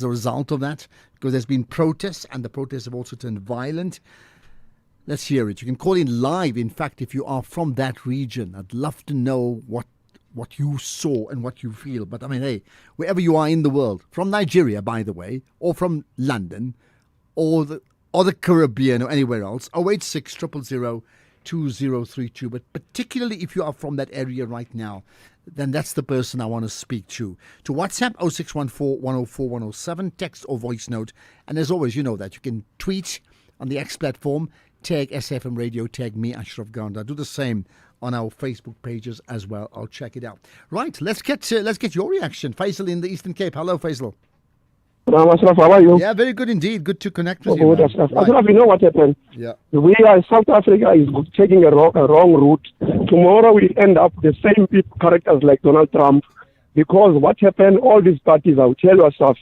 as a result of that, because there's been protests and the protests have also turned violent. Let's hear it. You can call in live, in fact, if you are from that region. I'd love to know what you saw and what you feel. But I mean, hey, wherever you are in the world, from Nigeria, by the way, or from London, or the Caribbean or anywhere else, 086 000 2032. But particularly if you are from that area right now, then that's the person I want to speak to. To WhatsApp 0614 104 107, text or voice note. And as always, you know that you can tweet on the X platform, tag SFM Radio, tag me, Ashraf Ganda. Do the same on our Facebook pages as well. I'll check it out. Right, let's get your reaction. Faisal in the Eastern Cape. Hello, Faisal. Ashraf, how are you? Yeah, very good indeed. Good to connect with you. Good, Ashraf. Right. Ashraf, you know what happened? Yeah. We are South Africa is taking a wrong route. Tomorrow we end up the same people, characters like Donald Trump, because what happened? All these parties, I'll tell you, Ashraf.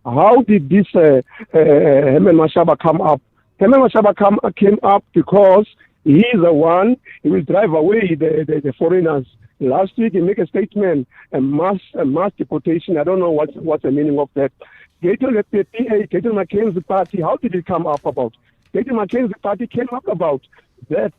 How did this Herman Mashaba come up? Herman Mashaba came up because he is the one. He will drive away the foreigners. Last week he made a statement, a mass deportation. I don't know what's the meaning of that. Gator McKenzie party, how did it come up about? Gator McKenzie party came up about that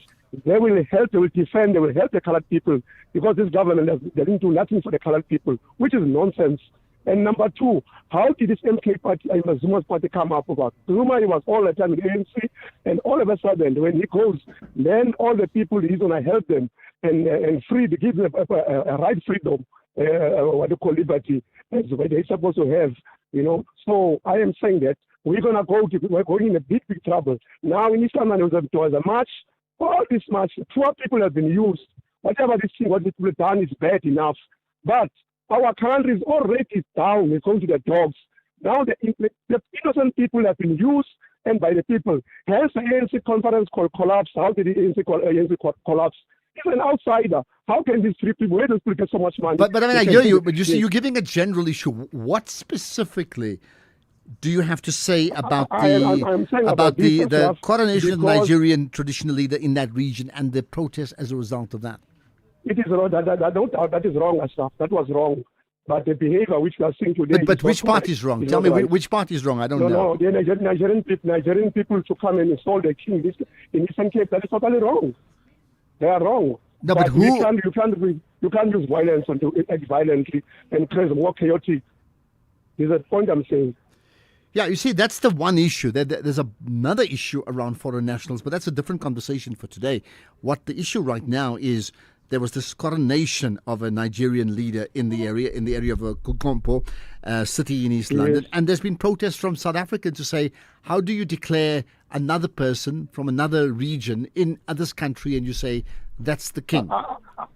they will help, they will defend, they will help the colored people, because this government they didn't do nothing for the colored people, which is nonsense. And number two, how did this MK party and Zuma's party come up about? Zuma, he was all the time in the ANC, and all of a sudden, when he goes, then all the people, he's going to help them and free, give them a right freedom, what they call liberty, as they're supposed to have, you know. So I am saying that we're going in a big trouble. Now in Eastern there was a march. All this march, poor people have been used. Whatever this thing, what people have done is bad enough. But our country is already down. It's going to the dogs. Now the innocent people have been used and by the people. Hence the ANC conference collapse. How did the ANC collapse? He's an outsider. How can these three people, where does people get so much money? But I mean, I hear you, but you see, you're giving a general issue. What specifically do you have to say about the coronation of the Nigerian traditional leader in that region and the protests as a result of that? It is wrong. That is wrong, Ashraf. That was wrong. But the behavior which we are seeing today... But which part is wrong? Tell me which part is wrong. I don't know. No, the Nigerian people to come and install the king in Eastern Cape, that is totally wrong. They are wrong. No, but who... You can't use violence and to act violently and create more chaotic. There's a point I'm saying. Yeah, you see, that's the one issue. There's another issue around foreign nationals, but that's a different conversation for today. What the issue right now is, there was this coronation of a Nigerian leader in the area of Kugompo city in East London. And there's been protests from South Africa to say, how do you declare another person from another region in this country and you say, that's the king?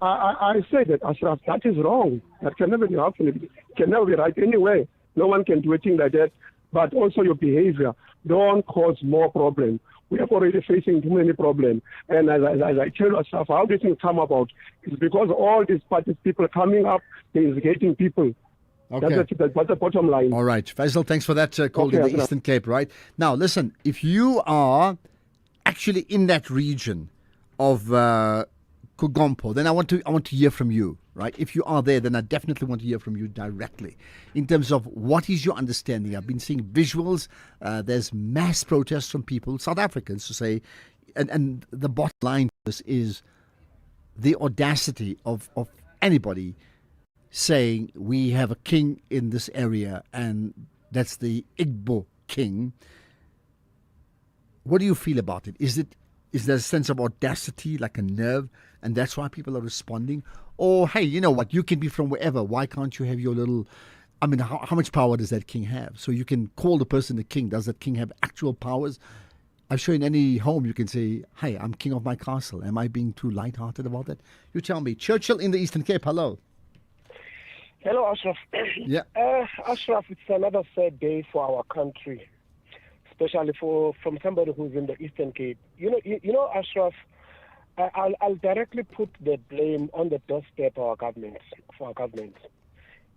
I say that, Ashraf, that is wrong. That can never be happening. It can never be right anyway. No one can do a thing like that. But also your behavior. Don't cause more problems. We are already facing too many problems. And as I tell you, Ashraf, how this thing come about is because all these parties, people coming up, they're instigating people. Okay. That's the bottom line. All right. Faisal, thanks for that call in the Eastern Cape, right? Now, listen, if you are actually in that region of Kugompo, then I want to hear from you, right? If you are there, then I definitely want to hear from you directly in terms of what is your understanding. I've been seeing visuals. There's mass protests from people, South Africans, to say, and the bottom line to this is the audacity of anybody saying we have a king in this area and that's the Igbo king. What do you feel about it? Is there a sense of audacity, like a nerve, and that's why people are responding? Or, hey, you know what, you can be from wherever. Why can't you have your little... I mean, how much power does that king have? So you can call the person the king. Does that king have actual powers? I'm sure in any home you can say, hey, I'm king of my castle. Am I being too light-hearted about that? You tell me. Churchill in the Eastern Cape, hello. Hello, Ashraf. Yeah. Ashraf, it's another sad day for our country, especially from somebody who's in the Eastern Cape. You know, Ashraf, I'll directly put the blame on the doorstep of our government.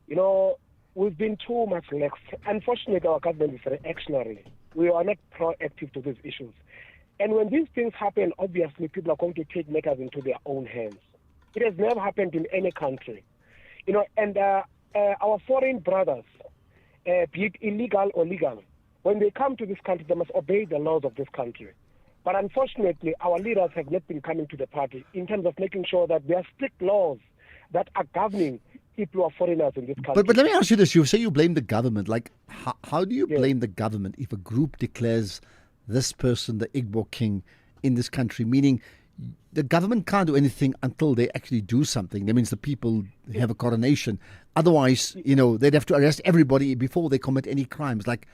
You know, we've been too much lax. Unfortunately, our government is reactionary. We are not proactive to these issues. And when these things happen, obviously people are going to take matters into their own hands. It has never happened in any country. You know, and our foreign brothers, be it illegal or legal, when they come to this country, they must obey the laws of this country. But unfortunately, our leaders have not been coming to the party in terms of making sure that there are strict laws that are governing people who are foreigners in this country. But let me ask you this. You say you blame the government. Like, how do you Yes. blame the government if a group declares this person the Igbo king in this country? Meaning, the government can't do anything until they actually do something. That means the people have a coronation. Otherwise, they'd have to arrest everybody before they commit any crimes. Like,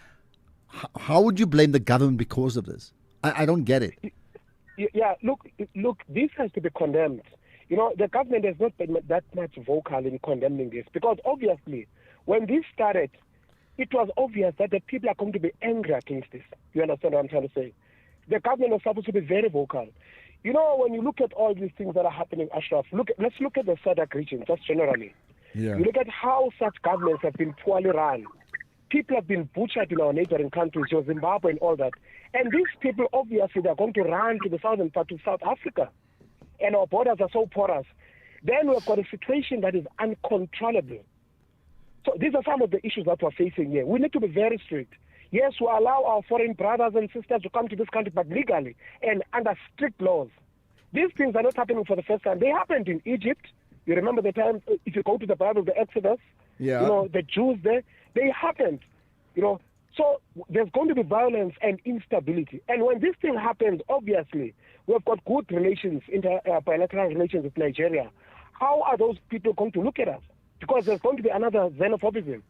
how would you blame the government because of this? I don't get it. Yeah, look, this has to be condemned. The government has not been that much vocal in condemning this because obviously, when this started, it was obvious that the people are going to be angry against this. You understand what I'm trying to say? The government was supposed to be very vocal. When you look at all these things that are happening, Ashraf, let's look at the SADC region just generally. Yeah. You look at how such governments have been poorly run. People have been butchered in our neighboring countries, Zimbabwe and all that. And these people, obviously, they're going to run to the southern part, to South Africa. And our borders are so porous. Then we've got a situation that is uncontrollable. So these are some of the issues that we're facing here. We need to be very strict. Yes, we allow our foreign brothers and sisters to come to this country, but legally and under strict laws. These things are not happening for the first time. They happened in Egypt. You remember the time, if you go to the Bible, the Exodus, the Jews there, they happened. So there's going to be violence and instability. And when this thing happens, obviously, we've got good relations, bilateral relations with Nigeria. How are those people going to look at us? Because there's going to be another xenophobism,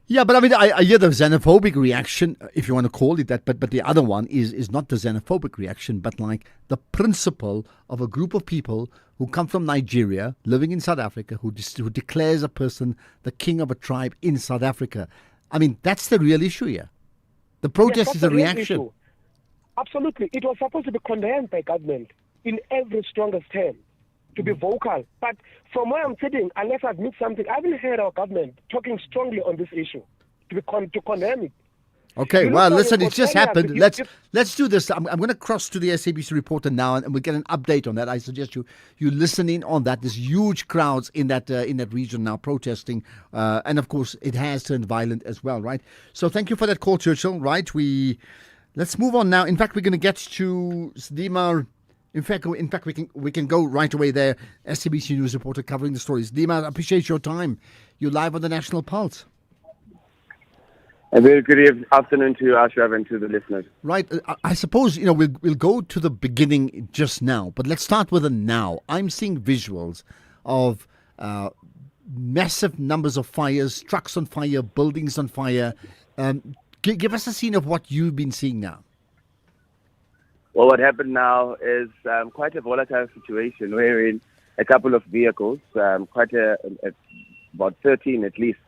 Yeah, but I mean, I hear the xenophobic reaction, if you want to call it that, but the other one is not the xenophobic reaction, but like the principle of a group of people who come from Nigeria, living in South Africa, who declares a person the king of a tribe in South Africa. I mean, that's the real issue here. The protest is a reaction. Issue. Absolutely. It was supposed to be condemned by government in every strongest term, to be vocal. But from where I'm sitting, unless I've missed something, I haven't heard our government talking strongly on this issue to condemn it. Okay, well, listen, it just happened. Let's do this. I'm going to cross to the SABC reporter now, and we'll get an update on that. I suggest you listen in on that. There's huge crowds in that region now protesting, and of course, it has turned violent as well, right? So, thank you for that call, Churchill. Right? Let's move on now. In fact, we're going to get to Sdima. In fact, we can go right away there. SABC News reporter covering the stories. Sdima, I appreciate your time. You're live on the National Pulse. A very good afternoon to you, Ashraf, and to the listeners. Right. I suppose, we'll go to the beginning just now, but let's start with the now. I'm seeing visuals of massive numbers of fires, trucks on fire, buildings on fire. Give us a scene of what you've been seeing now. Well, what happened now is quite a volatile situation wherein a couple of vehicles, about 13 at least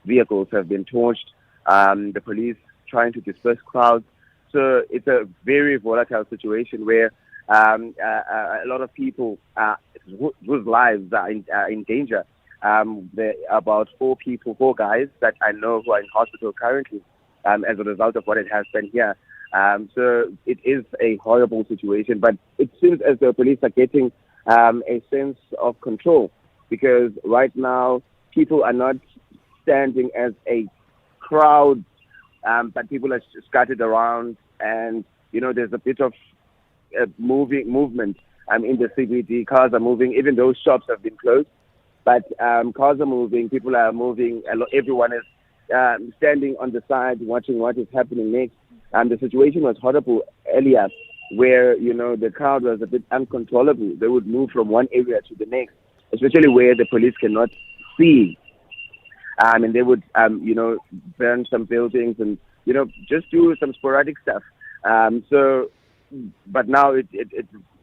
vehicles have been torched. The police trying to disperse crowds. So it's a very volatile situation where a lot of people whose lives are in danger. There are about four guys that I know who are in hospital currently as a result of what it has been here. So it is a horrible situation, but it seems as though police are getting a sense of control because right now people are not standing as a crowd, but people are scattered around, and there's a bit of movement in the CBD. Cars are moving, even though shops have been closed, but cars are moving, people are moving. Everyone is standing on the side, watching what is happening next. The situation was horrible earlier, where the crowd was a bit uncontrollable. They would move from one area to the next, especially where the police cannot see. And they would, burn some buildings and, just do some sporadic stuff. But now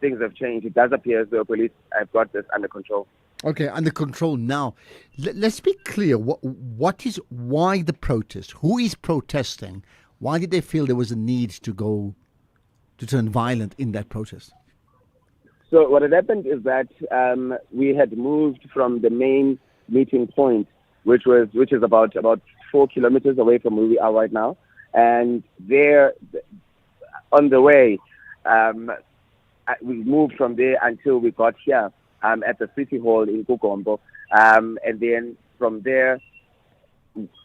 things have changed. It does appear as though police have got this under control. Okay, under control now. Let's be clear. Why the protest? Who is protesting? Why did they feel there was a need to turn violent in that protest? So what had happened is that we had moved from the main meeting point, which is about 4 kilometers away from where we are right now. And there, on the way, we moved from there until we got here at the City Hall in Kugombo. And then from there,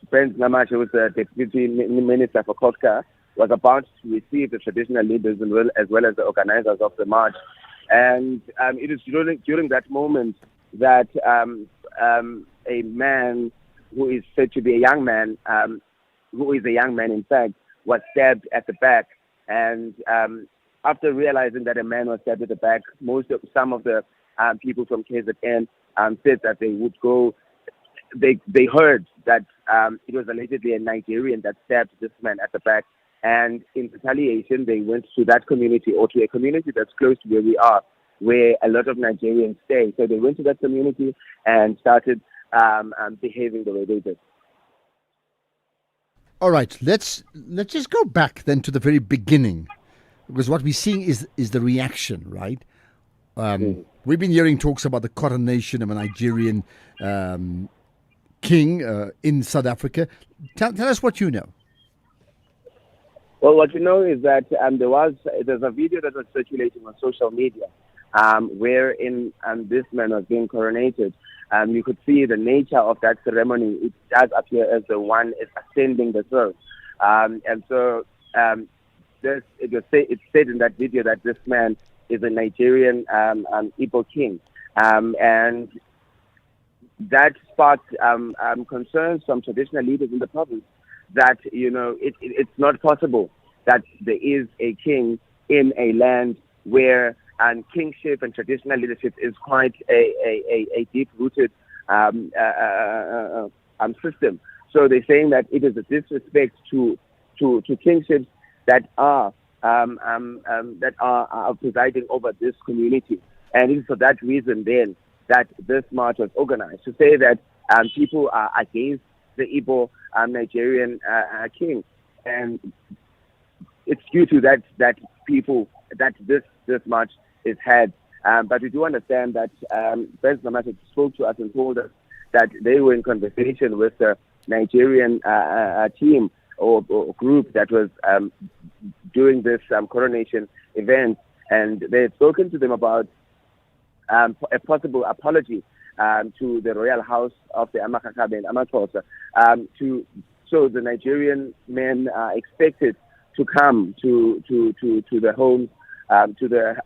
Prince Namache, who was the Deputy Minister for Culture, was about to receive the traditional leaders as well as the organizers of the march. And it is during that moment that a man who is said to be a young man, who is a young man in fact, was stabbed at the back. And after realizing that a man was stabbed at the back, some of the people from KZN said that they would go. They heard that it was allegedly a Nigerian that stabbed this man at the back, and in retaliation, they went to that community or to a community that's close to where we are, where a lot of Nigerians stay. So they went to that community and started behaving the way they did. All right, let's just go back then to the very beginning, because what we're seeing is the reaction, right? We've been hearing talks about the coronation of a Nigerian king in South Africa. Tell us what you know. Well, what you know is that there's a video that was circulating on social media wherein this man was being coronated. You could see the nature of that ceremony. It does appear as the one is ascending the throne. And so it's said in that video that this man is a Nigerian Igbo king. And that sparked concerns from traditional leaders in the province that, it's not possible that there is a king in a land where kingship and traditional leadership is quite a deep-rooted system. So they're saying that it is a disrespect to kingships that are presiding over this community. And it is for that reason then that this march was organized, to say that people are against the Igbo Nigerian king. And it's due to that this march is had. But we do understand that President Namache spoke to us and told us that they were in conversation with the Nigerian team or group that was doing this coronation event, and they had spoken to them about a possible apology to the royal house of the Amakakabe and Amaxhosa. So the Nigerian men are expected to come to the homes, to the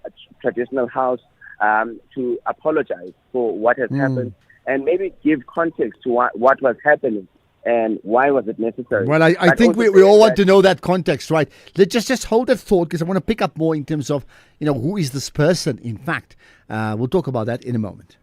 traditional house, to apologize for what has happened and maybe give context to what was happening and why was it necessary. Well, I think we all want to know that context, right? Let's just hold that thought, because I want to pick up more in terms of, who is this person, in fact. We'll talk about that in a moment.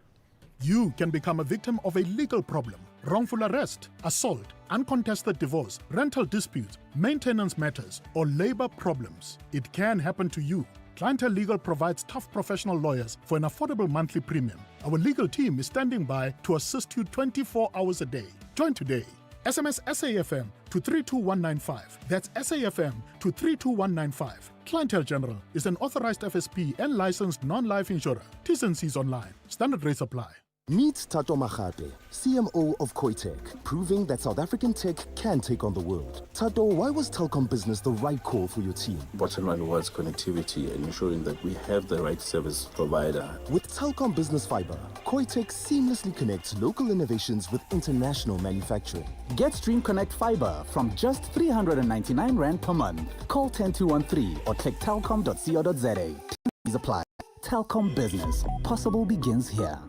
You can become a victim of a legal problem: wrongful arrest, assault, uncontested divorce, rental disputes, maintenance matters, or labor problems. It can happen to you. Clientele Legal provides tough professional lawyers for an affordable monthly premium. Our legal team is standing by to assist you 24 hours a day. Join today. SMS SAFM to 32195. That's SAFM to 32195. Clientele General is an authorized FSP and licensed non-life insurer. T's and C's online. Standard rates apply. Meet Tato Magate, CMO of Koitek, proving that South African tech can take on the world. Tato, why was Telkom Business the right call for your team? Bottom line was connectivity and ensuring that we have the right service provider. With Telkom Business Fiber, Koitek seamlessly connects local innovations with international manufacturing. Get Stream Connect Fiber from just 399 Rand per month. Call 10213 or click telkom.co.za. Please apply. Telkom Business. Possible begins here.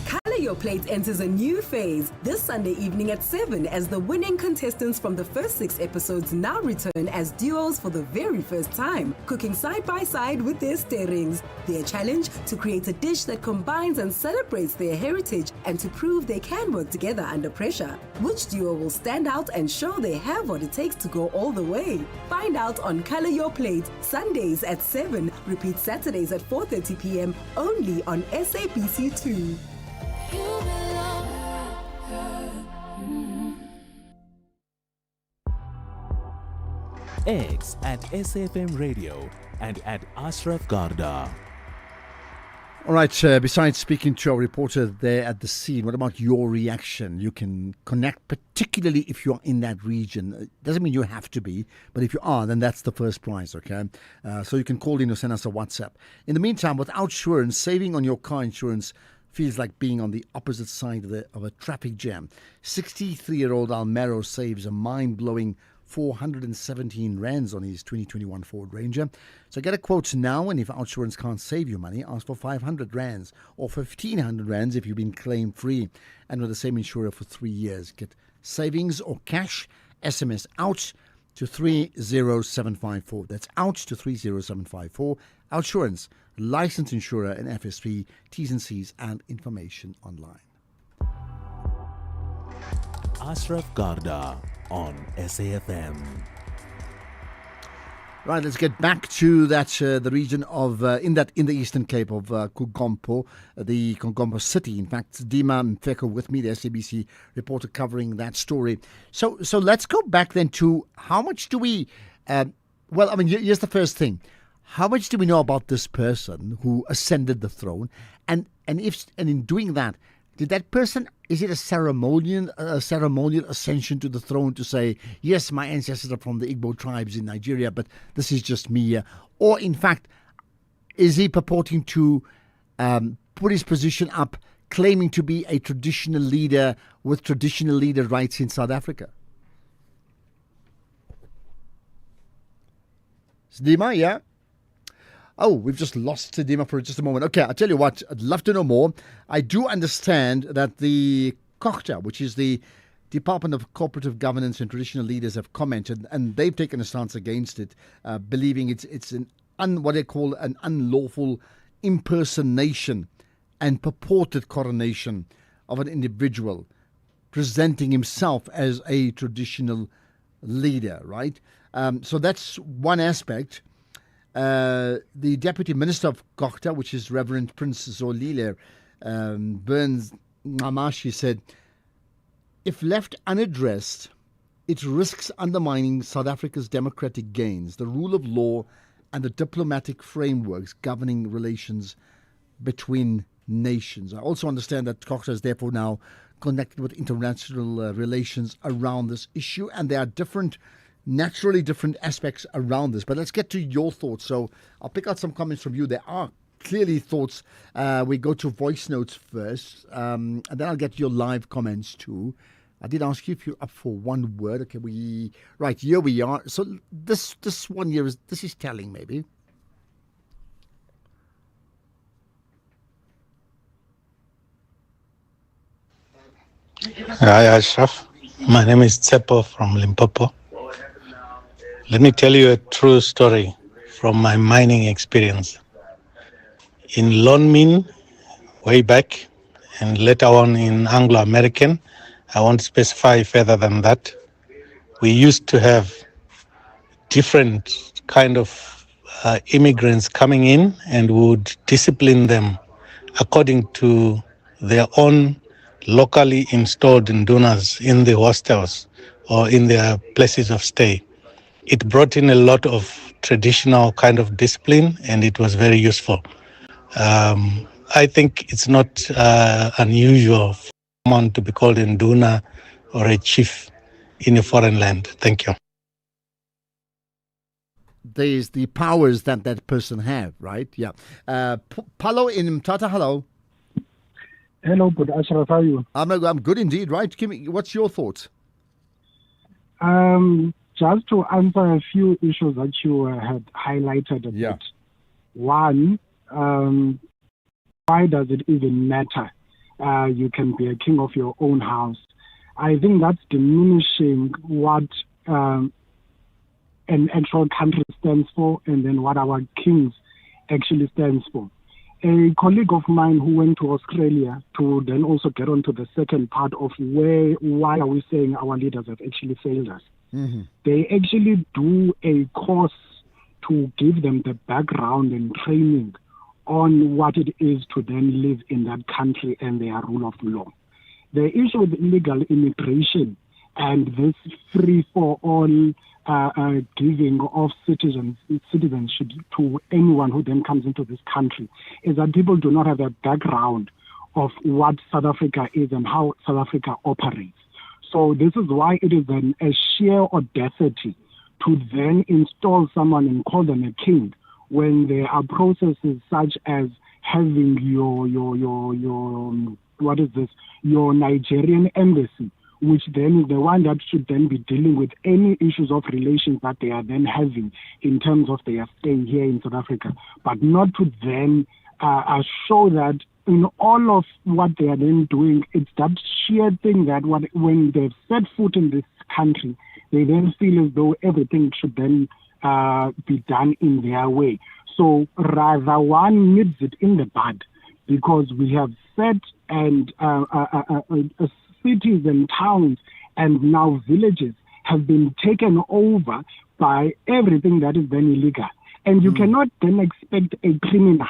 Color Your Plate enters a new phase this Sunday evening at 7 as the winning contestants from the first 6 episodes now return as duos for the very first time, cooking side by side with their stirrings. Their challenge: to create a dish that combines and celebrates their heritage and to prove they can work together under pressure. Which duo will stand out and show they have what it takes to go all the way? Find out on Color Your Plate, Sundays at 7, repeat Saturdays at 4:30 p.m. only on SABC2. X at SAFM Radio and at Ashraf Garda. All right, besides speaking to our reporter there at the scene, what about your reaction? You can connect, particularly if you're in that region. It doesn't mean you have to be, but if you are, then that's the first prize, okay? So you can call in or send us a WhatsApp. In the meantime, with Outsurance, saving on your car insurance feels like being on the opposite side of a traffic jam. 63-year-old Almero saves a mind-blowing 417 rands on his 2021 Ford Ranger. So get a quote now, and if OUTsurance can't save you money, ask for 500 rands or 1,500 rands if you've been claim free and with the same insurer for 3 years. Get savings or cash. SMS OUT to 30754. That's OUT to 30754. OUTsurance, licensed insurer and FSP, T's and C's and information online. Ashraf Garda on SAFM. Right, let's get back to that the region of in the Eastern Cape of Kugompo, the Kugompo city. In fact, Dima Mfeko with me, the SABC reporter covering that story. So let's go back then to how much do we? Here's the first thing: how much do we know about this person who ascended the throne, and in doing that, did that person? Is it a ceremonial ascension to the throne to say, yes, my ancestors are from the Igbo tribes in Nigeria, but this is just me here? Or, in fact, is he purporting to put his position up, claiming to be a traditional leader with traditional leader rights in South Africa? Dima, yeah? Oh, we've just lost Dima for just a moment. Okay, I'll tell you what, I'd love to know more. I do understand that the COGTA, which is the Department of Cooperative Governance and Traditional Leaders, have commented, and they've taken a stance against it, believing it's what they call an unlawful impersonation and purported coronation of an individual presenting himself as a traditional leader, right? So that's one aspect. The Deputy Minister of COGTA, which is Reverend Prince Zolile Burns Ngamashi, said, if left unaddressed, it risks undermining South Africa's democratic gains, the rule of law, and the diplomatic frameworks governing relations between nations. I also understand that COGTA is therefore now connected with international relations around this issue, and there are naturally different aspects around this. But let's get to your thoughts. So I'll pick out some comments from you. There are clearly thoughts. We go to voice notes first, and then I'll get your live comments too. I did ask you if you're up for one word. Okay, right, here we are. So this 1 year this is telling, maybe. Hi, Ashraf. My name is Tsepo from Limpopo. Let me tell you a true story from my mining experience. In Lonmin, way back, and later on in Anglo-American, I won't specify further than that, we used to have different kind of immigrants coming in, and would discipline them according to their own locally installed ndunas in the hostels or in their places of stay. It brought in a lot of traditional kind of discipline, and it was very useful. I think it's not unusual for someone to be called a nduna or a chief in a foreign land. Thank you. There's the powers that person have, right? Yeah. Palo in Mthatha, hello. Hello, good Ashraf, how are you? I'm good indeed, right? What's your thoughts? Just to answer a few issues that you had highlighted a bit. One, why does it even matter? You can be a king of your own house. I think that's diminishing what an actual country stands for, and then what our kings actually stands for. A colleague of mine who went to Australia to then also get on to the second part of why are we saying our leaders have actually failed us? Mm-hmm. They actually do a course to give them the background and training on what it is to then live in that country and their rule of law. The issue with illegal immigration and this free-for-all giving of citizenship to anyone who then comes into this country is that people do not have a background of what South Africa is and how South Africa operates. So this is why it is then a sheer audacity to then install someone and call them a king when there are processes such as having your what is this? Your Nigerian embassy, which then is the one that should then be dealing with any issues of relations that they are then having in terms of their stay here in South Africa, but not to then show that in all of what they are then doing, it's that sheer thing that when they've set foot in this country, they then feel as though everything should then be done in their way. So rather one nips it in the bud, because we have set and cities and towns and now villages have been taken over by everything that is then illegal. And you cannot then expect a criminal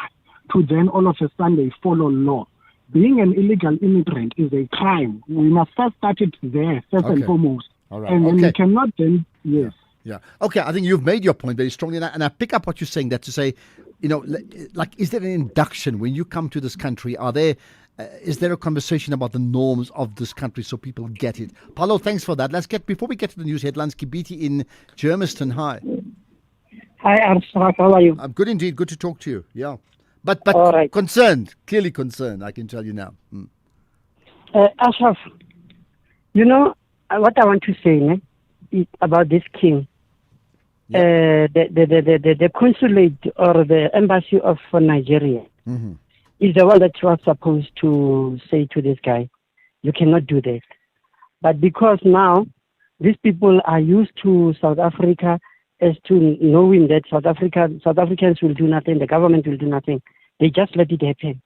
to then all of a sudden follow law. Being an illegal immigrant is a crime. We must first start it there, first and foremost. All right. And then we cannot then, yes. Yeah. Okay, I think you've made your point very strongly, and I pick up what you're saying, that to say, like, is there an induction when you come to this country? Is there a conversation about the norms of this country so people get it? Paulo, thanks for that. Before we get to the news headlines, Kibiti in Germiston, hi. Hi, Ashraf, how are you? I'm good indeed. Good to talk to you. Yeah. But all right. Clearly concerned, I can tell you now. Ashraf, what I want to say is about this king. The consulate or the embassy of Nigeria is the one that was supposed to say to this guy, you cannot do this. But because now these people are used to South Africa as to knowing that South Africans will do nothing, the government will do nothing, they just let it happen.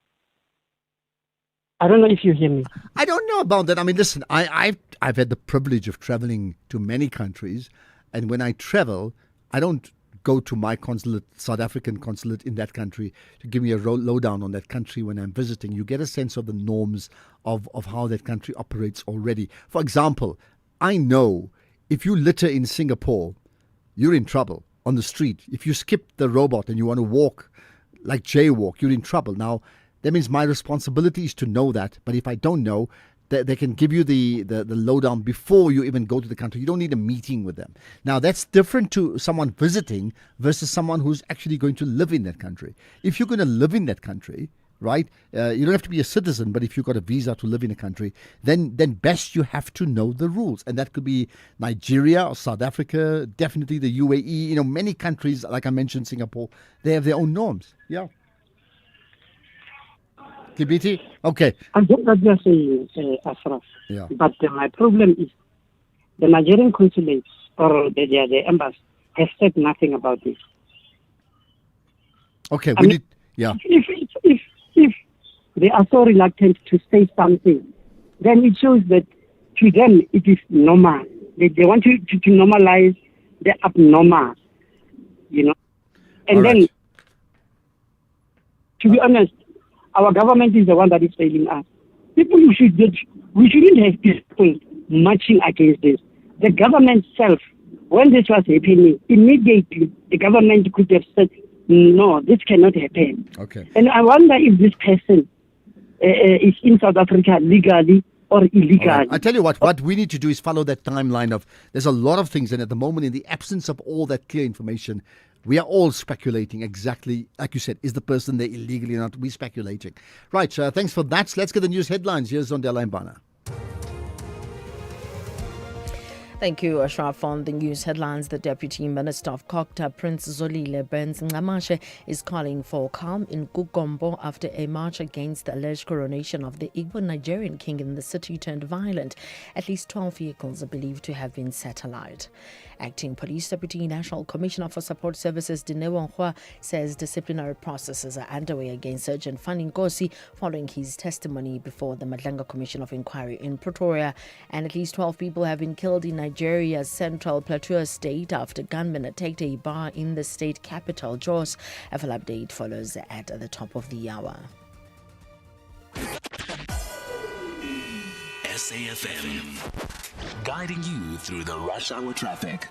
I don't know if you hear me. I don't know about that. I mean, listen, I've had the privilege of traveling to many countries, and when I travel, I don't go to my consulate, South African consulate in that country, to give me a lowdown on that country when I'm visiting. You get a sense of the norms of how that country operates already. For example, I know if you litter in Singapore, you're in trouble on the street. If you skip the robot and you want to walk, like jaywalk, you're in trouble. Now, that means my responsibility is to know that. But if I don't know, they can give you the lowdown before you even go to the country. You don't need a meeting with them. Now, that's different to someone visiting versus someone who's actually going to live in that country. If you're going to live in that country, right, you don't have to be a citizen, but if you've got a visa to live in a country, then best you have to know the rules. And that could be Nigeria or South Africa, definitely the UAE. Many countries, like I mentioned, Singapore, they have their own norms. Yeah. Kibiti? Okay. I get what you're saying, Ashraf. Yeah. But my problem is the Nigerian consulates or the embassy has said nothing about this. Okay, yeah. If they are so reluctant to say something, then it shows that to them it is normal. They want to normalize the abnormal, And then, to be honest, our government is the one that is failing us. We shouldn't have people marching against this. The government itself, when this was happening, immediately the government could have said, no, this cannot happen. Okay. And I wonder if this person is in South Africa legally or illegally. Right. I tell you what we need to do is follow that timeline of, there's a lot of things, and at the moment, in the absence of all that clear information, we are all speculating exactly, like you said, is the person there illegally or not? We're speculating. Right, thanks for that. Let's get the news headlines. Here's Zondela Mbana. Thank you, Ashraf. On the news headlines, the Deputy Minister of COGTA, Prince Zolile Burns Nxamashe, is calling for calm in Kugombo after a march against the alleged coronation of the Igbo Nigerian king in the city turned violent. At least 12 vehicles are believed to have been set alight. Acting Police Deputy National Commissioner for Support Services Dineo Nhwa says disciplinary processes are underway against Sergeant Fanny Nkosi following his testimony before the Madlanga Commission of Inquiry in Pretoria. And at least 12 people have been killed in Nigeria's Central Plateau state after gunmen attacked a bar in the state capital, Jos. A full update follows at the top of the hour. SAFM, guiding you through the rush hour traffic.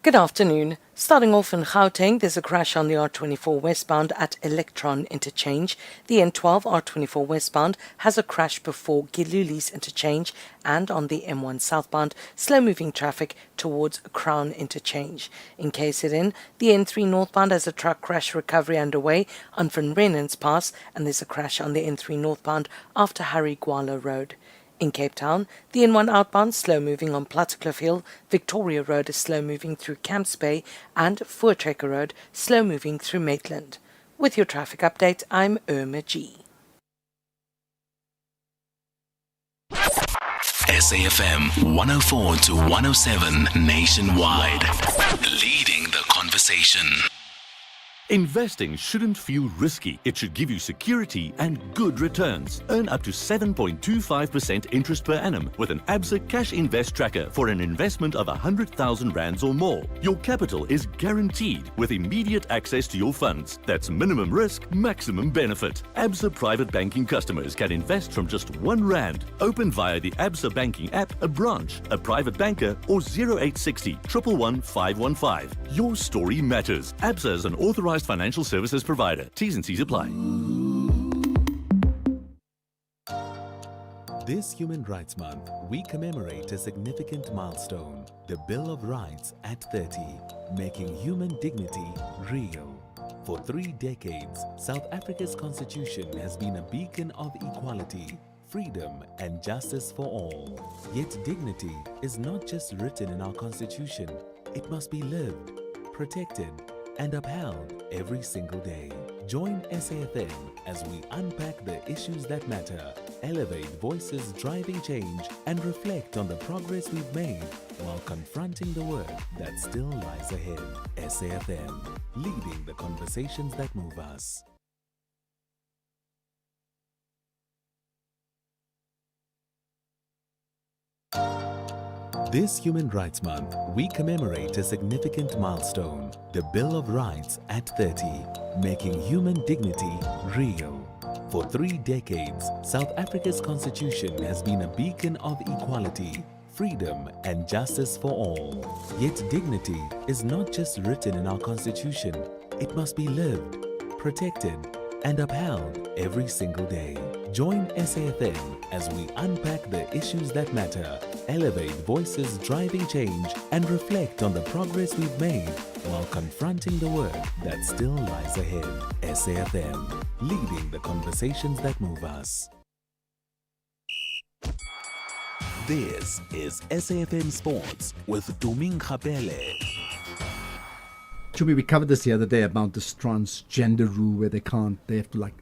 Good afternoon. Starting off in Gauteng, there's a crash on the R24 westbound at Electron Interchange. The N12 R24 westbound has a crash before Gilulis Interchange, and on the M1 southbound, slow-moving traffic towards Crown Interchange. In KZN, the N3 northbound has a truck crash recovery underway on Van Rennens Pass, and there's a crash on the N3 northbound after Harry Gwala Road. In Cape Town, the N1 outbound slow-moving on Plattekloof Hill, Victoria Road is slow-moving through Camps Bay, and Voortrekker Road slow-moving through Maitland. With your traffic update, I'm Irma G. SAFM 104 to 107 nationwide. Leading the conversation. Investing shouldn't feel risky. It should give you security and good returns. Earn up to 7.25% interest per annum with an Absa Cash Invest Tracker for an investment of 100,000 rands or more. Your capital is guaranteed with immediate access to your funds. That's minimum risk, maximum benefit. Absa Private Banking customers can invest from just R1. Open via the Absa Banking app, a branch, a private banker, or 0860 111 515. Your story matters. Absa is an authorized financial services provider. T's and C's apply. This Human Rights Month, we commemorate a significant milestone, the Bill of Rights at 30, making human dignity real. For 3 decades, South Africa's constitution has been a beacon of equality, freedom and justice for all. Yet dignity is not just written in our constitution, it must be lived, protected and upheld every single day. Join SAFM as we unpack the issues that matter, elevate voices driving change, and reflect on the progress we've made while confronting the work that still lies ahead. SAFM, leading the conversations that move us. This Human Rights Month, we commemorate a significant milestone, the Bill of Rights at 30, making human dignity real. For 3 decades, South Africa's constitution has been a beacon of equality, freedom and justice for all. Yet dignity is not just written in our constitution, it must be lived, protected and upheld every single day. Join SAFM as we unpack the issues that matter, elevate voices driving change, and reflect on the progress we've made while confronting the work that still lies ahead. SAFM, leading the conversations that move us. This is SAFM Sports with Tuming Khapele. Jimmy, we covered this the other day about this transgender rule where they have to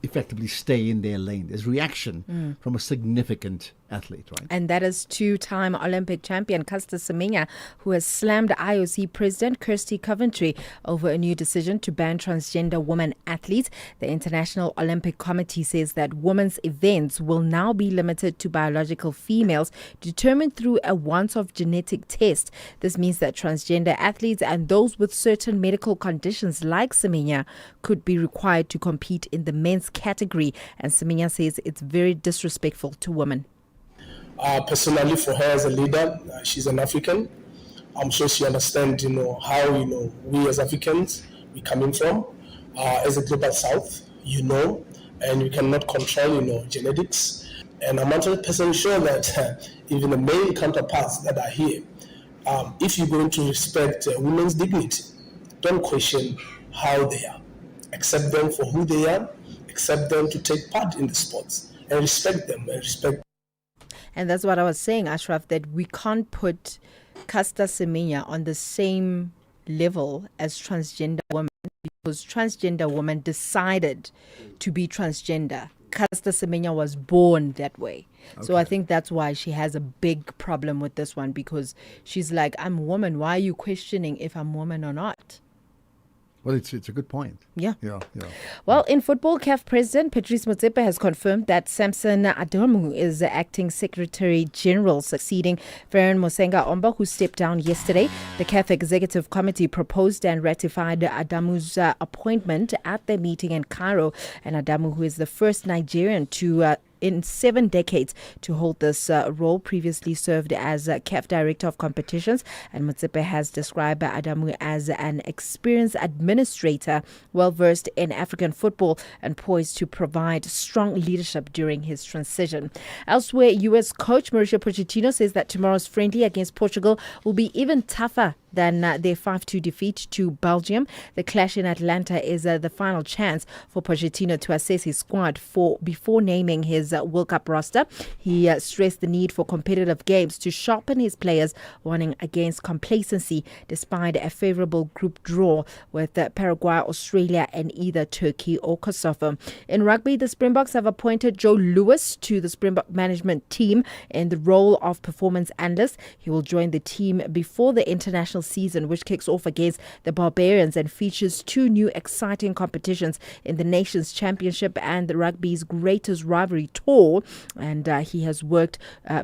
effectively stay in their lane. There's reaction from a significant athlete, right? And that is 2-time Olympic champion Caster Semenya, who has slammed IOC President Kirsty Coventry over a new decision to ban transgender women athletes. The International Olympic Committee says that women's events will now be limited to biological females determined through a once-off genetic test. This means that transgender athletes and those with certain medical conditions like Semenya could be required to compete in the men's category. And Semenya says it's very disrespectful to women. Personally, for her as a leader, she's an African. I'm sure she understands, how, we as Africans, we coming from. As a global South, and you cannot control, genetics. And I'm 100% sure that even the male counterparts that are here, if you're going to respect women's dignity, don't question how they are. Accept them for who they are, accept them to take part in the sports, and respect them and respect. And that's what I was saying, Ashraf, that we can't put Caster Semenya on the same level as transgender women because transgender women decided to be transgender. Caster Semenya was born that way. Okay. So I think that's why she has a big problem with this one, because she's like, I'm a woman. Why are you questioning if I'm a woman or not? Well, it's a good point. Yeah. Yeah. Well, in football, CAF President Patrice Motsepe has confirmed that Samson Adamu is the acting Secretary General, succeeding Ferran Mosenga Omba, who stepped down yesterday. The CAF Executive Committee proposed and ratified Adamu's appointment at their meeting in Cairo. And Adamu, who is the first Nigerian to in 7 decades to hold this role. Previously served as CAF Director of Competitions, and Motsepe has described Adamu as an experienced administrator, well versed in African football and poised to provide strong leadership during his transition. Elsewhere, U.S. coach Mauricio Pochettino says that tomorrow's friendly against Portugal will be even tougher than their 5-2 defeat to Belgium. The clash in Atlanta is the final chance for Pochettino to assess his squad before naming his World Cup roster. He stressed the need for competitive games to sharpen his players, warning against complacency despite a favourable group draw with Paraguay, Australia and either Turkey or Kosovo. In rugby, the Springboks have appointed Joe Lewis to the Springbok management team in the role of performance analyst. He will join the team before the international season, which kicks off against the Barbarians and features 2 new exciting competitions in the Nations Championship and the rugby's greatest rivalry tour. And he has worked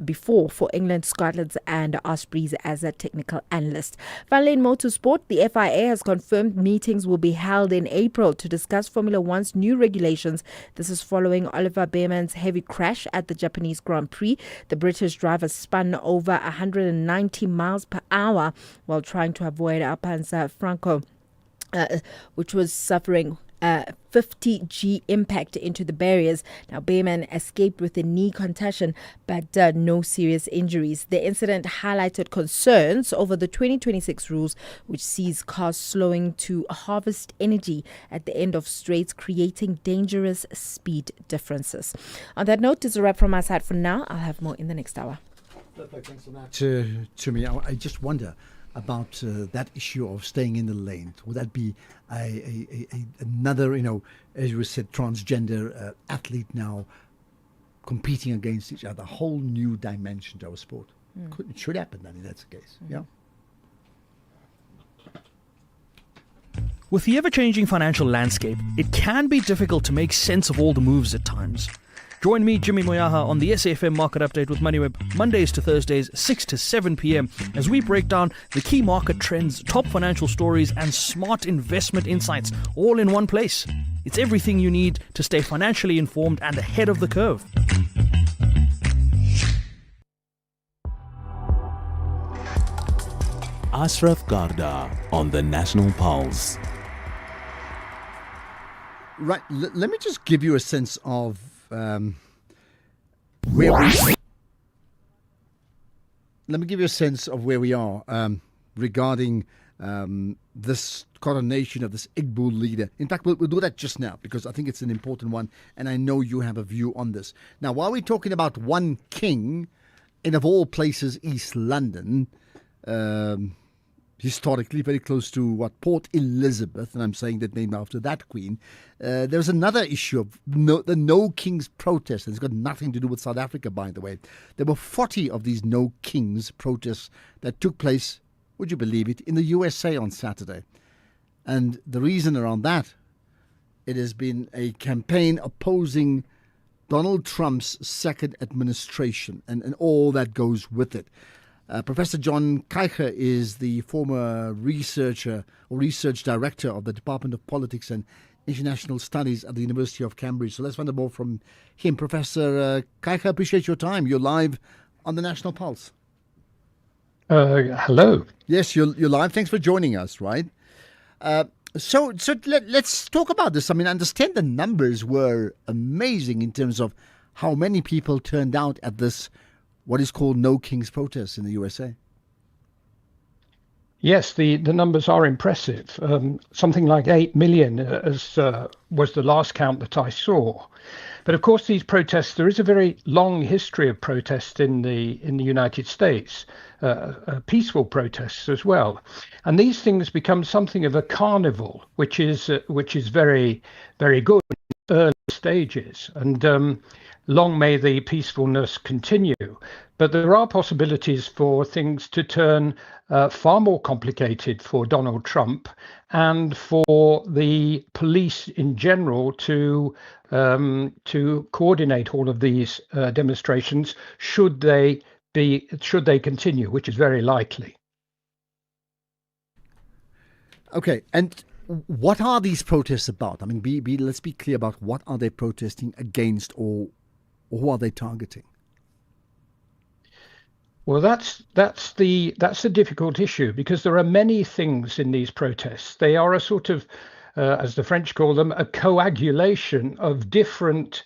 before for England, Scotland and Ospreys as a technical analyst. Finally, in motorsport, the FIA has confirmed meetings will be held in April to discuss Formula One's new regulations. This is following Oliver Behrman's heavy crash at the Japanese Grand Prix. The British driver spun over 190 miles per hour while trying to avoid Alpine's Franco, which was suffering 50G impact into the barriers. Now, Behrman escaped with a knee contusion, but no serious injuries. The incident highlighted concerns over the 2026 rules, which sees cars slowing to harvest energy at the end of straights, creating dangerous speed differences. On that note, it's a wrap from my side for now. I'll have more in the next hour. Perfect. Thanks for that. To me, I just wonder about that issue of staying in the lane. Would that be another, as you said, transgender athlete now competing against each other? A whole new dimension to our sport. It should happen then, if that's the case. Yeah. With the ever-changing financial landscape, it can be difficult to make sense of all the moves at times. Join me, Jimmy Moyaha, on the SAFM Market Update with MoneyWeb, Mondays to Thursdays, 6 to 7 p.m, as we break down the key market trends, top financial stories, and smart investment insights, all in one place. It's everything you need to stay financially informed and ahead of the curve. Ashraf Garda on the National Pulse. Right, let me just give you a sense of where we are regarding this coronation of this Igbo leader. In fact, we'll do that just now because I think it's an important one, and I know you have a view on this. Now, while we're talking about one king in, of all places, East London, historically very close to Port Elizabeth, and I'm saying that name after that queen. There's another issue of the No Kings protest, and it's got nothing to do with South Africa, by the way. There were 40 of these No Kings protests that took place, would you believe it, in the USA on Saturday. And the reason around that, it has been a campaign opposing Donald Trump's second administration and all that goes with it. Professor John Keicher is the former research director of the Department of Politics and International Studies at the University of Cambridge. So let's find out more from him. Professor Keicher, appreciate your time. You're live on the National Pulse. Hello. Yes, you're live. Thanks for joining us, right? So let's talk about this. I mean, I understand the numbers were amazing in terms of how many people turned out at this what is called No Kings protests in the USA. Yes, the numbers are impressive. Something like 8 million was the last count that I saw. But of course, these protests, there is a very long history of protest in the United States, peaceful protests as well. And these things become something of a carnival, which is very, very good in early stages. And long may the peacefulness continue. But there are possibilities for things to turn far more complicated for Donald Trump and for the police in general to coordinate all of these demonstrations should they continue, which is very likely. Okay, and what are these protests about? I mean, let's be clear about what are they protesting against or Or who are they targeting? Well, that's a difficult issue because there are many things in these protests. They are a sort of, as the French call them, a coagulation of different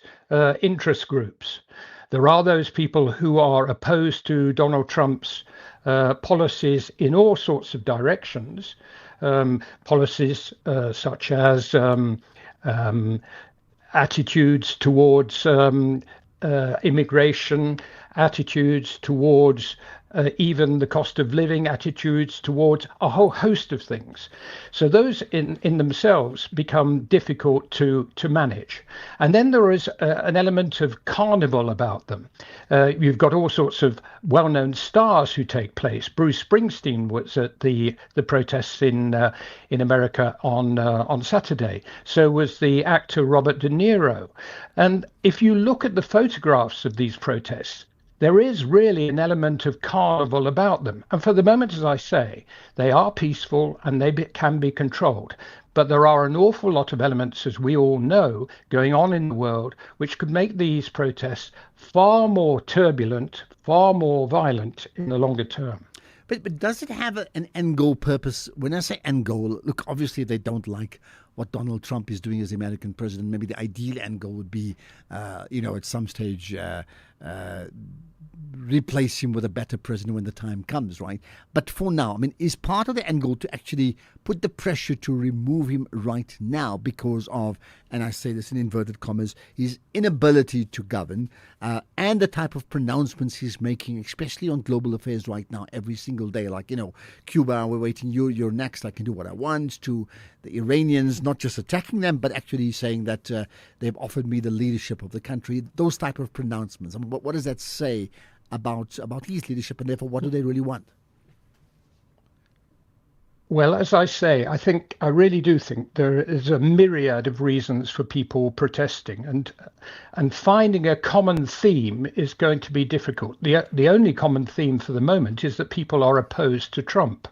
interest groups. There are those people who are opposed to Donald Trump's policies in all sorts of directions, policies such as attitudes towards immigration, attitudes towards even the cost of living, attitudes towards a whole host of things. So those in themselves become difficult to manage. And then there is an element of carnival about them. You've got all sorts of well-known stars who take place. Bruce Springsteen was at the protests in America on Saturday. So was the actor Robert De Niro. And if you look at the photographs of these protests, there is really an element of carnival about them. And for the moment, as I say, they are peaceful and they can be controlled. But there are an awful lot of elements, as we all know, going on in the world, which could make these protests far more turbulent, far more violent in the longer term. But does it have an end goal purpose? When I say end goal, look, obviously they don't like what Donald Trump is doing as the American president. Maybe the ideal end goal would be, at some stage, replace him with a better president when the time comes, right? But for now, I mean, is part of the end goal to actually put the pressure to remove him right now because of, and I say this in inverted commas, his inability to govern and the type of pronouncements he's making, especially on global affairs right now, every single day, like, Cuba, we're waiting, you're next, I can do what I want, to the Iranians, not just attacking them, but actually saying that they've offered me the leadership of the country, those type of pronouncements. I mean, what does that say about his leadership, and therefore what do they really want? Well, as I say, I really do think there is a myriad of reasons for people protesting, and finding a common theme is going to be difficult. The only common theme for the moment is that people are opposed to Trump.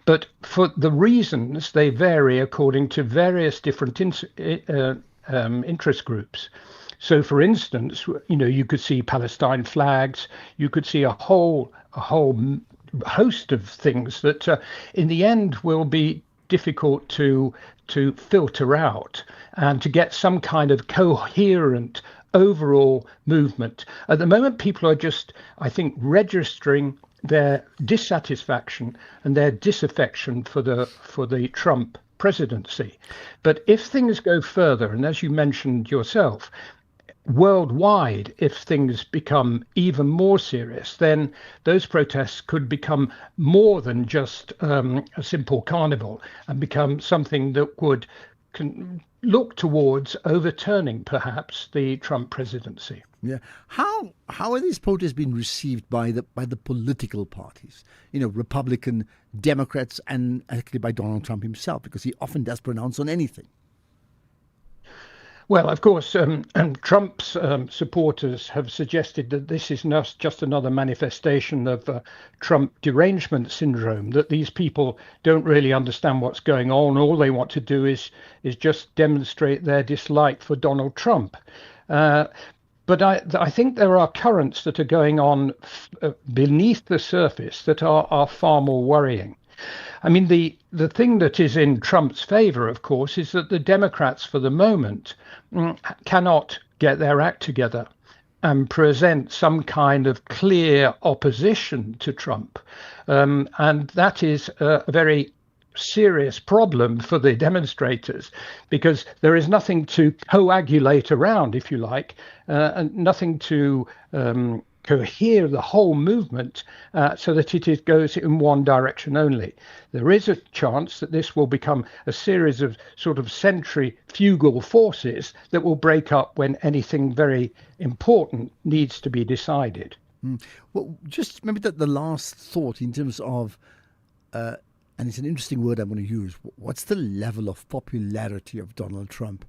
But for the reasons, they vary according to various different interest groups. So, for instance, you could see Palestine flags, you could see a whole host of things that in the end will be difficult to filter out and to get some kind of coherent overall movement. At the moment, people are just, I think, registering their dissatisfaction and their disaffection for the Trump presidency. But if things go further, and as you mentioned yourself, worldwide, if things become even more serious, then those protests could become more than just a simple carnival and become something that would look towards overturning perhaps the Trump presidency. Yeah. How are these protests being received by the political parties? Republican, Democrats, and actually by Donald Trump himself, because he often does pronounce on anything. Well, of course, and Trump's supporters have suggested that this is not just another manifestation of Trump derangement syndrome, that these people don't really understand what's going on. All they want to do is just demonstrate their dislike for Donald Trump. But I think there are currents that are going on beneath the surface that are far more worrying. I mean, the thing that is in Trump's favor, of course, is that the Democrats, for the moment, cannot get their act together and present some kind of clear opposition to Trump. And that is a very serious problem for the demonstrators, because there is nothing to coagulate around, if you like, and nothing to cohere the whole movement so that it goes in one direction only. There is a chance that this will become a series of sort of centrifugal forces that will break up when anything very important needs to be decided. Well, just maybe the last thought in terms of, and it's an interesting word I'm going to use, what's the level of popularity of Donald Trump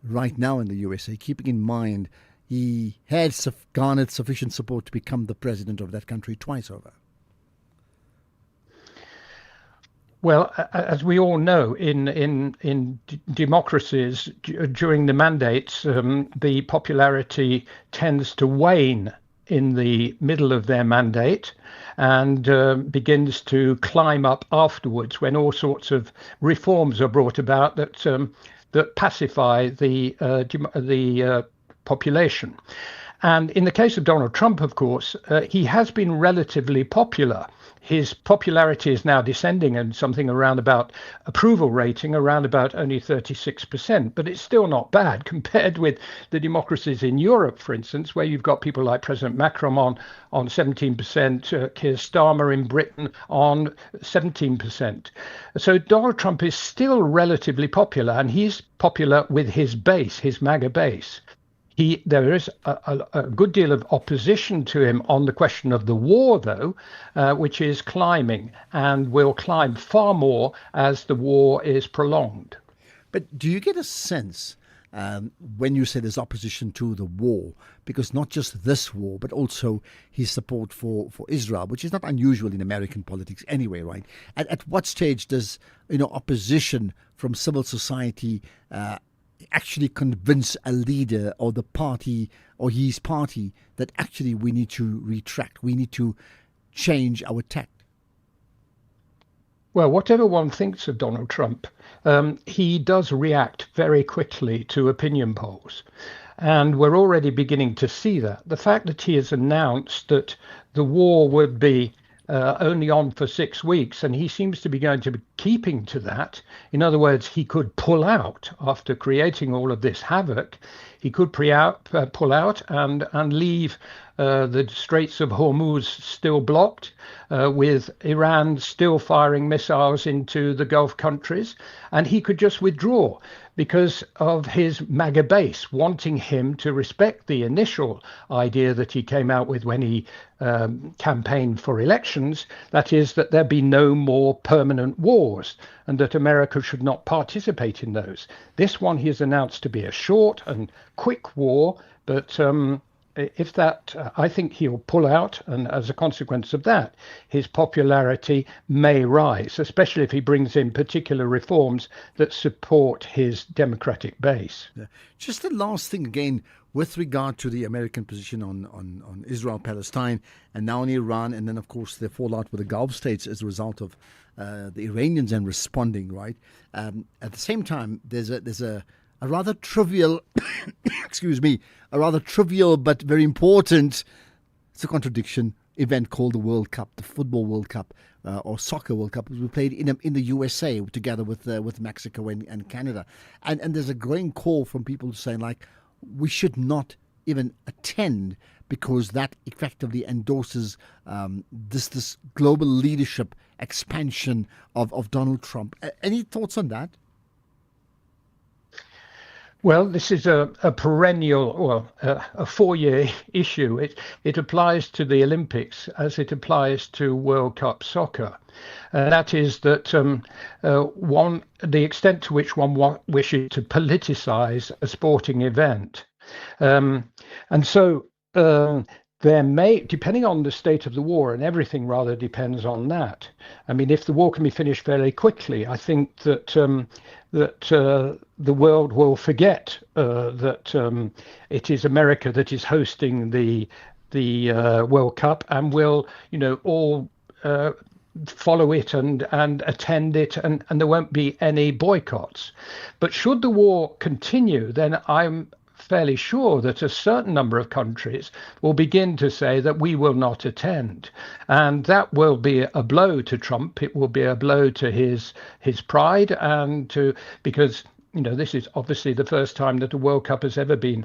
right now in the USA, keeping in mind he had garnered sufficient support to become the president of that country twice over? Well, as we all know, in democracies during the mandates, the popularity tends to wane in the middle of their mandate and begins to climb up afterwards when all sorts of reforms are brought about that pacify the population. And in the case of Donald Trump, of course, he has been relatively popular. His popularity is now descending and something around about approval rating around about only 36%, but it's still not bad compared with the democracies in Europe, for instance, where you've got people like President Macron on 17%, Keir Starmer in Britain on 17%. So Donald Trump is still relatively popular, and he's popular with his base, his MAGA base. There is a good deal of opposition to him on the question of the war, though, which is climbing and will climb far more as the war is prolonged. But do you get a sense when you say there's opposition to the war, because not just this war, but also his support for Israel, which is not unusual in American politics anyway, right? At what stage does opposition from civil society actually convince a leader or the party or his party that actually we need to retract, we need to change our tack? Well, whatever one thinks of Donald Trump, he does react very quickly to opinion polls. And we're already beginning to see that. The fact that he has announced that the war would be only on for 6 weeks, and he seems to be going to be keeping to that. In other words, he could pull out after creating all of this havoc. He could pull out and leave the Straits of Hormuz still blocked, with Iran still firing missiles into the Gulf countries, and he could just withdraw because of his MAGA base wanting him to respect the initial idea that he came out with when he campaigned for elections, that is, that there be no more permanent wars and that America should not participate in those. This one he has announced to be a short and quick war, but if that, I think he'll pull out, and as a consequence of that, his popularity may rise, especially if he brings in particular reforms that support his democratic base. Yeah. Just the last thing again, with regard to the American position on Israel, Palestine, and now on Iran, and then of course the fallout with the Gulf states as a result of the Iranians and responding, right? At the same time, there's a rather trivial, a rather trivial but very important, it's a contradiction, event called the World Cup, the Football World Cup, or Soccer World Cup, which we played in the USA together with Mexico and Canada. And there's a growing call from people saying, like, we should not even attend because that effectively endorses this global leadership expansion of Donald Trump. Any thoughts on that? Well, this is a perennial, a 4-year issue. It applies to the Olympics as it applies to World Cup soccer. That is that the extent to which one wishes to politicize a sporting event. And so there may, depending on the state of the war, and everything rather depends on that. I mean, if the war can be finished fairly quickly, I think that the world will forget that it is America that is hosting the World Cup, and will, all follow it and attend it, and there won't be any boycotts. But should the war continue, then I'm fairly sure that a certain number of countries will begin to say that we will not attend, and that will be a blow to Trump. It will be a blow to his pride, and because this is obviously the first time that a World Cup has ever been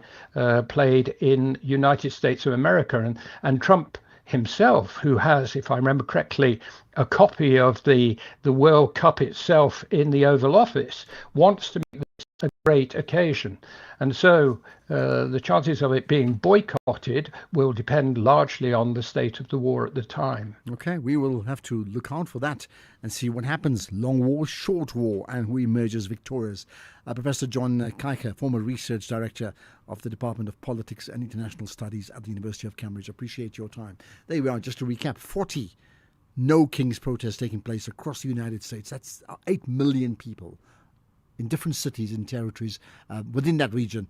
played in United States of America, and Trump himself, who has, if I remember correctly, a copy of the World Cup itself in the Oval Office, wants to make this a great occasion. And so the chances of it being boycotted will depend largely on the state of the war at the time. Okay, we will have to look out for that and see what happens. Long war, short war, and who emerges victorious. Professor John Kuyker, former research director of the Department of Politics and International Studies at the University of Cambridge. Appreciate your time. There we are. Just to recap, 40 no King's protest taking place across the United States. That's 8 million people in different cities and territories within that region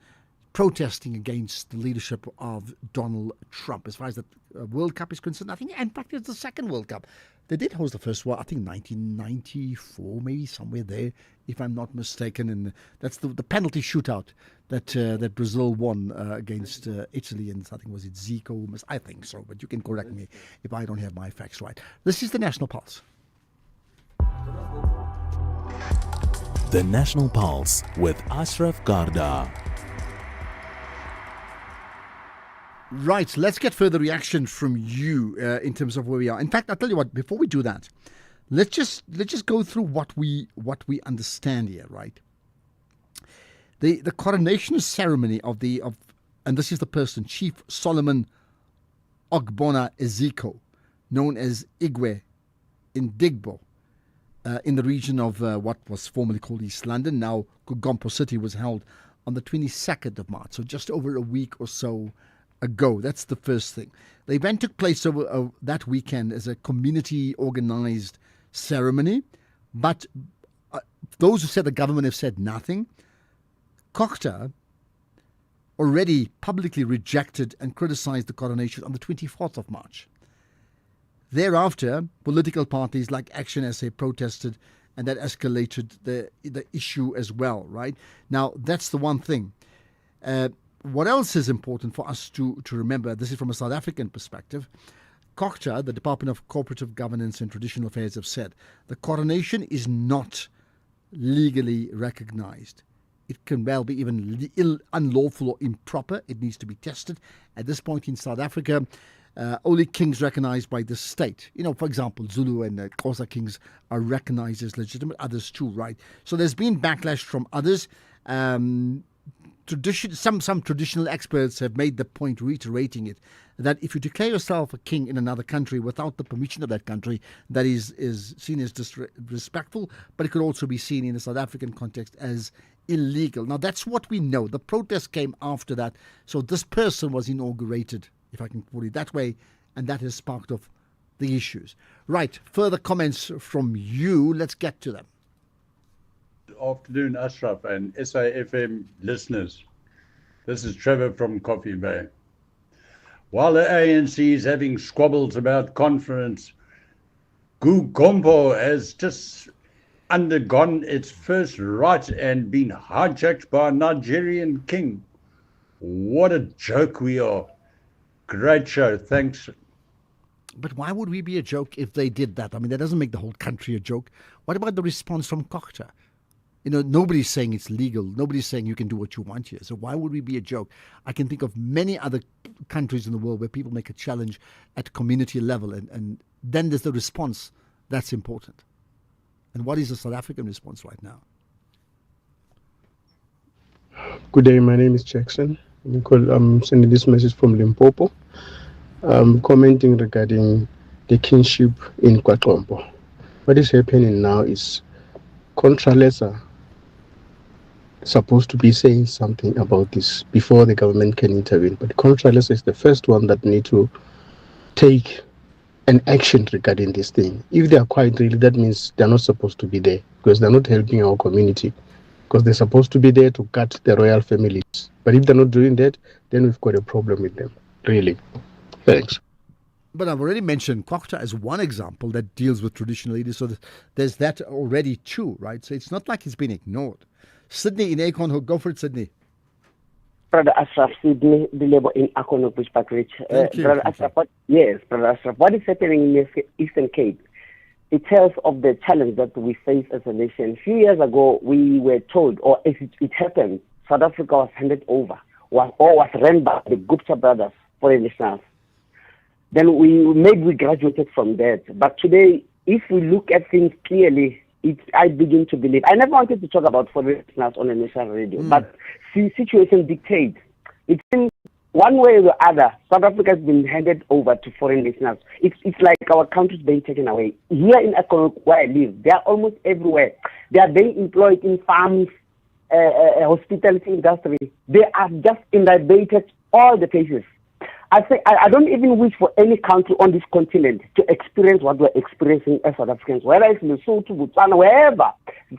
protesting against the leadership of Donald Trump. As far as the World Cup is concerned, I think, in fact, it's the second World Cup. They did host the first one, I think 1994, maybe somewhere there, if I'm not mistaken. And that's the penalty shootout that Brazil won against Italy. And I think, was it Zico? I think so, but you can correct me if I don't have my facts right. This is the National Pulse. The National Pulse with Ashraf Garda. Right, let's get further reaction from you in terms of where we are. In fact, I'll tell you what, before we do that, let's just go through what we understand here, right? The coronation ceremony of and this is the person, Chief Solomon Ogbonna Eziko, known as Igwe Indigbo, in the region of what was formerly called East London, now Kugompo City, was held on the 22nd of March, so just over a week or so ago. That's the first thing. The event took place over that weekend as a community organized ceremony, but those who said the government have said nothing. COGTA already publicly rejected and criticized the coronation on the 24th of March. Thereafter, political parties like Action SA protested, and that escalated the issue as well, right? Now, that's the one thing. What else is important for us to remember? This is from a South African perspective. COGTA, the Department of Cooperative Governance and Traditional Affairs, have said the coronation is not legally recognized. It can well be even unlawful or improper. It needs to be tested. At this point in South Africa, only kings recognized by the state. You know, for example, Zulu and Xhosa kings are recognized as legitimate. Others too, right? So there's been backlash from others. Some traditional experts have made the point, reiterating it, that if you declare yourself a king in another country without the permission of that country, that is seen as disrespectful, but it could also be seen in the South African context as illegal. Now, that's what we know. The protest came after that. So this person was inaugurated, if I can put it that way, and that has sparked off the issues. Right, further comments from you. Let's get to them. Afternoon, Ashraf and SAFM listeners. This is Trevor from Coffee Bay. While the ANC is having squabbles about conference, Kugompo has just undergone its first rite and been hijacked by a Nigerian king. What a joke we are. Great show, thanks. But why would we be a joke if they did that? I mean, that doesn't make the whole country a joke. What about the response from COGTA? You know, nobody's saying it's legal. Nobody's saying you can do what you want here. So why would we be a joke? I can think of many other countries in the world where people make a challenge at community level, and then there's the response that's important. And what is the South African response right now? Good day, my name is Jackson. I'm sending this message from Limpopo. Commenting regarding the kingship in KwaXhompo. What is happening now is Contralesa supposed to be saying something about this before the government can intervene. But Contralesa is the first one that need to take an action regarding this thing. If they are quiet, really, that means they're not supposed to be there, because they're not helping our community, because they're supposed to be there to guard the royal families. But if they're not doing that, then we've got a problem with them, really. Thanks. But I've already mentioned COGTA as one example that deals with traditional leaders. So there's that already too, right? So it's not like it's been ignored. Sydney in Acorn, go for it, Sydney. Brother Ashraf, Sydney Bilebo in Acorn, Bushbuckridge. Brother Ashraf, Brother Ashraf, what is happening in the Eastern Cape? It tells of the challenge that we face as a nation. A few years ago, we were told, or if it happened, South Africa was handed over, was run by the Gupta brothers, foreign nationals. Then we graduated from that. But today, if we look at things clearly, I begin to believe. I never wanted to talk about foreign nationals on a national radio, but the situation dictates. It's in one way or the other, South Africa has been handed over to foreign nationals. It's like our country's being taken away. Here in Acorn, where I live, they are almost everywhere. They are being employed in farms, hospitality industry. They are just inundated all the places. I think I don't even wish for any country on this continent to experience what we're experiencing as South Africans, whether it's Lesotho, Botswana, wherever,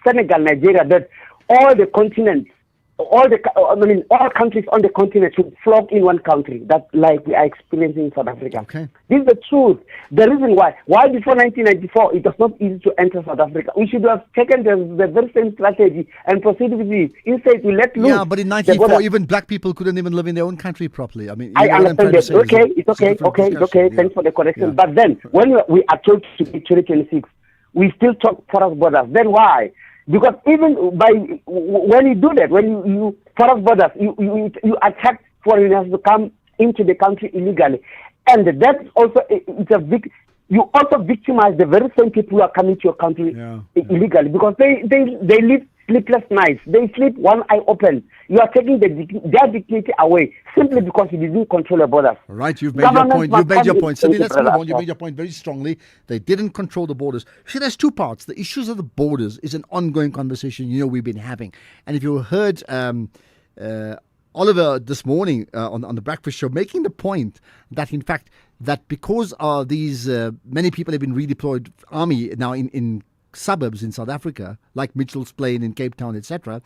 Senegal, Nigeria, that all the continents, all countries on the continent should flock in one country, that like we are experiencing in South Africa. Okay. This is the truth. The reason why before 1994 it was not easy to enter South Africa. We should have taken the very same strategy and proceeded with it. Instead, we let loose. Yeah, but in 1994, even black people couldn't even live in their own country properly. I mean, I understand that. Okay, it's okay. Yeah. Thanks for the correction. Yeah. But then, when we are told to be 2026, we still talk porous borders. Then why? Because even when you do that, when you porous borders, you attack foreigners to come into the country illegally, and that's also you also victimize the very same people who are coming to your country illegally, because they live sleepless nights. They sleep one eye open. You are taking their dignity away simply because you didn't control your borders. Right, you've made your point. You've made your point. Cindy, let's move on. You made your point very strongly. They didn't control the borders. See, there's two parts. The issues of the borders is an ongoing conversation we've been having. And if you heard Oliver this morning on the Breakfast Show making the point that, in fact, that because these many people have been redeployed army now in suburbs in South Africa, like Mitchell's Plain in Cape Town, etc.,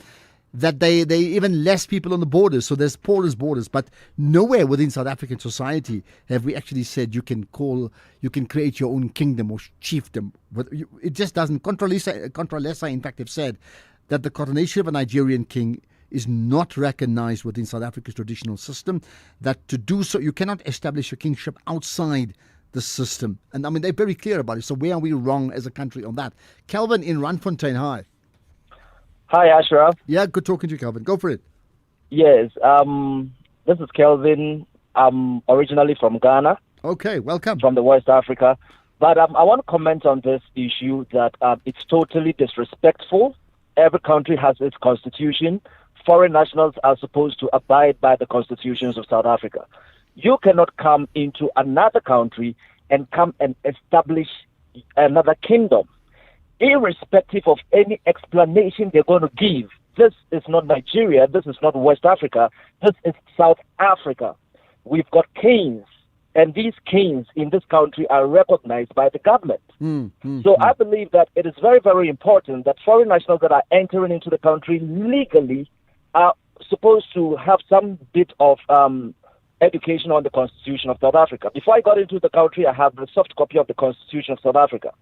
that they even less people on the borders, so there's porous borders, but nowhere within South African society have we actually said you can create your own kingdom or chiefdom. It just doesn't. Contra Lesa, in fact, have said that the coronation of a Nigerian king is not recognized within South Africa's traditional system, that to do so you cannot establish a kingship outside the system. And I mean, they're very clear about it. So where are we wrong as a country on that? Kelvin in Randfontein, hi. Hi, Ashraf. Yeah, good talking to you, Kelvin. Go for it. Yes, this is Kelvin. I'm originally from Ghana. Okay, welcome. From the West Africa. But I want to comment on this issue that it's totally disrespectful. Every country has its constitution. Foreign nationals are supposed to abide by the constitutions of South Africa. You cannot come into another country and come and establish another kingdom, irrespective of any explanation they're going to give. This is not Nigeria. This is not West Africa. This is South Africa. We've got kings, and these kings in this country are recognized by the government. So I believe that it is very, very important that foreign nationals that are entering into the country legally are supposed to have some bit of education on the Constitution of South Africa. Before I got into the country, I have the soft copy of the Constitution of South Africa.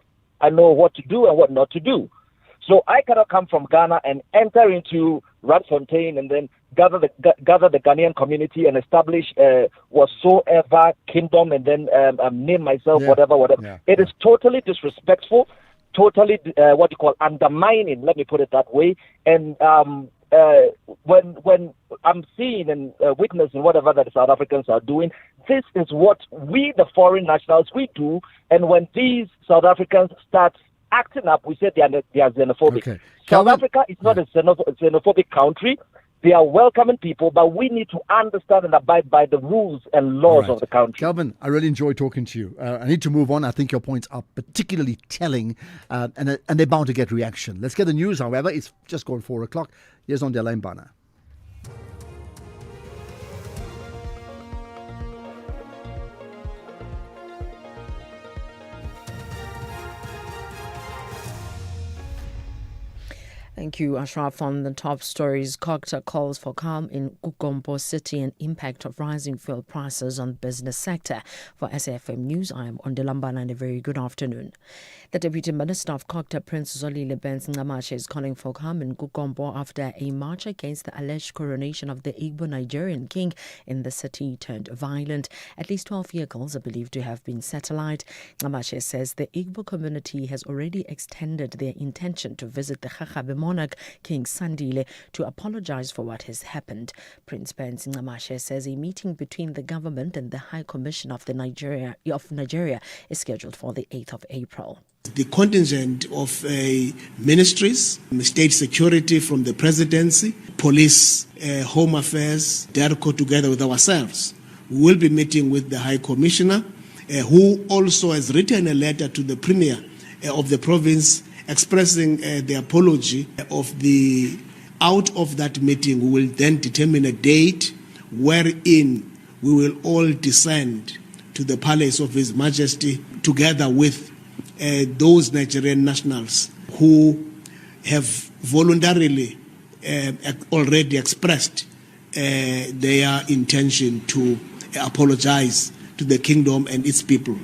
I know what to do and what not to do. So I cannot come from Ghana and enter into Randfontein and then gather the Ghanaian community and establish whatsoever kingdom and then name myself whatever. Yeah. It is totally disrespectful, totally undermining, let me put it that way. And when I'm seeing and witnessing whatever that South Africans are doing, this is what we, the foreign nationals, we do. And when these South Africans start acting up, we say they are xenophobic. Okay. South Africa is not a xenophobic country. They are welcoming people, but we need to understand and abide by the rules and laws of the country. Kelvin, I really enjoy talking to you. I need to move on. I think your points are particularly telling, and they're bound to get reaction. Let's get the news, however. It's just gone 4 o'clock. Here's on Delaine Bana. Thank you, Ashraf. On the top stories, COGTA calls for calm in Gugombo City and impact of rising fuel prices on the business sector. For SAFM News, I am Ondelambana and a very good afternoon. The Deputy Minister of COGTA, Prince Zolile Benz-Ngqamashe, is calling for calm in Gugombo after a march against the alleged coronation of the Igbo Nigerian king in the city turned violent. At least 12 vehicles are believed to have been set alight. Ngqamashe says the Igbo community has already extended their intention to visit the Kgagabe monarch, King Sandile, to apologize for what has happened. Prince Benz-Ngqamashe says a meeting between the government and the High Commission of Nigeria is scheduled for the 8th of April. The contingent of ministries, state security from the presidency, police, home affairs, DERCO together with ourselves. We will be meeting with the High Commissioner, who also has written a letter to the Premier of the province expressing the apology of the. Out of that meeting, we will then determine a date wherein we will all descend to the palace of His Majesty together with those Nigerian nationals who have voluntarily already expressed their intention to apologize to the kingdom and its people.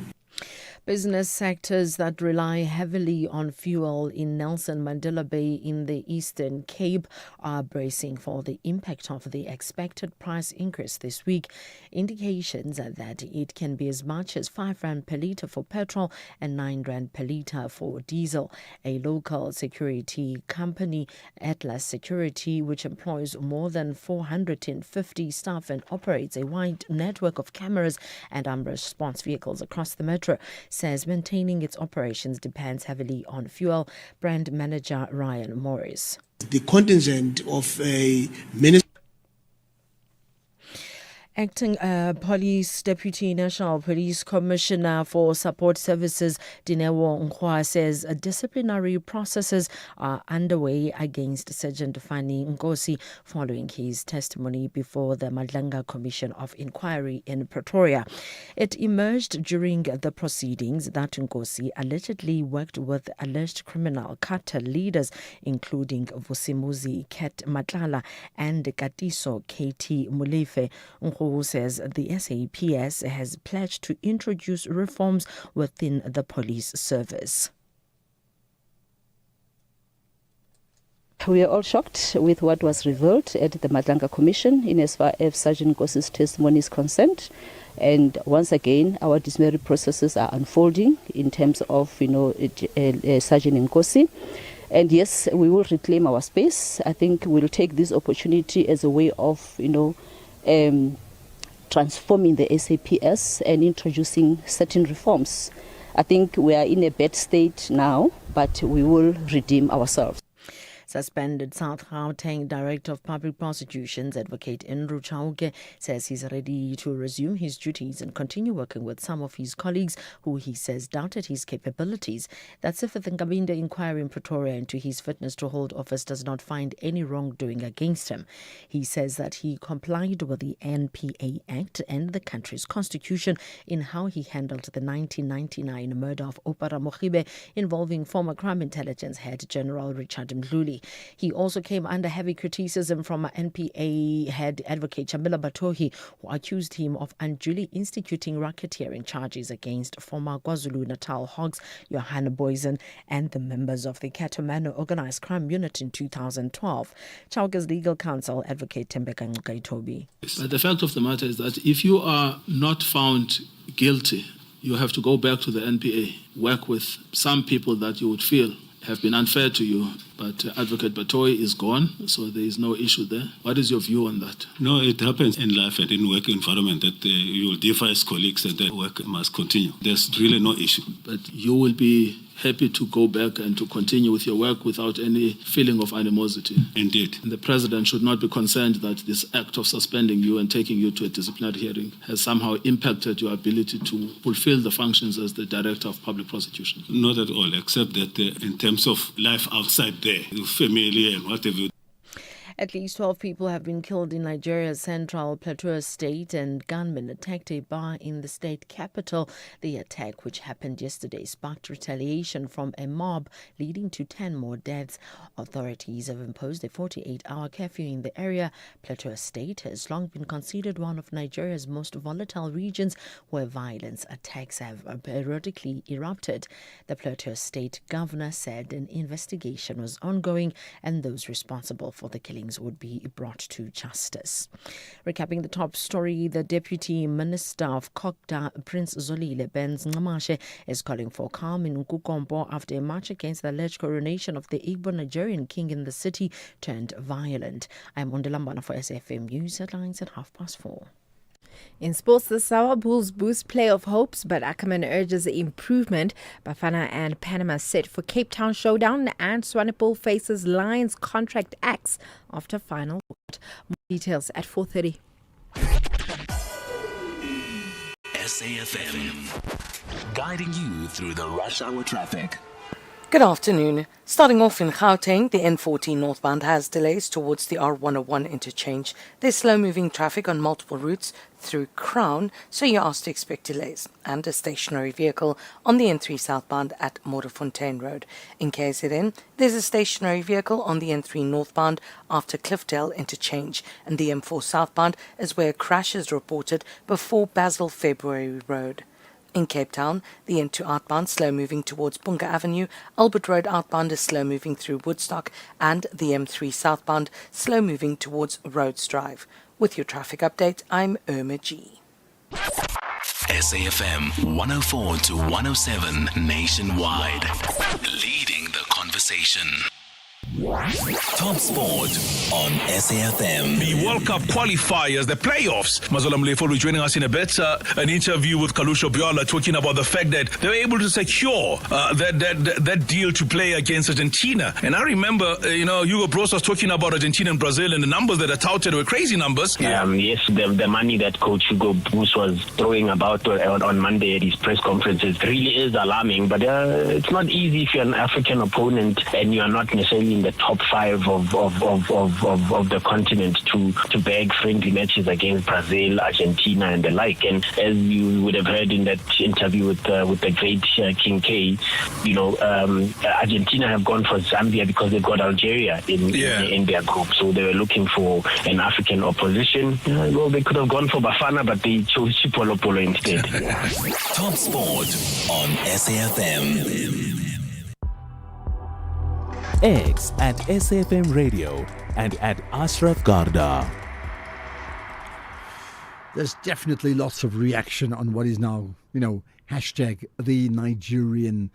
Business sectors that rely heavily on fuel in Nelson Mandela Bay in the Eastern Cape are bracing for the impact of the expected price increase this week. Indications are that it can be as much as 5 rand per litre for petrol and 9 rand per litre for diesel. A local security company, Atlas Security, which employs more than 450 staff and operates a wide network of cameras and armed response vehicles across the metro, says maintaining its operations depends heavily on fuel. Brand manager Ryan Morris. The contingent of a minister. Acting Police Deputy National Police Commissioner for Support Services, Dinewo Nkwa, says disciplinary processes are underway against Sergeant Fani Nkosi following his testimony before the Madlanga Commission of Inquiry in Pretoria. It emerged during the proceedings that Nkosi allegedly worked with alleged criminal cartel leaders, including Vusimuzi Ket Matlala and Katiso KT Mulefe. Who says the SAPS has pledged to introduce reforms within the police service. We are all shocked with what was revealed at the Madlanga Commission in as far as Sergeant Nkosi's testimony is concerned. And once again, our disciplinary processes are unfolding in terms of, Sergeant Nkosi. And yes, we will reclaim our space. I think we'll take this opportunity as a way of, transforming the SAPS and introducing certain reforms. I think we are in a bad state now, but we will redeem ourselves. Suspended South Gauteng Director of Public Prosecutions, Advocate Andrew Chauke, says he's ready to resume his duties and continue working with some of his colleagues who he says doubted his capabilities. That's if the Nkabinde inquiry in Pretoria into his fitness to hold office does not find any wrongdoing against him. He says that he complied with the NPA Act and the country's constitution in how he handled the 1999 murder of Opara Mogibe involving former crime intelligence head General Richard Mdluli. He also came under heavy criticism from NPA head Advocate Chamila Batohi, who accused him of unduly instituting racketeering charges against former KwaZulu-Natal Hogs Johann Boysen and the members of the Katamano Organized Crime Unit in 2012. Chauke's legal counsel, Advocate Tembeka Nkaitobi. But the fact of the matter is that if you are not found guilty, you have to go back to the NPA, work with some people that you would feel have been unfair to you, but Advocate Batoy is gone, so there is no issue there. What is your view on that? No, it happens in life and in work environment that you will differ as colleagues and the work must continue. There's really no issue. But you will be happy to go back and to continue with your work without any feeling of animosity. Indeed. And the President should not be concerned that this act of suspending you and taking you to a disciplinary hearing has somehow impacted your ability to fulfill the functions as the Director of Public Prosecution. Not at all, except that in terms of life outside there, family and whatever. At least 12 people have been killed in Nigeria's central Plateau state and gunmen attacked a bar in the state capital. The attack, which happened yesterday, sparked retaliation from a mob, leading to 10 more deaths. Authorities have imposed a 48-hour curfew in the area. Plateau state has long been considered one of Nigeria's most volatile regions where violence attacks have periodically erupted. The Plateau state governor said an investigation was ongoing and those responsible for the killings would be brought to justice. Recapping the top story, the Deputy Minister of Kokta, Prince Zolile Benz Ngamashe, is calling for calm in Nkukombo after a march against the alleged coronation of the Igbo Nigerian king in the city turned violent. I'm Ondilambana for SFM News Headlines at 4:30. In sports this hour, Bulls boost playoff hopes, but Ackerman urges improvement. Bafana and Panama set for Cape Town showdown, and Swanepoel faces Lions contract axe after final vote. More details at 4:30. SAFM, guiding you through the rush hour traffic. Good afternoon. Starting off in Gauteng, the N14 northbound has delays towards the R101 interchange. There's slow-moving traffic on multiple routes through Crown, so you're asked to expect delays, and a stationary vehicle on the N3 southbound at Modderfontein Road. In KZN, there's a stationary vehicle on the N3 northbound after Cliffdale interchange, and the M4 southbound is where a crash is reported before Basil February Road. In Cape Town, the N2 outbound slow-moving towards Bunga Avenue, Albert Road outbound is slow-moving through Woodstock, and the M3 southbound slow-moving towards Rhodes Drive. With your traffic update, I'm Irma G. SAFM 104 to 107 nationwide. Leading the conversation. Top Sport on SAFM. The World Cup qualifiers, the playoffs. Mazola Mlefo will be joining us in a bit. An interview with Kalusho Biola talking about the fact that they were able to secure that deal to play against Argentina. And I remember, Hugo Broos was talking about Argentina and Brazil, and the numbers that are touted were crazy numbers. Yes, the money that Coach Hugo Broos was throwing about on Monday at his press conferences really is alarming. But it's not easy if you're an African opponent and you are not necessarily in the top 5 of the continent to bag friendly matches against Brazil, Argentina, and the like. And as you would have heard in that interview with the great King K, Argentina have gone for Zambia because they've got Algeria in their group. So they were looking for an African opposition. Well, they could have gone for Bafana, but they chose Chipolopolo instead. Top Sport on SAFM. X at SAFM Radio and at Ashraf Garda. There's definitely lots of reaction on what is now, hashtag the Nigerian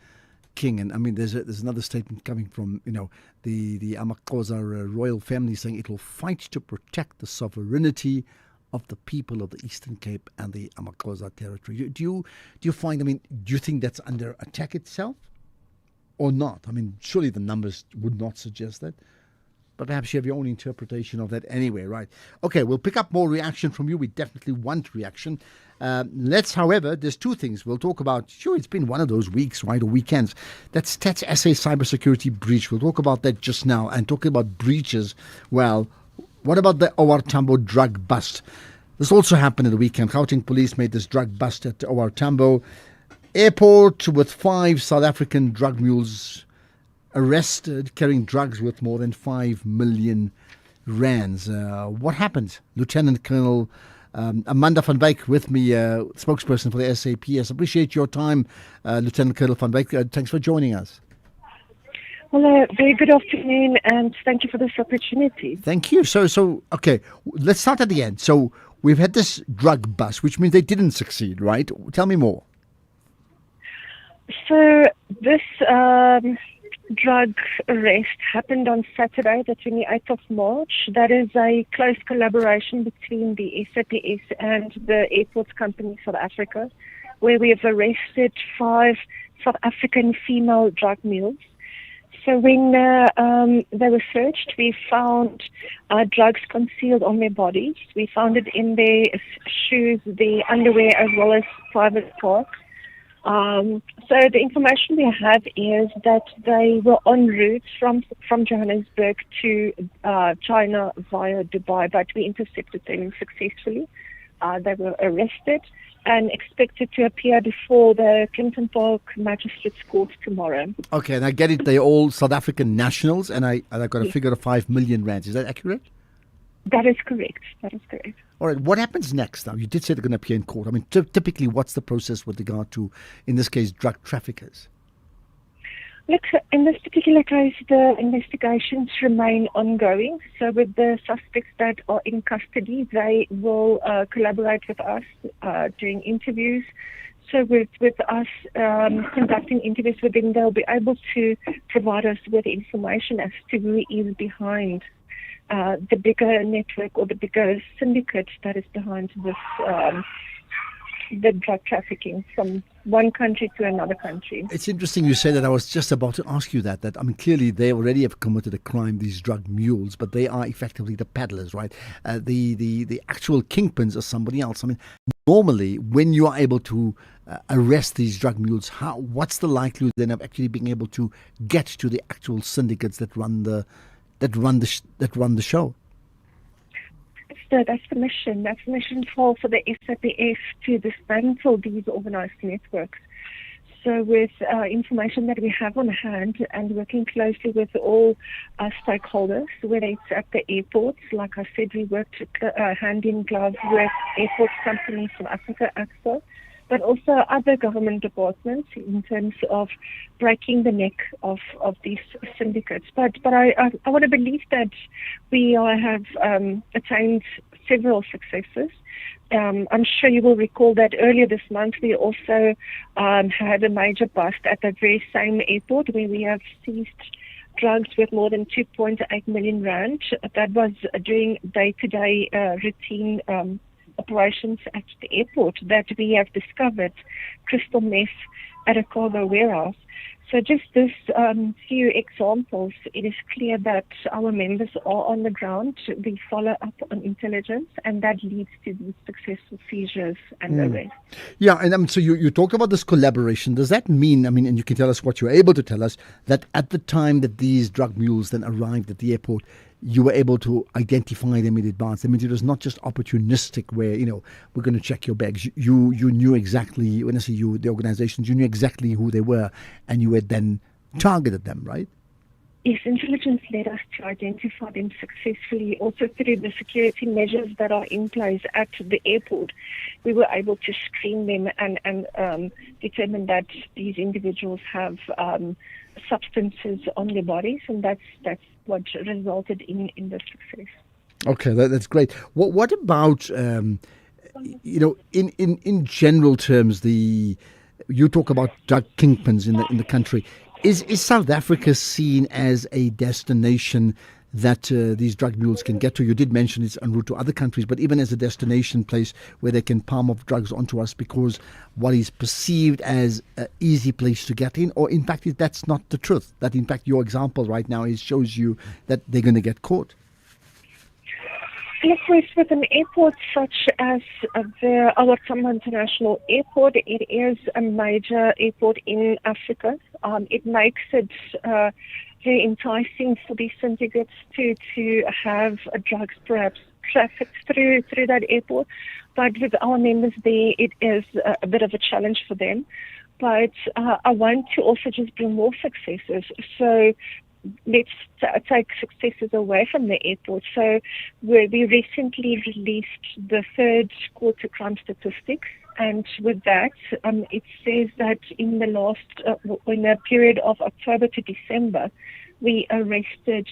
king. And I mean, there's another statement coming from, the Amakosa royal family saying it will fight to protect the sovereignty of the people of the Eastern Cape and the Amakosa territory. Do you find, do you think that's under attack itself? Or not? I mean, surely the numbers would not suggest that. But perhaps you have your own interpretation of that anyway, right? Okay, we'll pick up more reaction from you. We definitely want reaction. However, there's two things we'll talk about. Sure, it's been one of those weeks, right, or weekends. That Stats SA cybersecurity breach. We'll talk about that just now. And talking about breaches, well, what about the OR Tambo drug bust? This also happened at the weekend. Gauteng police made this drug bust at OR Tambo Airport with 5 South African drug mules arrested carrying drugs worth more than 5 million rands. What happened? Lieutenant Colonel Amanda van Wyk with me, spokesperson for the SAPS. Appreciate your time, Lieutenant Colonel van Wyk. Thanks for joining us. Well, very good afternoon, and thank you for this opportunity. Thank you. So, okay, let's start at the end. So we've had this drug bust, which means they didn't succeed, right? Tell me more. So this drug arrest happened on Saturday, the 28th of March. That is a close collaboration between the SAPS and the Airports Company South Africa, where we have arrested 5 South African female drug mules. So when they were searched, we found drugs concealed on their bodies. We found it in their shoes, their underwear, as well as private parts. So the information we have is that they were en route from Johannesburg to China via Dubai, but we intercepted them successfully. They were arrested and expected to appear before the Clinton Park Magistrates Court tomorrow. Okay, and I get it. They're all South African nationals, and I got a figure of 5 million rands. Is that accurate? That is correct. All right, what happens next now? You did say they're going to appear in court. I mean, typically, what's the process with regard to, in this case, drug traffickers? Look, in this particular case, the investigations remain ongoing. So with the suspects that are in custody, they will collaborate with us doing interviews. So with us conducting interviews with them, they'll be able to provide us with information as to who is behind the bigger network or the bigger syndicate that is behind this the drug trafficking from one country to another country. It's interesting you say that. I was just about to ask you that. I mean, clearly they already have committed a crime, these drug mules, but they are effectively the peddlers, right? The actual kingpins are somebody else. I mean, normally when you are able to arrest these drug mules, what's the likelihood then of actually being able to get to the actual syndicates that run the show? That's the mission. That's the mission for the SAPF to dismantle these organized networks. So with information that we have on hand and working closely with all stakeholders, whether it's at the airports, like I said, we worked hand in glove with airport companies from Africa, AXA, but also other government departments in terms of breaking the neck of these syndicates. But I want to believe that we have attained several successes. I'm sure you will recall that earlier this month we also had a major bust at that very same airport where we have seized drugs worth more than 2.8 million rand. That was during day-to-day routine operations at the airport that we have discovered crystal meth at a cargo warehouse. So just this few examples, it is clear that our members are on the ground. We follow up on intelligence, and that leads to these successful seizures and arrests. Yeah, and so you talked about this collaboration. Does that mean, and you can tell us what you're able to tell us, that at the time that these drug mules then arrived at the airport, you were able to identify them in advance? I mean, it was not just opportunistic where, we're going to check your bags. You knew exactly, when I say you, the organizations, you knew exactly who they were, and you had then targeted them, right? Yes, intelligence led us to identify them successfully. Also through the security measures that are in place at the airport, we were able to screen them and determine that these individuals have substances on their bodies, and that's what resulted in the success. Okay, that's great. What about in general terms, you talk about drug kingpins in the country. Is South Africa seen as a destination that these drug mules can get to? You did mention it's en route to other countries, but even as a destination place where they can palm off drugs onto us because what is perceived as an easy place to get in, or in fact that's not the truth, that in fact your example right now shows you that they're going to get caught? Look, with an airport such as our Tambo International Airport, it is a major airport in Africa. It makes it very enticing for these syndicates to have drugs perhaps trafficked through that airport. But with our members there, it is a bit of a challenge for them. But I want to also just bring more successes. So let's take successes away from the airport. So we recently released the third quarter crime statistics, and with that, it says that in the in the period of October to December, we arrested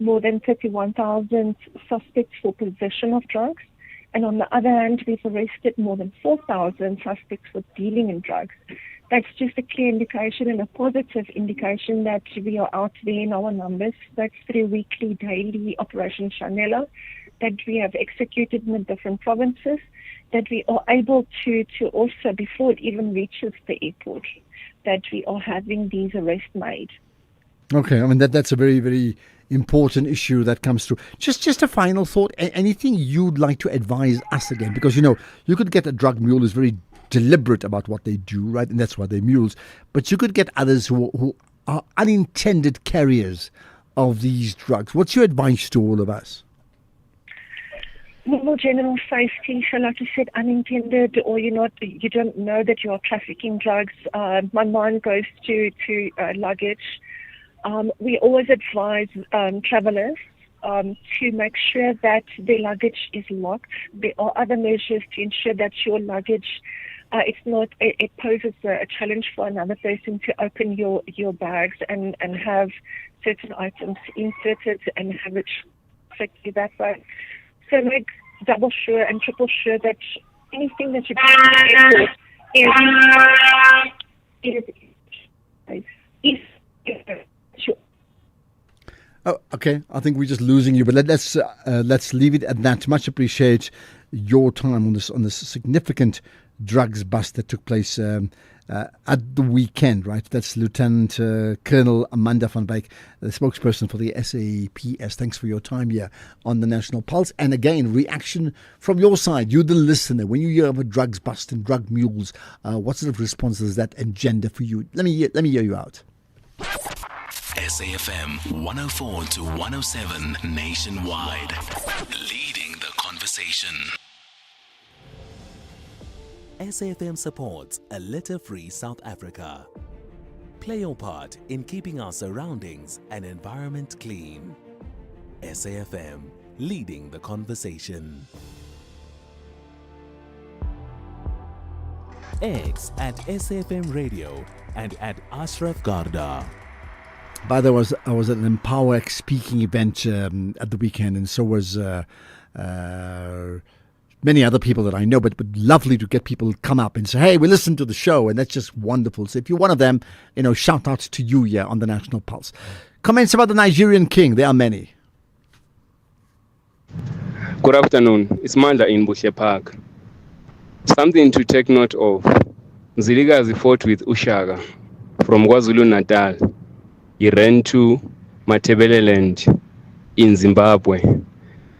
more than 31,000 suspects for possession of drugs, and on the other hand, we've arrested more than 4,000 suspects for dealing in drugs. That's just a clear indication and a positive indication that we are out there in our numbers. That's through weekly, daily Operation Chanela that we have executed in the different provinces, that we are able to also, before it even reaches the airport, that we are having these arrests made. Okay, I mean, that's a very, very important issue that comes through. Just a final thought, anything you'd like to advise us again? Because, you could get a drug mule who's very deliberate about what they do, right? And that's why they're mules. But you could get others who are unintended carriers of these drugs. What's your advice to all of us? Well, general safety. So like you said, unintended, or you don't know that you are trafficking drugs. My mind goes to luggage. We always advise travelers to make sure that their luggage is locked. There are other measures to ensure that your luggage it poses a challenge for another person to open your bags and have certain items inserted and have it strictly that way. So make double sure and triple sure that anything that you is Oh, okay. I think we're just losing you, but let's leave it at that. Much appreciate your time on this significant drugs bust that took place at the weekend, right? That's Lieutenant Colonel Amanda van Wyk, the spokesperson for the SAPS. Thanks for your time here on the National Pulse. And again, reaction from your side, you the listener, when you hear of a drugs bust and drug mules, what sort of response does that engender for you? Let me hear you out. SAFM 104 to 107 nationwide, leading the conversation. SAFM supports a litter-free South Africa. Play your part in keeping our surroundings and environment clean. SAFM, leading the conversation. X at SAFM Radio and at Ashraf Garda. By the way, I was at an EmpowerX speaking event at the weekend, and so was many other people that I know, but lovely to get people to come up and say, hey, we listened to the show, and that's just wonderful. So if you're one of them, shout out to you here on the National Pulse. Comments about the Nigerian king, there are many. Good afternoon, it's Manda in Bushe Park. Something to take note of. Ziligazi fought with Ushaga from KwaZulu-Natal. He ran to Matebeleland in Zimbabwe.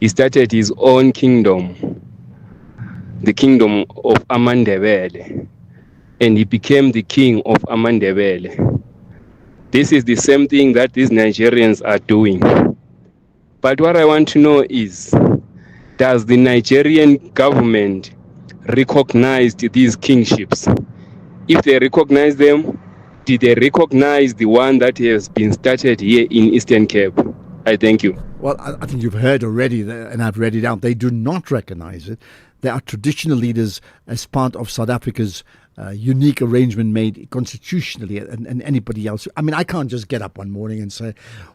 He started his own kingdom, the kingdom of Amandebele, and he became the king of Amandebele. This is the same thing that these Nigerians are doing. But what I want to know is, does the Nigerian government recognize these kingships? If they recognize them, did they recognize the one that has been started here in Eastern Cape? I thank you. Well, I think you've heard already, and I've read it out. They do not recognize it. They are traditional leaders as part of South Africa's unique arrangement made constitutionally, and anybody else. I mean, I can't just get up one morning and say,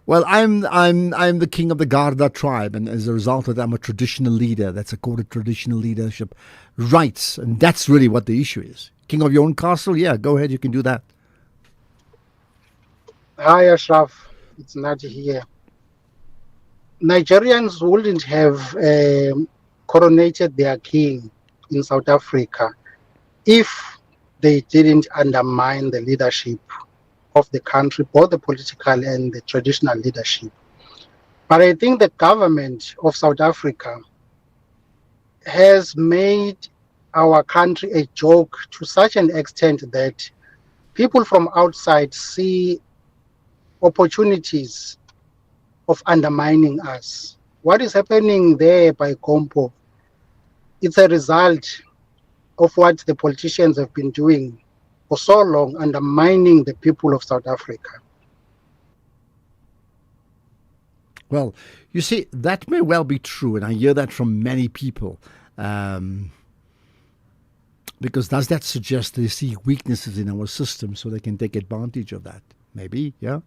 well, I'm the king of the Garda tribe, and as a result of that, I'm a traditional leader. That's accorded traditional leadership rights, and that's really what the issue is. King of your own castle? Yeah, go ahead, you can do that. Hi, Ashraf. It's Nati here. Nigerians wouldn't have coronated their king in South Africa if they didn't undermine the leadership of the country, both the political and the traditional leadership. But I think the government of South Africa has made our country a joke to such an extent that people from outside see opportunities of undermining us. What is happening there by Kompo? It's a result of what the politicians have been doing for so long, undermining the people of South Africa. Well, you see, that may well be true, and I hear that from many people. Because does that suggest they see weaknesses in our system so they can take advantage of that? Maybe, yeah?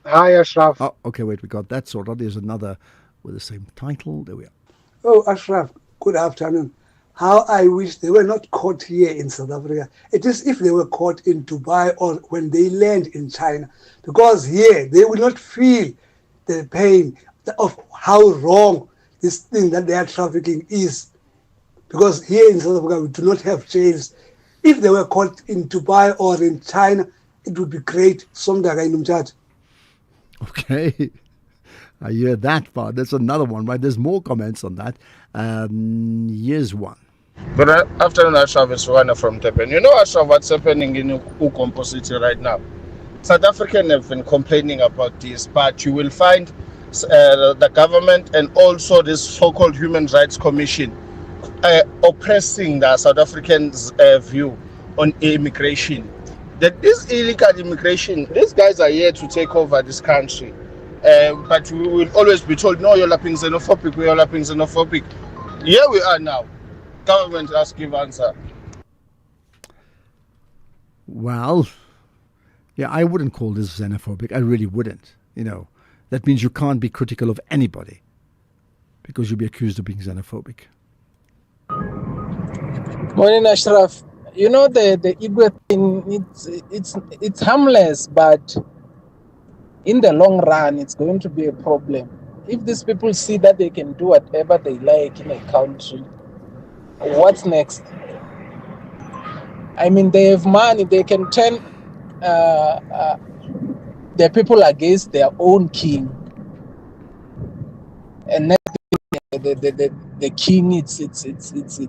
Hi, Ashraf. Oh, okay, wait, we got that sorted. There's another with the same title. There we are. Oh, Ashraf, good afternoon. How I wish they were not caught here in South Africa. It is if they were caught in Dubai or when they land in China. Because here, they will not feel the pain of how wrong this thing that they are trafficking is. Because here in South Africa, we do not have jails. If they were caught in Dubai or in China, it would be great. Okay. I hear that part. There's another one, right? There's more comments on that. Here's one. Good afternoon, Ashraf. It's Rwanda from Tepen. You know, Ashraf, what's happening in Ukompo City right now? South Africans have been complaining about this, but you will find the government and also this so-called Human Rights Commission oppressing the South Africans' view on immigration. That this illegal immigration, these guys are here to take over this country. But we will always be told, no, you're lapping xenophobic, we're lapping xenophobic. Here we are now. Government has to give answer. Well, yeah, I wouldn't call this xenophobic. I really wouldn't. You know, that means you can't be critical of anybody because you'll be accused of being xenophobic. Morning, Ashraf. You know, the Igwe thing, it's harmless, but in the long run, it's going to be a problem. if these people see that they can do whatever they like in a country, what's next? I mean, they have money. They can turn the people against their own king, and then the king, it's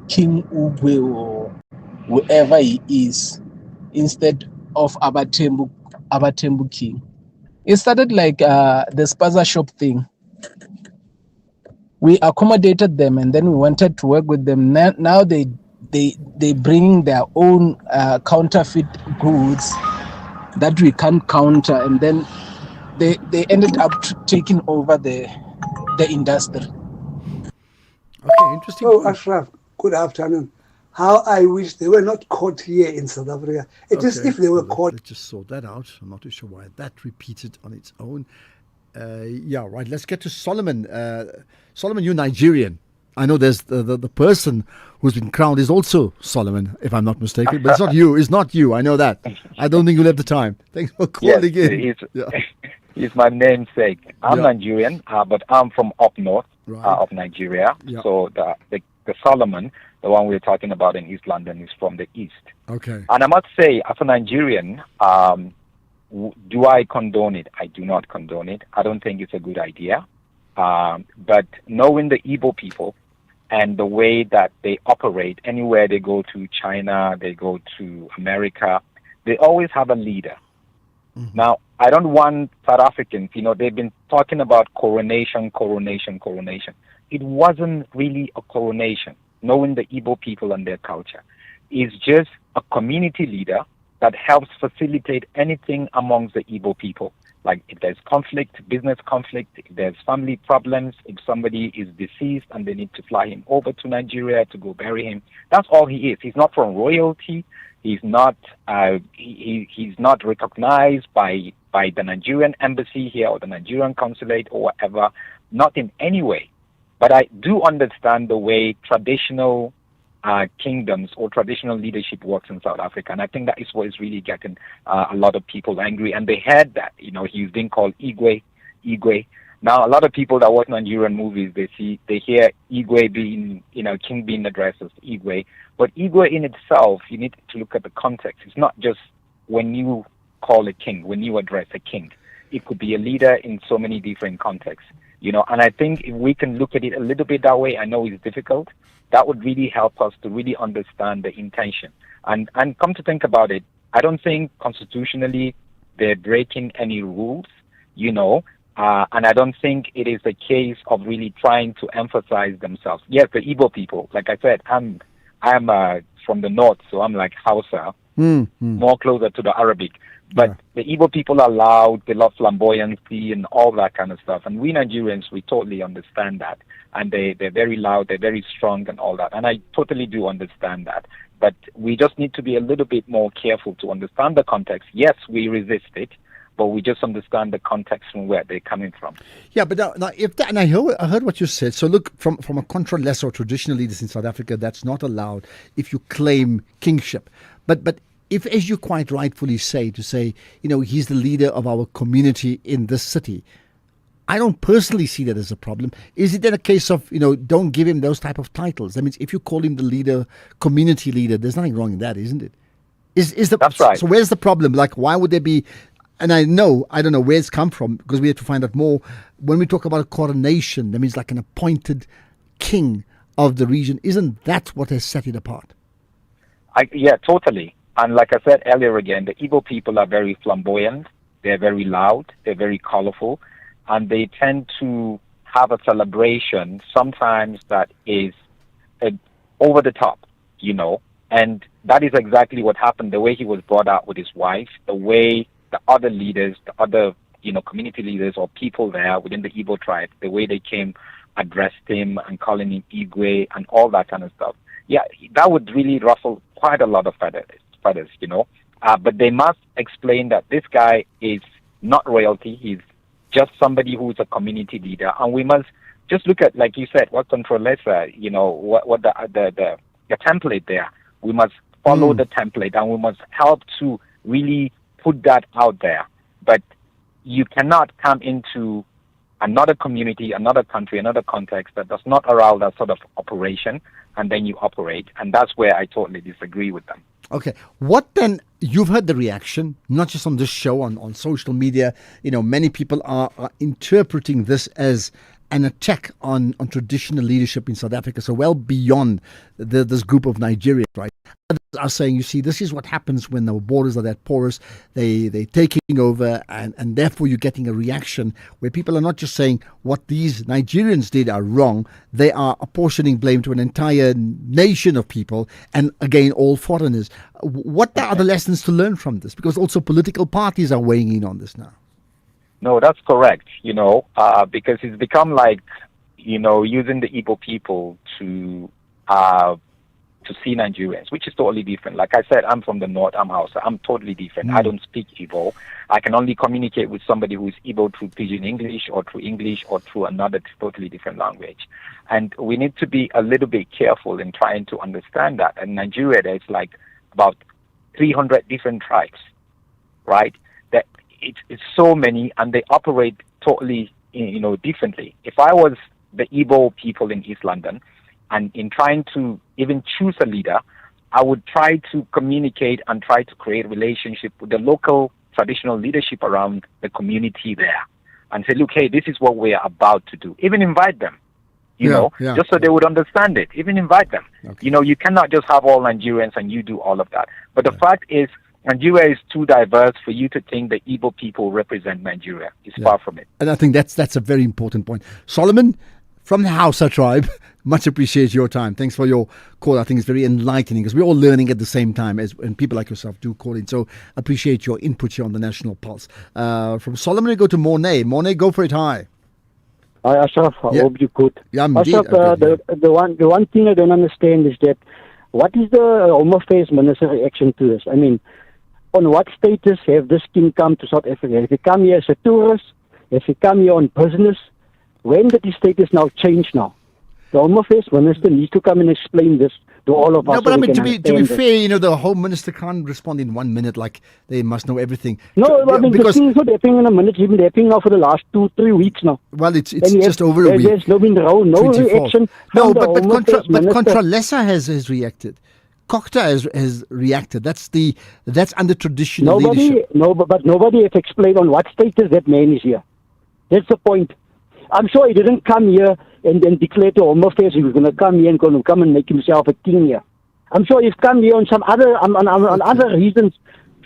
King Ugwe or whoever he is, instead of Abatembu king. It started like the spaza shop thing. We accommodated them, and then we wanted to work with them. Now they bring their own counterfeit goods that we can't counter, and then they ended up taking over the industry. Okay, interesting. So, Ashraf, good afternoon. How I wish they were not caught here in South Africa. It is if they were caught. Let's just sort that out. I'm not too sure why that repeated on its own. Yeah, right. Let's get to Solomon. Solomon, you're Nigerian. I know there's the person who's been crowned is also Solomon, if I'm not mistaken. But it's not you. It's not you. I know that. I don't think you'll have the time. Thanks for calling in. He's my namesake. I'm Nigerian, but I'm from up north of Nigeria. Yeah. So the Solomon, the one we're talking about in East London, is from the east. Okay. And I must say, as a Nigerian, do I condone it? I do not condone it. I don't think it's a good idea. But knowing the Igbo people and the way that they operate, anywhere they go to China, they go to America, they always have a leader. Mm-hmm. Now, I don't want South Africans, they've been talking about coronation. It wasn't really a coronation, knowing the Igbo people and their culture. It's just a community leader that helps facilitate anything amongst the Igbo people. Like if there's conflict, business conflict, if there's family problems, if somebody is deceased and they need to fly him over to Nigeria to go bury him, that's all he is. He's not from royalty. He's not he's not recognized by the Nigerian embassy here or the Nigerian consulate or whatever, not in any way. But I do understand the way traditional kingdoms or traditional leadership works in South Africa, and I think that is what is really getting a lot of people angry. And they heard that he's being called Igwe. Now a lot of people that watch Nigerian movies, they hear Igwe being king being addressed as Igwe, but Igwe in itself, you need to look at the context. It's not just when you call a king, when you address a king. It could be a leader in so many different contexts. And I think if we can look at it a little bit that way, I know it's difficult, that would really help us to really understand the intention. And come to think about it, I don't think constitutionally they're breaking any rules, and I don't think it is a case of really trying to emphasize themselves. Yes, the Igbo people, like I said, I'm from the north, so I'm like Hausa, more closer to the Arabic. But the Igbo people are loud, they love flamboyancy and all that kind of stuff. And we Nigerians, we totally understand that. And they're very loud, they're very strong and all that. And I totally do understand that. But we just need to be a little bit more careful to understand the context. Yes, we resist it, but we just understand the context from where they're coming from. Yeah, but now if that, and I heard what you said. So look, from a contra lesser traditional leaders in South Africa, that's not allowed if you claim kingship. But if, as you quite rightfully say, he's the leader of our community in this city, I don't personally see that as a problem. Is it then a case of, don't give him those type of titles? That means if you call him the leader, community leader, there's nothing wrong in that, isn't it? That's right. So where's the problem? Like, why would there be, and I don't know where it's come from, because we have to find out more. When we talk about a coronation, that means like an appointed king of the region. Isn't that what has set it apart? Yeah, totally. And like I said earlier again, the Igbo people are very flamboyant, they're very loud, they're very colorful, and they tend to have a celebration sometimes that is over the top, and that is exactly what happened, the way he was brought out with his wife, the way the other leaders, the other, community leaders or people there within the Igbo tribe, the way they came, addressed him and calling him Igwe and all that kind of stuff. Yeah, that would really ruffle quite a lot of feathers, but they must explain that this guy is not royalty. He's just somebody who's a community leader, and we must just look at, like you said, what control lesser, what the template there. We must follow the template, and we must help to really put that out there. But you cannot come into another community, another country, another context that does not allow that sort of operation, and then you operate. And that's where I totally disagree with them. Okay. What then? You've heard the reaction, not just on this show, on social media. Many people are interpreting this as an attack on traditional leadership in South Africa, so well beyond this group of Nigerians, right? Others are saying, you see, this is what happens when the borders are that porous. They're taking over, and therefore you're getting a reaction where people are not just saying what these Nigerians did are wrong, they are apportioning blame to an entire nation of people, and again, all foreigners. What are the lessons to learn from this? Because also political parties are weighing in on this now. No, that's correct, because it's become like, using the Igbo people to see Nigerians, which is totally different. Like I said, I'm from the north, I'm Hausa, I'm totally different. I don't speak Igbo. I can only communicate with somebody who is Igbo through Pidgin English or through another totally different language. And we need to be a little bit careful in trying to understand that. In Nigeria, there's like about 300 different tribes, right? That it's so many, and they operate totally, differently. If I was the Igbo people in East London, and in trying to even choose a leader, I would try to communicate and try to create relationship with the local traditional leadership around the community there, and say, look, hey, this is what we are about to do. Even invite them, just so they would understand it. Even invite them. Okay. You cannot just have all Nigerians and you do all of that. But the fact is, Nigeria is too diverse for you to think the Igbo people represent Nigeria. It's far from it. And I think that's a very important point. Solomon, from the Hausa tribe, much appreciate your time. Thanks for your call. I think it's very enlightening because we're all learning at the same time and people like yourself do call in. So appreciate your input here on the National Pulse. From Solomon, we go to Mornay. Mornay, go for it. Hi. Hi, Ashraf. I hope you're good. Yeah, I'm Ashraf, the one thing I don't understand is that what is the Home Affairs Minister reaction to this? I mean, on what status have this king come to South Africa? If he come here as a tourist, if he come here on business, when did his status now change now? The Home Affairs Minister needs to come and explain this to all of us. No, but so I mean, to be this. fair, the Home Minister can't respond in 1 minute like they must know everything. No, I mean, the thing is not happening in a minute. It's been happening now for the last 2-3 weeks now. Well, it's just over a week. There's no reaction. No, but Contra Lesser has reacted. Kokta has reacted. That's under traditional leadership. But nobody has explained on what status that man is here. That's the point. I'm sure he didn't come here and then declare to Home Affairs he was going to come here and going to come and make himself a king here. I'm sure he's come here on some other on other reasons.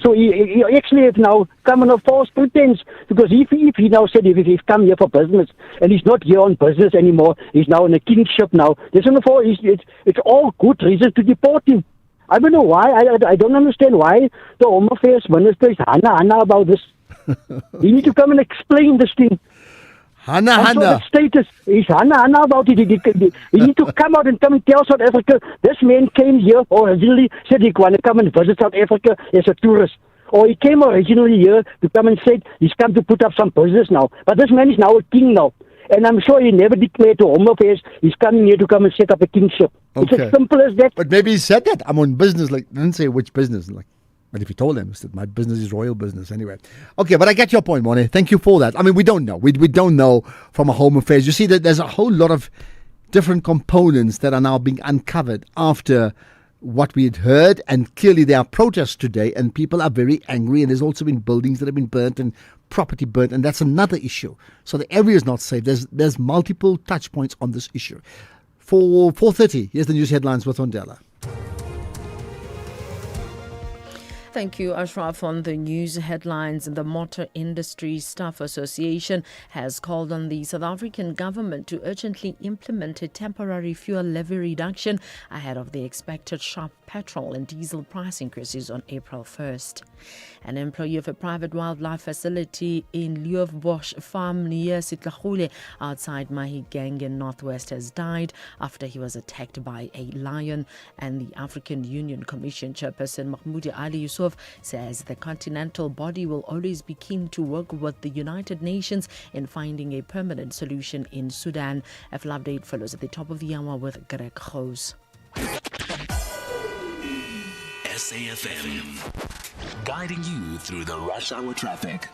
So he actually has now come on a false pretense, because if he now said if he's come here for business and he's not here on business anymore, he's now in a kingship now. It's all good reasons to deport him. I don't know why. I don't understand why the Home Affairs Minister is hana about this. He need to come and explain this thing. Hana. Status is hana about it. He need to come out and come and tell South Africa, this man came here originally, said he want to come and visit South Africa as a tourist. Or he came originally here to come and said he's come to put up some business now. But this man is now a king now. And I'm sure he never declared to Home Affairs he's coming here to come and set up a kingship. Okay. It's as simple as that. But maybe he said that. I'm on business. Like, didn't say which business. But if you told him that my business is royal business anyway. Okay, but I get your point, Mornay. Thank you for that. I mean, we don't know. We don't know from a Home Affairs. You see that there's a whole lot of different components that are now being uncovered after what we had heard, and clearly there are protests today and people are very angry, and there's also been buildings that have been burnt and property burnt, and that's another issue. So the area is not safe. There's multiple touch points on this issue. For 4:30, here's the news headlines with Ondela. Thank you, Ashraf. On the news headlines, the Motor Industry Staff Association has called on the South African government to urgently implement a temporary fuel levy reduction ahead of the expected sharp petrol and diesel price increases on April 1st. An employee of a private wildlife facility in Leeuwbosch Farm near Sitlagole outside Mahikeng in Northwest has died after he was attacked by a lion. And the African Union Commission chairperson Mahmoudi Ali Yusuf says the continental body will always be keen to work with the United Nations in finding a permanent solution in Sudan. A full update follows at the top of the hour with Greg Gous. SAFM, guiding you through the rush hour traffic.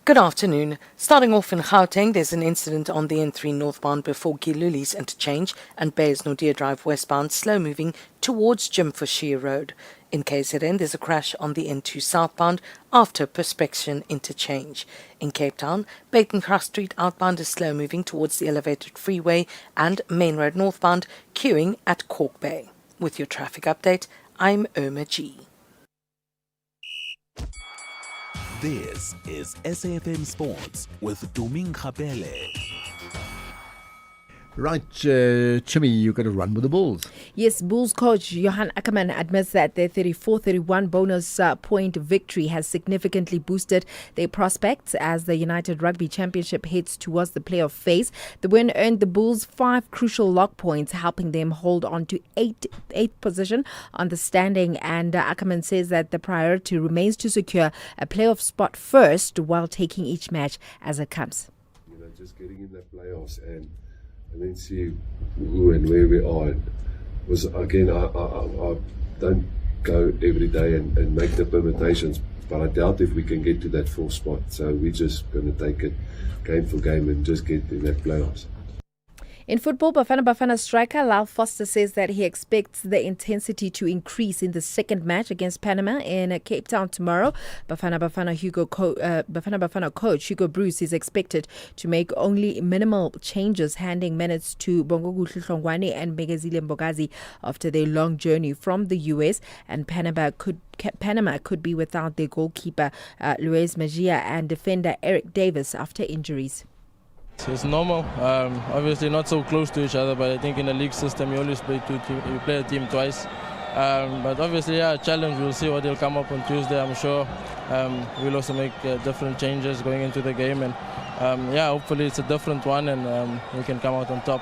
Good afternoon. Starting off in Gauteng, there's an incident on the N3 northbound before Gilulis interchange and Bayes Nordia Drive westbound, slow moving towards Jim Forshire Road. In KZN, there's a crash on the N2 southbound after Perspection interchange. In Cape Town, Batencross Street outbound is slow moving towards the elevated freeway and Main Road northbound, queuing at Cork Bay. With your traffic update, I'm Irma G. This is SAFM Sports with Doming Kapele. Right, Chimmy, you got to run with the Bulls. Yes, Bulls coach Johan Ackerman admits that their 34-31 bonus point victory has significantly boosted their prospects as the United Rugby Championship heads towards the playoff phase. The win earned the Bulls 5 crucial lock points, helping them hold on to eighth position on the standing. And Ackerman says that the priority remains to secure a playoff spot first while taking each match as it comes. Just getting in the playoffs and then see who and where we are. Was again, I don't go every day and make the permutations, but I doubt if we can get to that fourth spot. So we're just going to take it game for game and just get in that playoffs. In football, Bafana striker Lyle Foster says that he expects the intensity to increase in the second match against Panama in Cape Town tomorrow. Bafana coach Hugo Bruce is expected to make only minimal changes, handing minutes to Bongokuhle Hlongwane and Megazile Mbogazi after their long journey from the US. And Panama could be without their goalkeeper Luis Magia and defender Eric Davis after injuries. It's normal. Obviously not so close to each other, but I think in the league system you always play you play a team twice. But obviously, a challenge. We'll see what they'll come up on Tuesday. I'm sure we'll also make different changes going into the game, and hopefully it's a different one, and we can come out on top.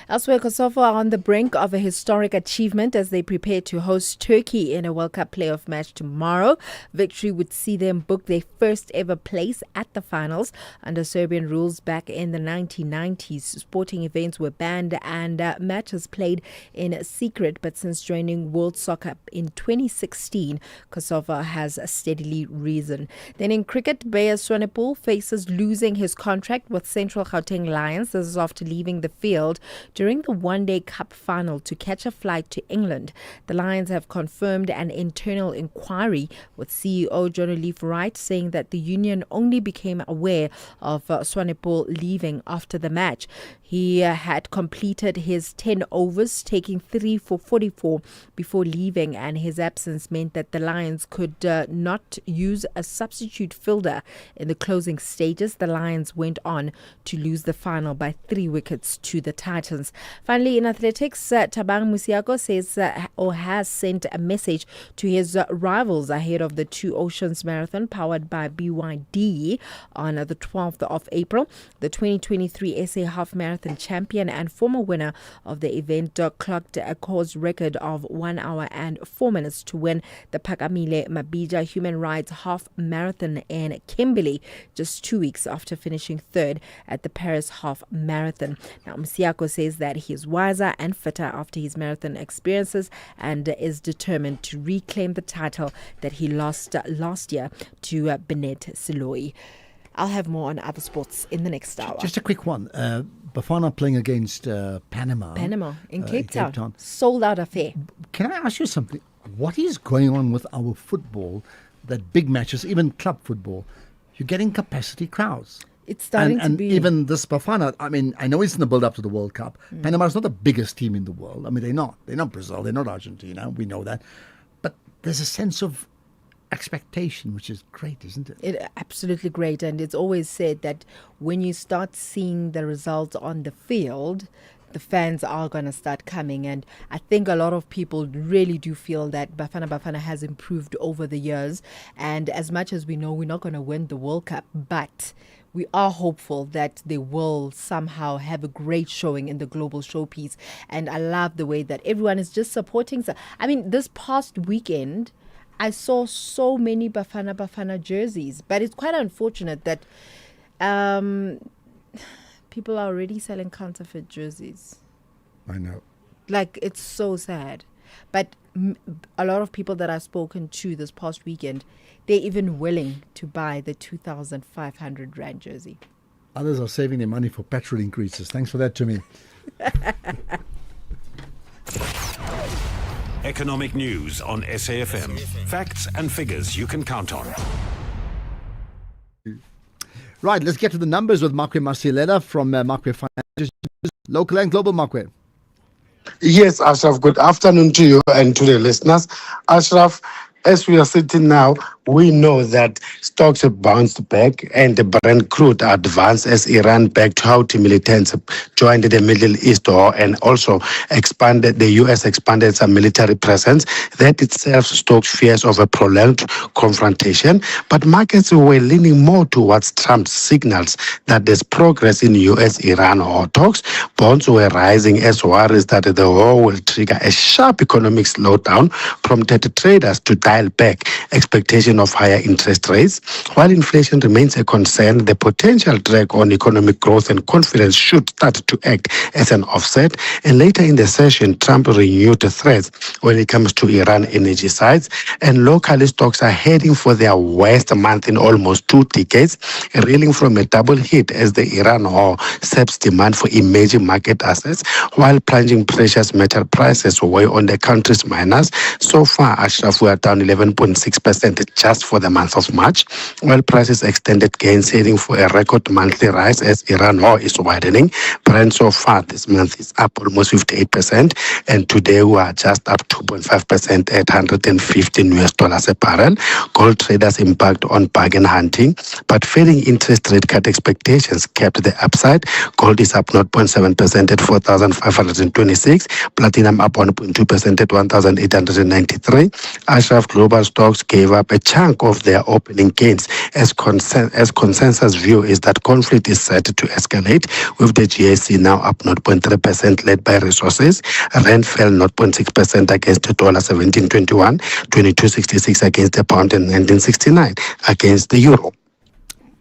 Elsewhere, Kosovo are on the brink of a historic achievement as they prepare to host Turkey in a World Cup playoff match tomorrow. Victory would see them book their first ever place at the finals. Under Serbian rules back in the 1990s, sporting events were banned and matches played in secret. But since joining World Soccer in 2016, Kosovo has steadily risen. Then in cricket, Bayer Swanepoel faces losing his contract with Central Gauteng Lions. This is after leaving the field during the One-Day Cup final to catch a flight to England. The Lions have confirmed an internal inquiry, with CEO John O'Leaf Wright saying that the union only became aware of Swanepoel leaving after the match. He had completed his 10 overs, taking 3 for 44 before leaving, and his absence meant that the Lions could not use a substitute fielder in the closing stages. The Lions went on to lose the final by 3 wickets to the Titans. Finally, in athletics, Thabang Musiako says or has sent a message to his rivals ahead of the Two Oceans Marathon powered by BYD on the 12th of April. The 2023 SA Half Marathon champion and former winner of the event clocked a course record of 1 hour and 4 minutes to win the Phakamile Mabhida Human Rights Half Marathon in Kimberley, just 2 weeks after finishing third at the Paris Half Marathon. Now, Musiako says that he is wiser and fitter after his marathon experiences and is determined to reclaim the title that he lost last year to Bennett Siloi. I'll have more on other sports in the next hour. Just a quick one. Bafana playing against Panama. Panama in Cape Town. Sold out affair. Can I ask you something? What is going on with our football, that big matches, even club football, you're getting capacity crowds? It's starting to be. And even this Bafana, I mean, I know it's in the build-up to the World Cup. Panama is not the biggest team in the world. I mean, they're not. They're not Brazil. They're not Argentina. We know that. But there's a sense of expectation, which is great, isn't it? Absolutely great. And it's always said that when you start seeing the results on the field, the fans are going to start coming. And I think a lot of people really do feel that Bafana has improved over the years. And as much as we know we're not going to win the World Cup, but we are hopeful that they will somehow have a great showing in the global showpiece. And I love the way that everyone is just supporting. I mean, this past weekend, I saw so many Bafana jerseys, but it's quite unfortunate that people are already selling counterfeit jerseys. I know. Like, it's so sad. But a lot of people that I've spoken to this past weekend, they're even willing to buy the 2,500 Rand jersey. Others are saving their money for petrol increases. Thanks for that, Jimmy. Economic news on SAFM. Facts and figures you can count on. Right, let's get to the numbers with Makwe Masilela from Makwe Financial, local and global. Makwe. Yes, Ashraf, good afternoon to you and to the listeners. Ashraf, as we are sitting now, we know that stocks have bounced back and the Brent crude advanced as Iran backed Houthi militants joined the Middle East war and also the U.S. expanded some military presence. That itself stoked fears of a prolonged confrontation. But markets were leaning more towards Trump's signals that there's progress in U.S.-Iran war talks. Bonds were rising as worries that the war will trigger a sharp economic slowdown prompted traders to dial back expectation of higher interest rates. While inflation remains a concern, the potential drag on economic growth and confidence should start to act as an offset. And later in the session, Trump renewed the threats when it comes to Iran energy sites. And locally, stocks are heading for their worst month in almost 2 decades, reeling from a double hit as the Iran war saps demand for emerging market assets, while plunging precious metal prices weigh on the country's miners. So far, Ashraf, we are down 11.6% just for the month of March, while prices extended gains heading for a record monthly rise as Iran war is widening. Brent so far this month is up almost 58%, and today we are just up 2.5% at $115 a barrel. Gold traders embarked on bargain hunting, but failing interest rate cut expectations kept the upside. Gold is up 0.7% at 4,526, platinum up 1.2% at 1,893. Ashraf Global stocks gave up a chunk of their opening gains as consensus view is that conflict is set to escalate, with the GAC now up 0.3% led by resources. Rand fell 0.6% against the dollar 17.21, 22.66 against the pound and 19.69 against the euro.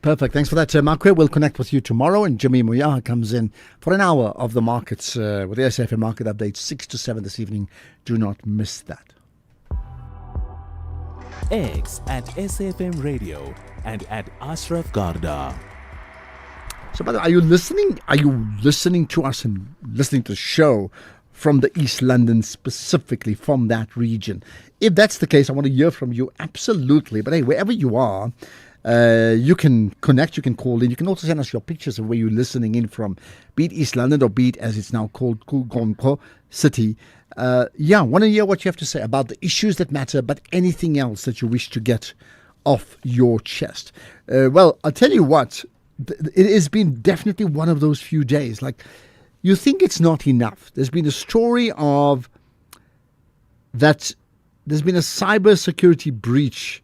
Perfect. Thanks for that, Makwe. We'll connect with you tomorrow, and Jimmy Moyaha comes in for an hour of the markets with the SAFM Market Update, 6 to 7 this evening. Do not miss that. X at SAFM Radio and at Ashraf Garda. So, by the way, are you listening? Are you listening to us and listening to the show from the East London, specifically from that region? If that's the case, I want to hear from you. Absolutely. But hey, wherever you are, you can connect, you can call in. You can also send us your pictures of where you're listening in from, be it East London or be it, as it's now called, Gqompho City. Want to hear what you have to say about the issues that matter, but anything else that you wish to get off your chest. Well, I'll tell you what, it has been definitely one of those few days. Like, you think it's not enough. There's been a story of that there's been a cybersecurity breach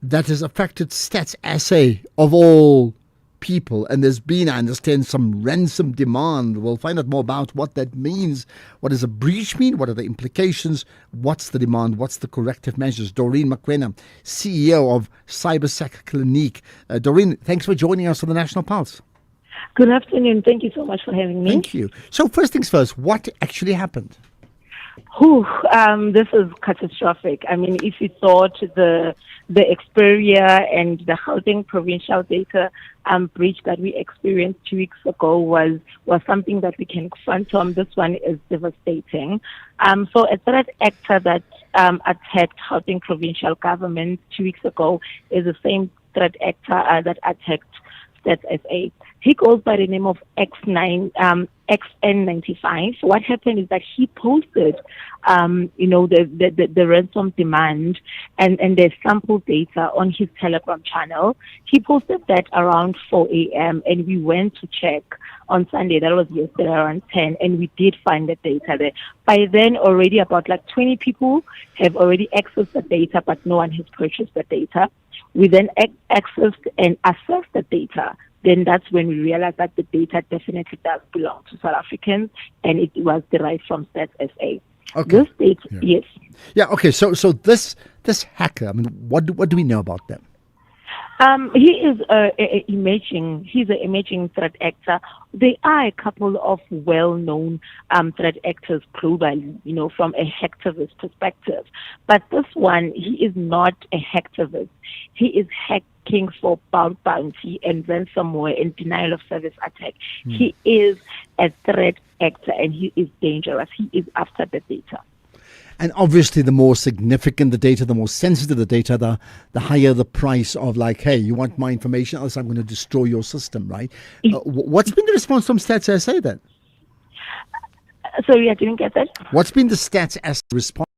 that has affected Stats SA of all people, and there's been, I understand, some ransom demand. We'll find out more about what that means. What does a breach mean? What are the implications? What's the demand? What's the corrective measures? Doreen Mokoena, CEO of CyberSec Clinique. Doreen, thanks for joining us on the National Pulse. Good afternoon. Thank you so much for having me. Thank you. So first things first, what actually happened? This is catastrophic. I mean, if you thought the Xperia and the Gauteng provincial data breach that we experienced 2 weeks ago was something that we can phantom, this one is devastating. So a threat actor that attacked Gauteng provincial government 2 weeks ago is the same threat actor that attacked Stats SA. He goes by the name of XN95. What happened is that he posted, the ransom demand and the sample data on his Telegram channel. He posted that around 4 a.m. and we went to check on Sunday. That was yesterday around 10, and we did find the data there. By then, already about 20 people have already accessed the data, but no one has purchased the data. We then accessed and assessed the data. Then that's when we realized that the data definitely does belong to South Africans, and it was derived from Stats SA. Okay. This data, yes. Yeah. Okay. So this hacker. I mean, what do we know about them? He is he's an emerging threat actor. There are a couple of well-known threat actors globally, from a hacktivist perspective. But this one, he is not a hacktivist. He is hacking for bounty and ransomware and denial of service attack. He is a threat actor and he is dangerous. He is after the data. And obviously, the more significant the data, the more sensitive the data, the higher the price of hey, you want my information, else I'm going to destroy your system, right? What's been the response from Stats SA then? Sorry, I didn't get that. What's been the Stats SA response?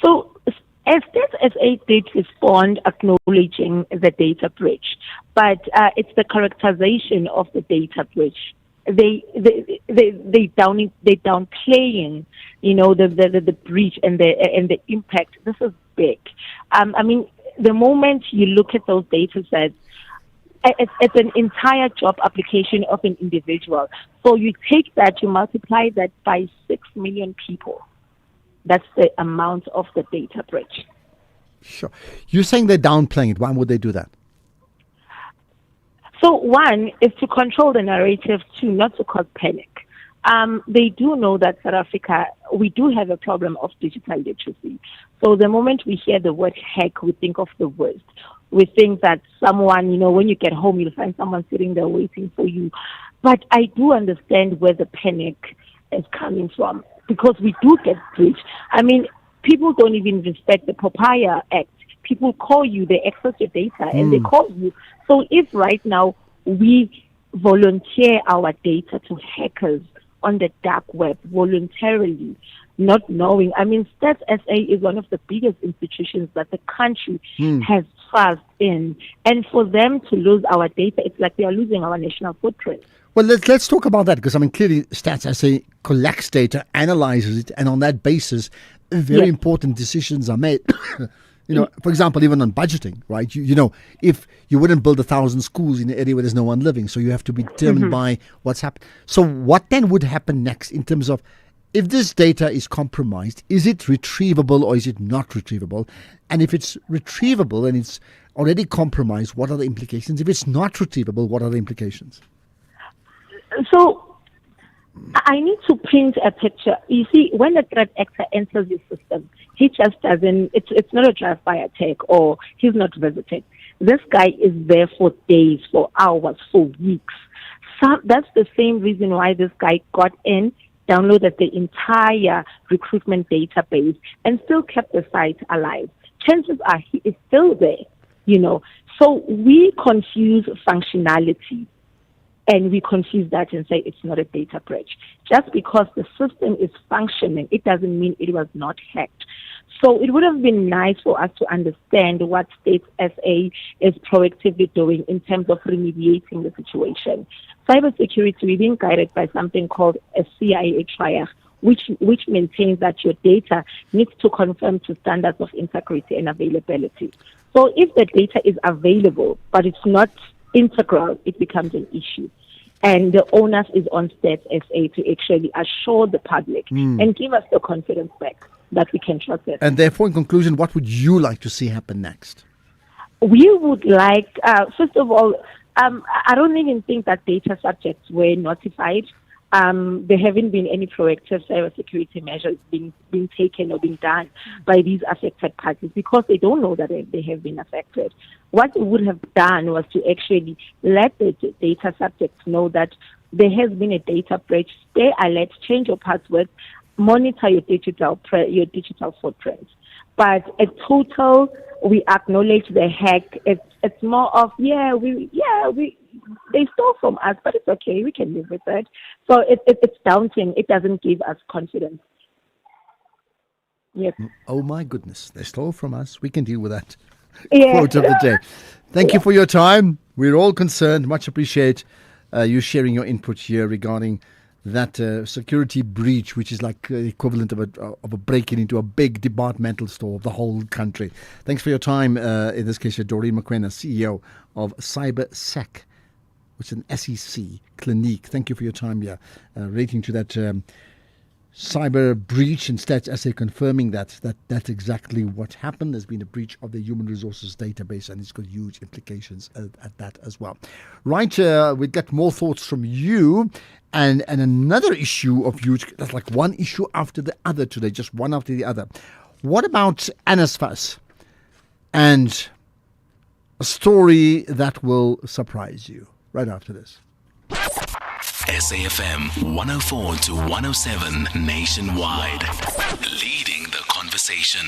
So, as Stats SA did respond acknowledging the data breach, but it's the characterization of the data breach. They downplaying, the breach and the impact. This is big. The moment you look at those data sets, it's an entire job application of an individual. So you take that, you multiply that by 6 million people. That's the amount of the data breach. Sure. You're saying they're downplaying it. Why would they do that? So one is to control the narrative, two, not to cause panic. They do know that South Africa, we do have a problem of digital literacy. So the moment we hear the word hack, we think of the worst. We think that someone, when you get home, you'll find someone sitting there waiting for you. But I do understand where the panic is coming from because we do get breached. People don't even respect the POPIA Act. People call you, they access your data, and they call you. So if right now we volunteer our data to hackers on the dark web voluntarily, not knowing, Stats SA is one of the biggest institutions that the country has trust in. And for them to lose our data, it's like they are losing our national footprint. Well, let's talk about that because, clearly Stats SA collects data, analyzes it, and on that basis, very important decisions are made. For example, even on budgeting, right? If you wouldn't build 1,000 schools in an area where there's no one living, so you have to be determined by what's happened. So what then would happen next in terms of if this data is compromised, is it retrievable or is it not retrievable? And if it's retrievable and it's already compromised, what are the implications? If it's not retrievable, what are the implications? So I need to paint a picture. You see, when a threat actor enters your system, he just doesn't, it's not a drive-by attack or he's not visited. This guy is there for days, for hours, for weeks. So that's the same reason why this guy got in, downloaded the entire recruitment database, and still kept the site alive. Chances are he is still there, So we confuse functionality. And we confuse that and say it's not a data breach. Just because the system is functioning, it doesn't mean it was not hacked. So it would have been nice for us to understand what Stats SA is proactively doing in terms of remediating the situation. Cybersecurity, we're being guided by something called a CIA triage, which maintains that your data needs to conform to standards of integrity and availability. So if the data is available, but it's not integral, it becomes an issue. And the onus is on Stats SA to actually assure the public and give us the confidence back that we can trust it. And therefore, in conclusion, what would you like to see happen next? We would like, first of all, I don't even think that data subjects were notified. There haven't been any proactive cybersecurity measures being taken or being done by these affected parties because they don't know that they have been affected. What we would have done was to actually let the data subjects know that there has been a data breach. Stay alert, change your passwords, monitor your digital footprints. But we acknowledge the hack. It's more of they stole from us, but it's okay. We can live with it. So it's daunting. It doesn't give us confidence. Yes. Oh my goodness, they stole from us. We can deal with that. Yeah. Quote of the day. Thank you for your time. We're all concerned. Much appreciate you sharing your input here regarding that security breach, which is like the equivalent of a break-in into a big departmental store of the whole country. Thanks for your time. In this case, Doreen Mokoena, CEO of CyberSec, which is an SEC clinique. Thank you for your time here, relating to that cyber breach in Stats SA confirming that that's exactly what happened. There's been a breach of the human resources database, and it's got huge implications at that as well. Right, we'll get more thoughts from you, and another issue of huge, that's like one issue after the other today, just one after the other. What about NSFAS and a story that will surprise you right after this? SAFM 104 to 107 nationwide. Leading the conversation.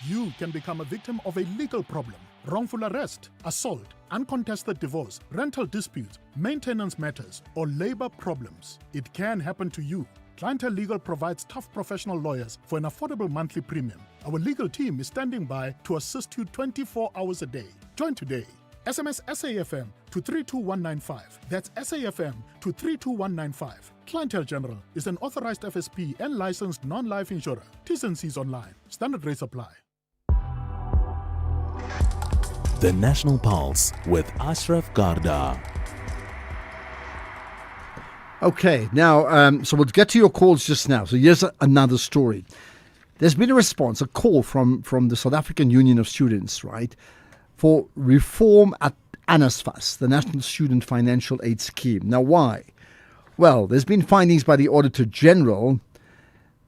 You can become a victim of a legal problem: wrongful arrest, assault, uncontested divorce, rental disputes, maintenance matters, or labor problems. It can happen to you. Clientele Legal provides tough professional lawyers for an affordable monthly premium. Our legal team is standing by to assist you 24 hours a day. Join today. SMS SAFM to 32195. That's SAFM to 32195. Clientele General is an authorized FSP and licensed non-life insurer. T's and C's online. Standard rates apply. The National Pulse with Ashraf Garda. Okay, now, so we'll get to your calls just now. So here's another story. There's been a response, a call from the South African Union of Students, right, for reform at NSFAS, the National Student Financial Aid Scheme. Now, why? Well, there's been findings by the Auditor General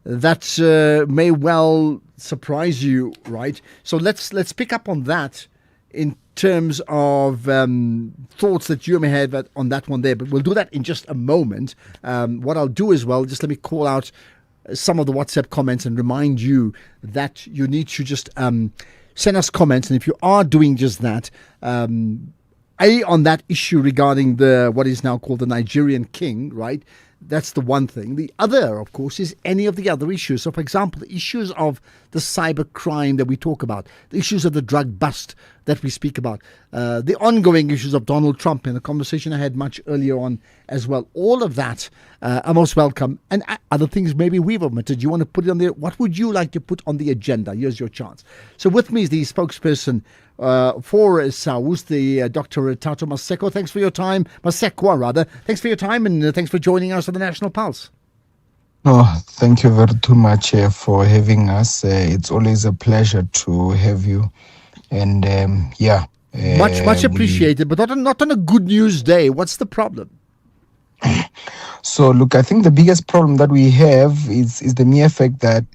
that may well surprise you, right? So let's pick up on that in terms of thoughts that you may have on that one there, but we'll do that in just a moment. What I'll do as well, just let me call out some of the WhatsApp comments and remind you that you need to just send us comments, and if you are doing just that, on that issue regarding what is now called the Nigerian King, right? That's the one thing. The other, of course, is any of the other issues. So, for example, the issues of the cyber crime that we talk about, the issues of the drug bust that we speak about, the ongoing issues of Donald Trump, and the conversation I had much earlier on as well. All of that are most welcome. And other things maybe we've omitted. You want to put it on there? What would you like to put on the agenda? Here's your chance. So with me is the spokesperson for SAWUS, the Dr. Tato Maseko. Thanks for your time. Masekwa, rather. Thanks for your time, and thanks for joining us on the National Pulse. Oh, thank you very too much for having us. It's always a pleasure to have you. And much appreciated, but not on a good news day. What's the problem? So, look, I think the biggest problem that we have is the mere fact that,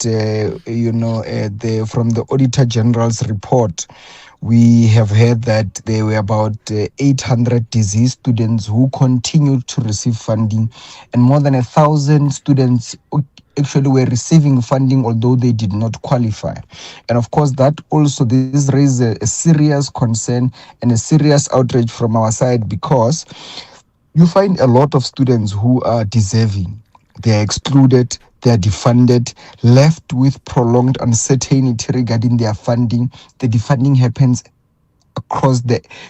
from the Auditor General's report, we have heard that there were about 800 deceased students who continued to receive funding, and more than 1,000 students actually were receiving funding although they did not qualify. And of course, that also, this raises a serious concern and a serious outrage from our side, because you find a lot of students who are deserving. They are excluded, they are defunded, left with prolonged uncertainty regarding their funding. The defunding happens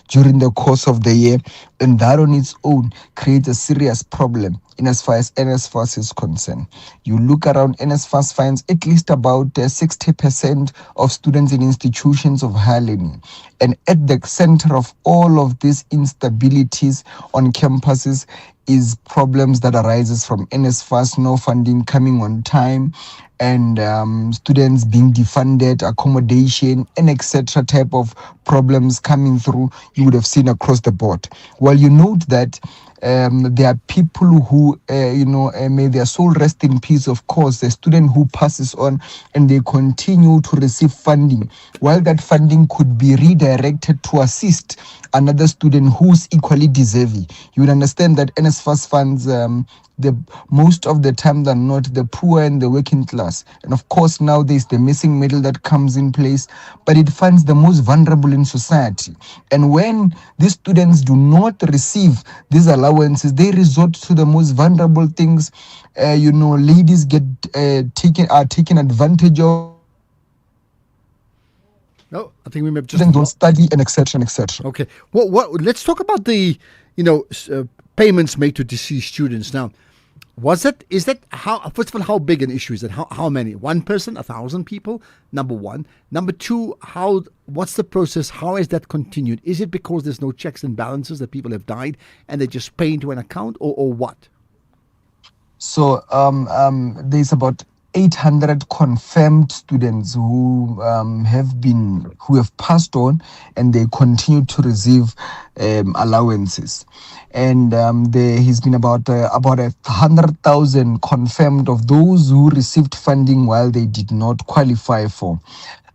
during the course of the year, and that on its own creates a serious problem in as far as NSFAS is concerned. You look around, NSFAS finds at least about 60% of students in institutions of higher learning. And at the center of all of these instabilities on campuses is problems that arises from NSFAS, no funding coming on time, and students being defunded, accommodation, and etc. type of problems coming through, you would have seen across the board. While you note that there are people who, may their soul rest in peace, of course, the student who passes on and they continue to receive funding, while that funding could be redirected to assist another student who's equally deserving. You would understand that NSFAS funds, most of the time than not, the poor and the working class. And of course, now there's the missing middle that comes in place, but it funds the most vulnerable in society. And when these students do not receive these allowances, they resort to the most vulnerable things. Ladies get taken advantage of. No, I think we may just don't study, and etc. etc. Okay. Let's talk about the payments made to deceased students. Now, is that how? First of all, how big an issue is it? How many? One person, 1,000 people? Number one. Number two, what's the process? How is that continued? Is it because there's no checks and balances that people have died and they just pay into an account, or what? So there's about 800 confirmed students who have passed on, and they continue to receive allowances. And there has been about 100,000 confirmed of those who received funding while they did not qualify for.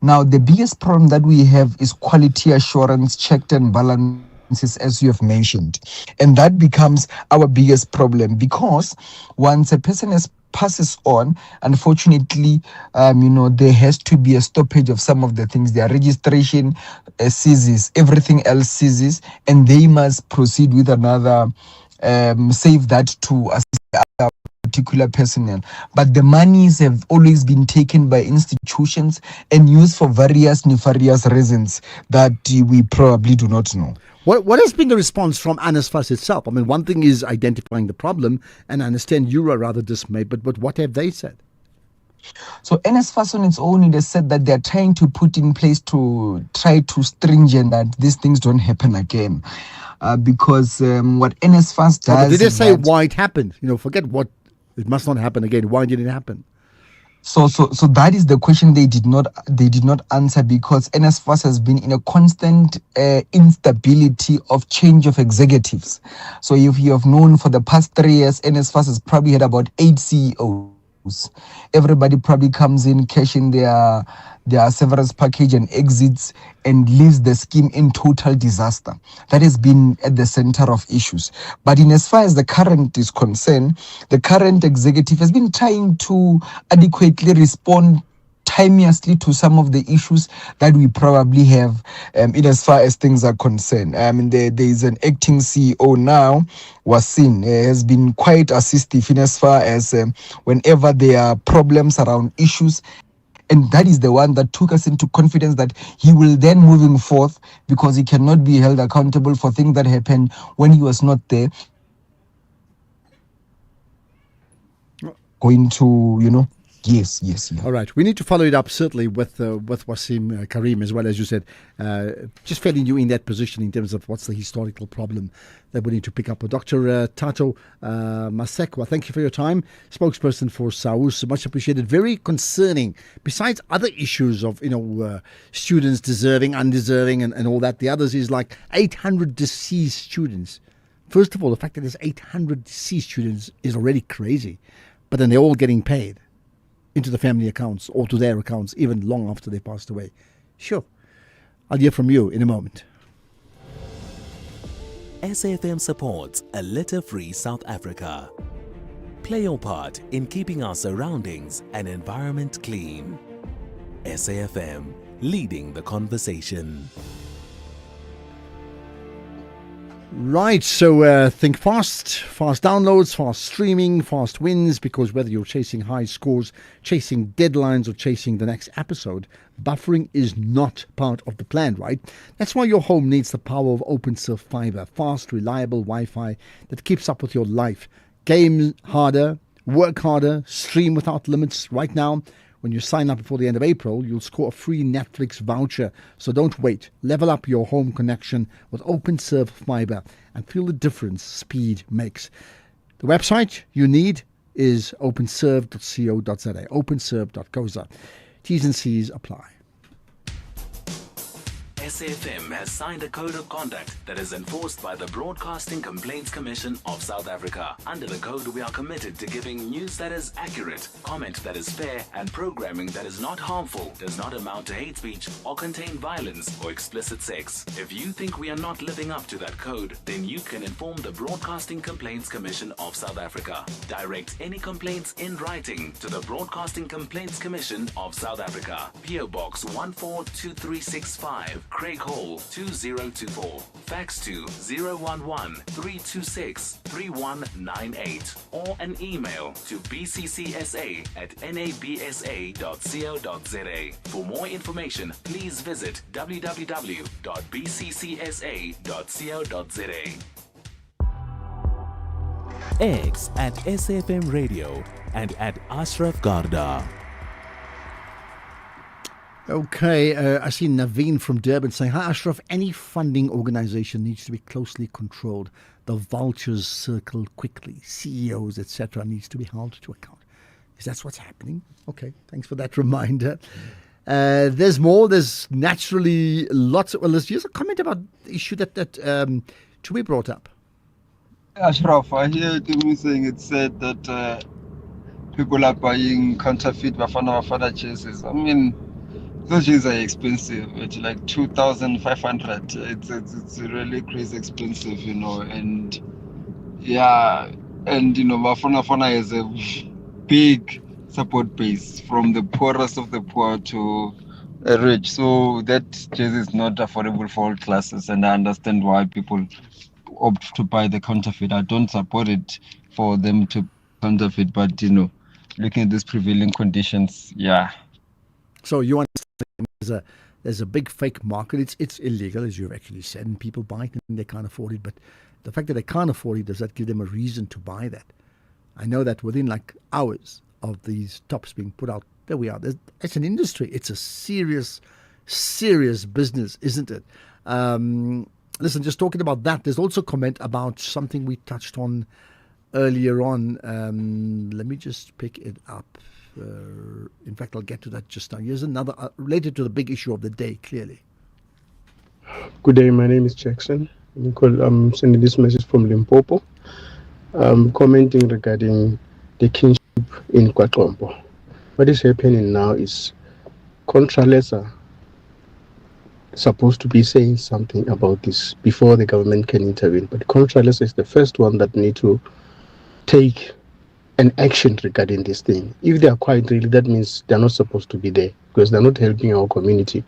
Now, the biggest problem that we have is quality assurance, checked and balances, as you have mentioned. And that becomes our biggest problem, because once a person passes on, unfortunately, there has to be a stoppage of some of the things. Their registration ceases, everything else ceases, and they must proceed with another, save that to assist other particular personnel. But the monies have always been taken by institutions and used for various nefarious reasons that we probably do not know. What has been the response from NSFAS itself? I mean, one thing is identifying the problem, and I understand you are rather dismayed, but what have they said? So NSFAS on its own, it has said that they're trying to put in place to try to stringent that these things don't happen again. Because what NSFAS does... did they say why it happened? Forget what, it must not happen again. Why did it happen? So that is the question they did not answer, because NSFAS has been in a constant instability of change of executives. So if you have known for the past 3 years, NSFAS has probably had about 8 CEOs. Everybody probably comes in, cash in their severance package and exits, and leaves the scheme in total disaster. That has been at the center of issues. But in as far as the current is concerned, the current executive has been trying to adequately respond timeously to some of the issues that we probably have in as far as things are concerned. There is an acting CEO now, Wasim, has been quite assistive in as far as whenever there are problems around issues. And that is the one that took us into confidence that he will then, moving forth, because he cannot be held accountable for things that happened when he was not there, going to, Yes. All right. We need to follow it up, certainly, with Wasim Karim, as well, as you said. Just filling you in that position in terms of what's the historical problem that we need to pick up. Dr. Tato Masekwa, thank you for your time. Spokesperson for SAUS, much appreciated. Very concerning. Besides other issues of, students deserving, undeserving, and all that, the others is like 800 deceased students. First of all, the fact that there's 800 deceased students is already crazy. But then they're all getting paid into the family accounts or to their accounts even long after they passed away. Sure. I'll hear from you in a moment. SAFM supports a litter-free South Africa. Play your part in keeping our surroundings and environment clean. SAFM, leading the conversation. Right, so think fast downloads, fast streaming, fast wins, because whether you're chasing high scores, chasing deadlines, or chasing the next episode, buffering is not part of the plan, right? That's why your home needs the power of OpenServe Fiber, fast, reliable Wi-Fi that keeps up with your life. Game harder, work harder, stream without limits. Right now, when you sign up before the end of April, you'll score a free Netflix voucher. So don't wait. Level up your home connection with OpenServe Fiber and feel the difference speed makes. The website you need is openserve.co.za, openserve.co.za. T's and C's apply. SAFM has signed a code of conduct that is enforced by the Broadcasting Complaints Commission of South Africa. Under the code, we are committed to giving news that is accurate, comment that is fair, and programming that is not harmful, does not amount to hate speech, or contain violence or explicit sex. If you think we are not living up to that code, then you can inform the Broadcasting Complaints Commission of South Africa. Direct any complaints in writing to the Broadcasting Complaints Commission of South Africa. PO Box 142365. Craig Hall 2024. Fax to 011-326-3198 or an email to bccsa@nabsa.co.za. For more information, please visit www.bccsa.co.za. X at SAFM Radio and at Ashraf Garda. Okay, I see Naveen from Durban saying, "Hi Ashraf, any funding organization needs to be closely controlled. The vultures circle quickly. CEOs, etc., needs to be held to account." Is that what's happening? Okay, thanks for that reminder. There's more. There's naturally lots of... Well, there's just a comment about the issue that Chumi brought up. Ashraf, I hear Tumi saying it's said that people are buying counterfeit Bafana jerseys. I mean, those jerseys are expensive. It's like 2,500. It's really crazy expensive, you know. And yeah, and you know, Bafana has a big support base from the poorest of the poor to rich. So that jersey is not affordable for all classes, and I understand why people opt to buy the counterfeit. I don't support it for them to counterfeit, but you know, looking at these prevailing conditions, yeah. So you understand there's a big fake market. It's illegal, as you've actually said, and people buy it and they can't afford it. But the fact that they can't afford it, does that give them a reason to buy that? I know that within like hours of these tops being put out, there we are. It's an industry. It's a serious business, isn't it? Listen, just talking about that, there's also a comment about something we touched on earlier on. Let me just pick it up. In fact, I'll get to that just now. Here's another related to the big issue of the day, clearly. Good day, my name is Jackson. I'm sending this message from Limpopo. Commenting regarding the kinship in KwaXompo. What is happening now is Contralesa supposed to be saying something about this before the government can intervene. But Contralesa is the first one that need to take an action regarding this thing. If they are quiet, really, that means they're not supposed to be there because they're not helping our community,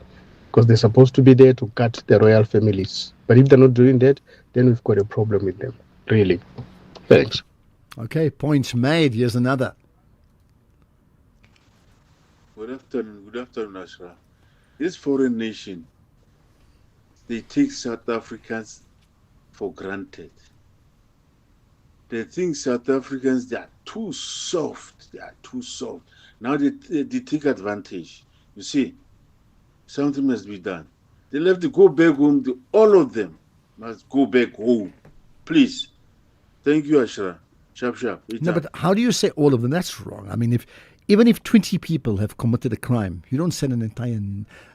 because they're supposed to be there to cut the royal families. But if they're not doing that, then we've got a problem with them, really. Thanks. Okay, points made. Here's another. Good afternoon, Ashraf. This foreign nation, they take South Africans for granted. They think South Africans, they are too soft. Now they take advantage. You see, something must be done. They have to go back home. All of them must go back home. Please. Thank you, Ashraf. Sharp. No, but how do you say all of them? That's wrong. I mean, even if 20 people have committed a crime, you don't send an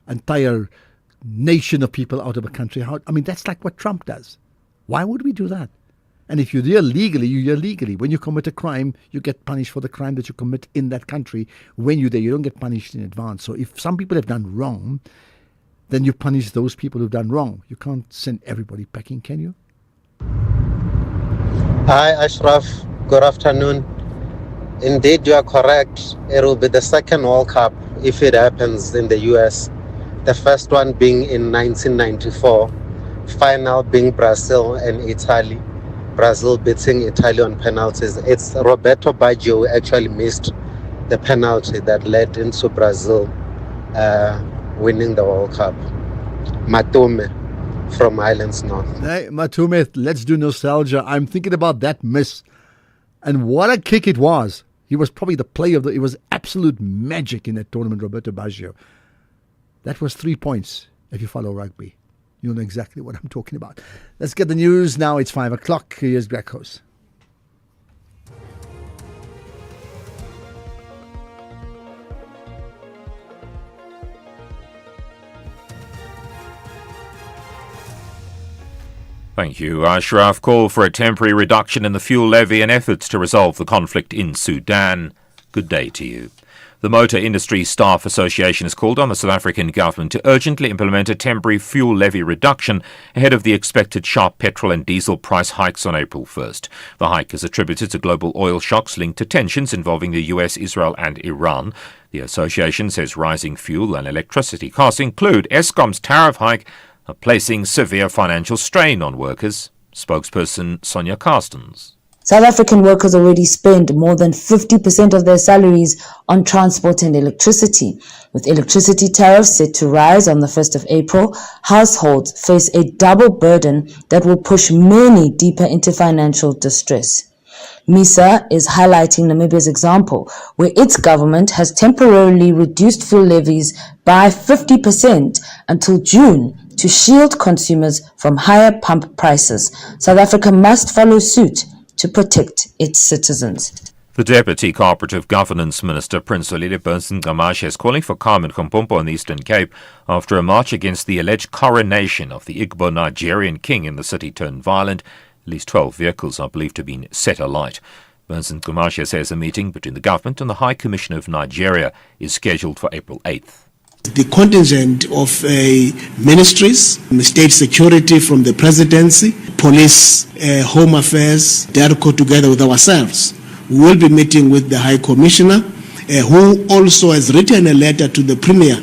entire nation of people out of a country. I mean, that's like what Trump does. Why would we do that? And if you're there legally, you're there legally. When you commit a crime, you get punished for the crime that you commit in that country. When you're there, you don't get punished in advance. So if some people have done wrong, then you punish those people who've done wrong. You can't send everybody packing, can you? Hi, Ashraf. Good afternoon. Indeed, you are correct. It will be the second World Cup if it happens in the US. The first one being in 1994. Final being Brazil and Italy. Brazil beating Italy on penalties. It's Roberto Baggio who actually missed the penalty that led into Brazil winning the World Cup. Matume from Highlands North. Hey, Matume, let's do nostalgia. I'm thinking about that miss. And what a kick it was. He was probably the player it was absolute magic in that tournament, Roberto Baggio. That was 3 points if you follow rugby. You know exactly what I'm talking about. Let's get the news now. It's 5 o'clock. Here's Greg Host. Thank you, Ashraf. Call for a temporary reduction in the fuel levy and efforts to resolve the conflict in Sudan. Good day to you. The Motor Industry Staff Association has called on the South African government to urgently implement a temporary fuel levy reduction ahead of the expected sharp petrol and diesel price hikes on April 1st. The hike is attributed to global oil shocks linked to tensions involving the US, Israel and Iran. The association says rising fuel and electricity costs include Eskom's tariff hike, are placing severe financial strain on workers. Spokesperson Sonia Carstens. South African workers already spend more than 50% of their salaries on transport and electricity. With electricity tariffs set to rise on the 1st of April, households face a double burden that will push many deeper into financial distress. MISA is highlighting Namibia's example, where its government has temporarily reduced fuel levies by 50% until June to shield consumers from higher pump prices. South Africa must follow suit to protect its citizens. The Deputy Cooperative Governance Minister, Prince Olile Bernsen-Gamache, is calling for calm in Mpompo in the Eastern Cape after a march against the alleged coronation of the Igbo Nigerian king in the city turned violent. At least 12 vehicles are believed to have been set alight. Bernsen-Gamache says a meeting between the government and the High Commissioner of Nigeria is scheduled for April 8th. The contingent of ministries, state security from the presidency, police, home affairs, DERCO together with ourselves. We will be meeting with the High Commissioner, who also has written a letter to the Premier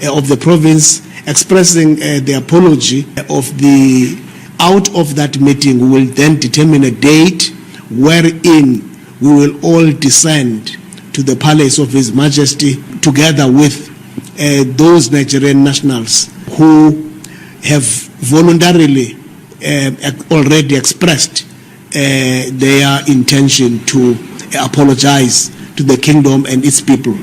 of the province expressing the apology of the. Out of that meeting, we will then determine a date wherein we will all descend to the palace of His Majesty together with those Nigerian nationals who have voluntarily already expressed their intention to apologize to the kingdom and its people.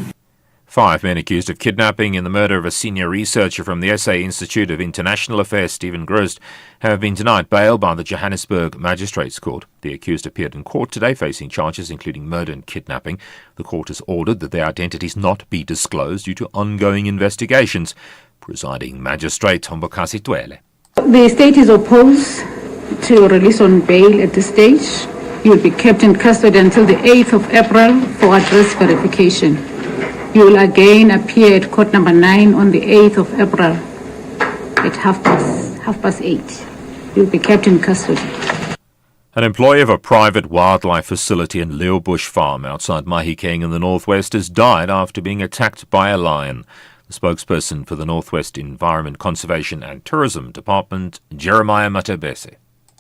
5 men accused of kidnapping in the murder of a senior researcher from the SA Institute of International Affairs, Stephen Groost, have been denied bail by the Johannesburg Magistrates Court. The accused appeared in court today facing charges including murder and kidnapping. The court has ordered that their identities not be disclosed due to ongoing investigations. Presiding Magistrate Tombokasi Twele. The state is opposed to release on bail at this stage. You will be kept in custody until the 8th of April for address verification. You will again appear at court number 9 on the 8th of April at half past 8. You will be kept in custody. An employee of a private wildlife facility in Leeuwbush Farm outside Mahikeng in the northwest has died after being attacked by a lion. The spokesperson for the Northwest Environment Conservation and Tourism Department, Jeremiah Matabese.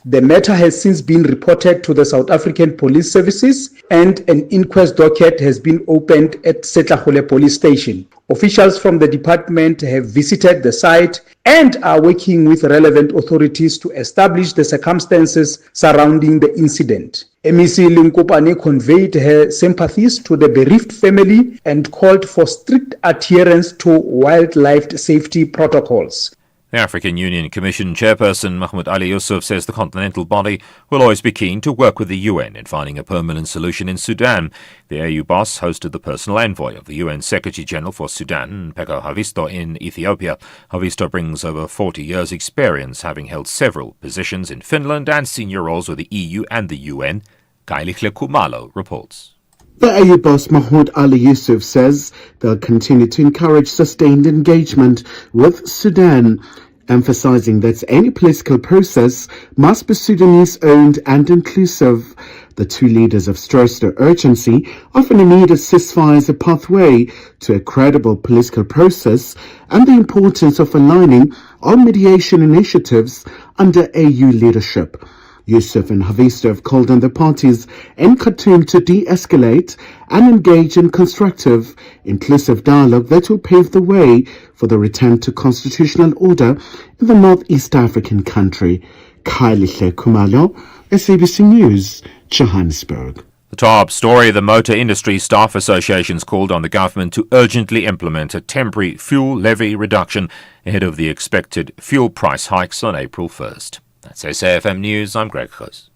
The matter has since been reported to the South African Police Services and an inquest docket has been opened at Setlagole Police Station. Officials from the department have visited the site and are working with relevant authorities to establish the circumstances surrounding the incident. MEC Linkopane conveyed her sympathies to the bereaved family and called for strict adherence to wildlife safety protocols. The African Union Commission chairperson Mahmoud Ali Yusuf says the continental body will always be keen to work with the UN in finding a permanent solution in Sudan. The AU boss hosted the personal envoy of the UN Secretary-General for Sudan, Peko Havisto, in Ethiopia. Havisto brings over 40 years' experience, having held several positions in Finland and senior roles with the EU and the UN. Kailichle Kumalo reports. The AU boss Mahmoud Ali Yusuf says they'll continue to encourage sustained engagement with Sudan, emphasizing that any political process must be Sudanese-owned and inclusive. The two leaders have stressed the urgency of an immediate ceasefire as a pathway to a credible political process and the importance of aligning all mediation initiatives under AU leadership. Yusuf and Havisto have called on the parties in Khartoum to de-escalate and engage in constructive, inclusive dialogue that will pave the way for the return to constitutional order in the Northeast African country. Kailichle Kumalo, SABC News, Johannesburg. The top story, the Motor Industry Staff Associations called on the government to urgently implement a temporary fuel levy reduction ahead of the expected fuel price hikes on April 1st. That's SAFM News. I'm Greg Khos.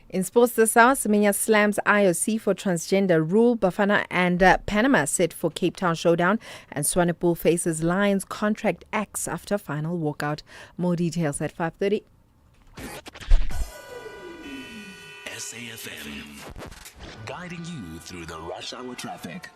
In sports this hour, Semenya slams IOC for transgender rule. Bafana and Panama set for Cape Town showdown. And Swanepoel faces Lions contract axe after final walkout. More details at 5:30. SAFM, guiding you through the rush hour traffic.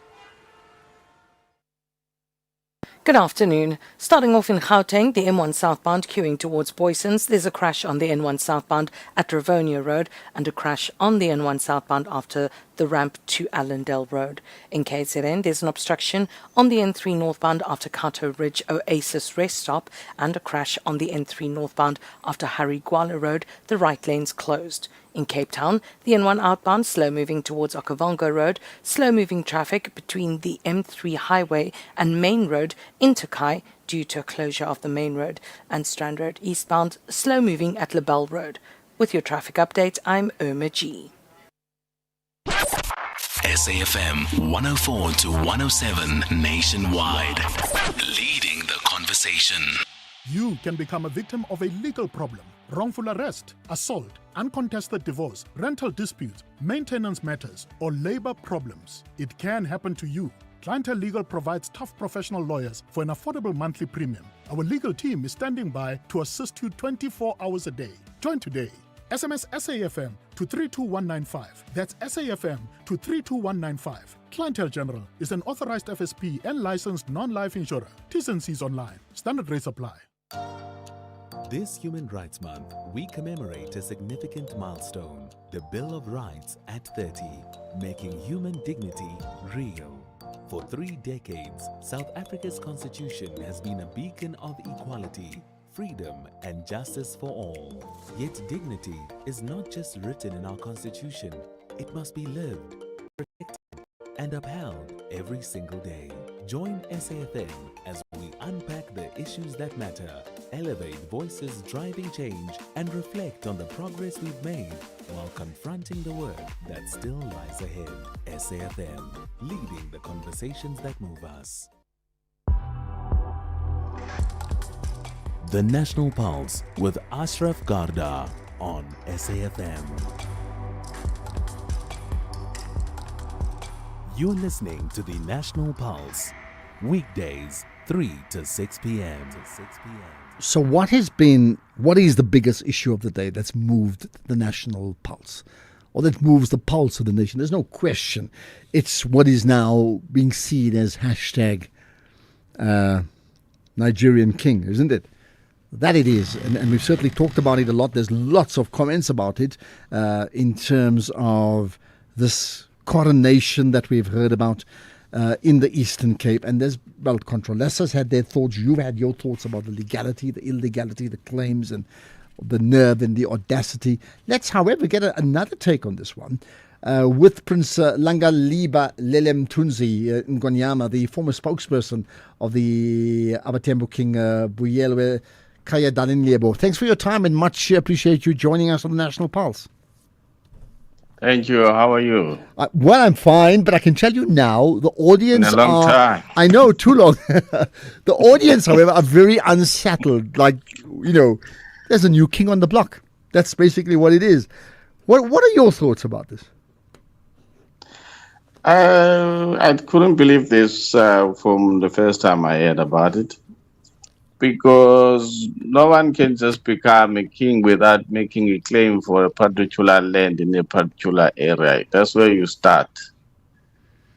Good afternoon. Starting off in Gauteng, the M1 southbound queuing towards Boysons. There's a crash on the N1 southbound at Rivonia Road and a crash on the N1 southbound after the ramp to Allendale Road. In KZN, there's an obstruction on the N3 northbound after Kato Ridge Oasis rest stop and a crash on the N3 northbound after Harry Gwala Road. The right lane's closed. In Cape Town, the N1 outbound slow moving towards Okavango Road, slow moving traffic between the M3 highway and Main Road into Kai due to a closure of the Main Road, and Strand Road eastbound slow moving at Lebel Road. With your traffic update, I'm Irma G. SAFM 104 to 107 nationwide. Leading the conversation. You can become a victim of a legal problem: wrongful arrest, assault, uncontested divorce, rental disputes, maintenance matters, or labor problems. It can happen to you. Clientele Legal provides tough professional lawyers for an affordable monthly premium. Our legal team is standing by to assist you 24 hours a day. Join today. SMS SAFM to 32195. That's SAFM to 32195. Clientele General is an authorized FSP and licensed non-life insurer. T's and C's online. Standard rates apply. This Human Rights Month, we commemorate a significant milestone, the Bill of Rights at 30, making human dignity real. For 3 decades, South Africa's constitution has been a beacon of equality, freedom and justice for all. Yet dignity is not just written in our constitution, it must be lived, protected and upheld every single day. Join SAFM as we unpack the issues that matter, elevate voices driving change and reflect on the progress we've made while confronting the work that still lies ahead. SAFM, leading the conversations that move us. The National Pulse with Ashraf Garda on SAFM. You're listening to the National Pulse, weekdays 3 to 6 p.m. So what is the biggest issue of the day that's moved the national pulse, or that moves the pulse of the nation? There's no question. It's what is now being seen as hashtag Nigerian King, isn't it? That it is, and we've certainly talked about it a lot. There's lots of comments about it in terms of this coronation that we've heard about in the Eastern Cape. And there's, well, Controlesa's had their thoughts. You've had your thoughts about the legality, the illegality, the claims, and the nerve and the audacity. Let's, however, get another take on this one with Prince Langaliba Lelemthunzi Ngonyama, the former spokesperson of the Abatembu King Buyelwe Kaya Dalinlebo. Thanks for your time and much appreciate you joining us on the National Pulse. Thank you. How are you? Well, I'm fine, but I can tell you now, the audience In a long time. I know, too long. The audience, however, are very unsettled. Like, you know, there's a new king on the block. That's basically what it is. What are your thoughts about this? I couldn't believe this from the first time I heard about it, because no one can just become a king without making a claim for a particular land in a particular area. That's where you start.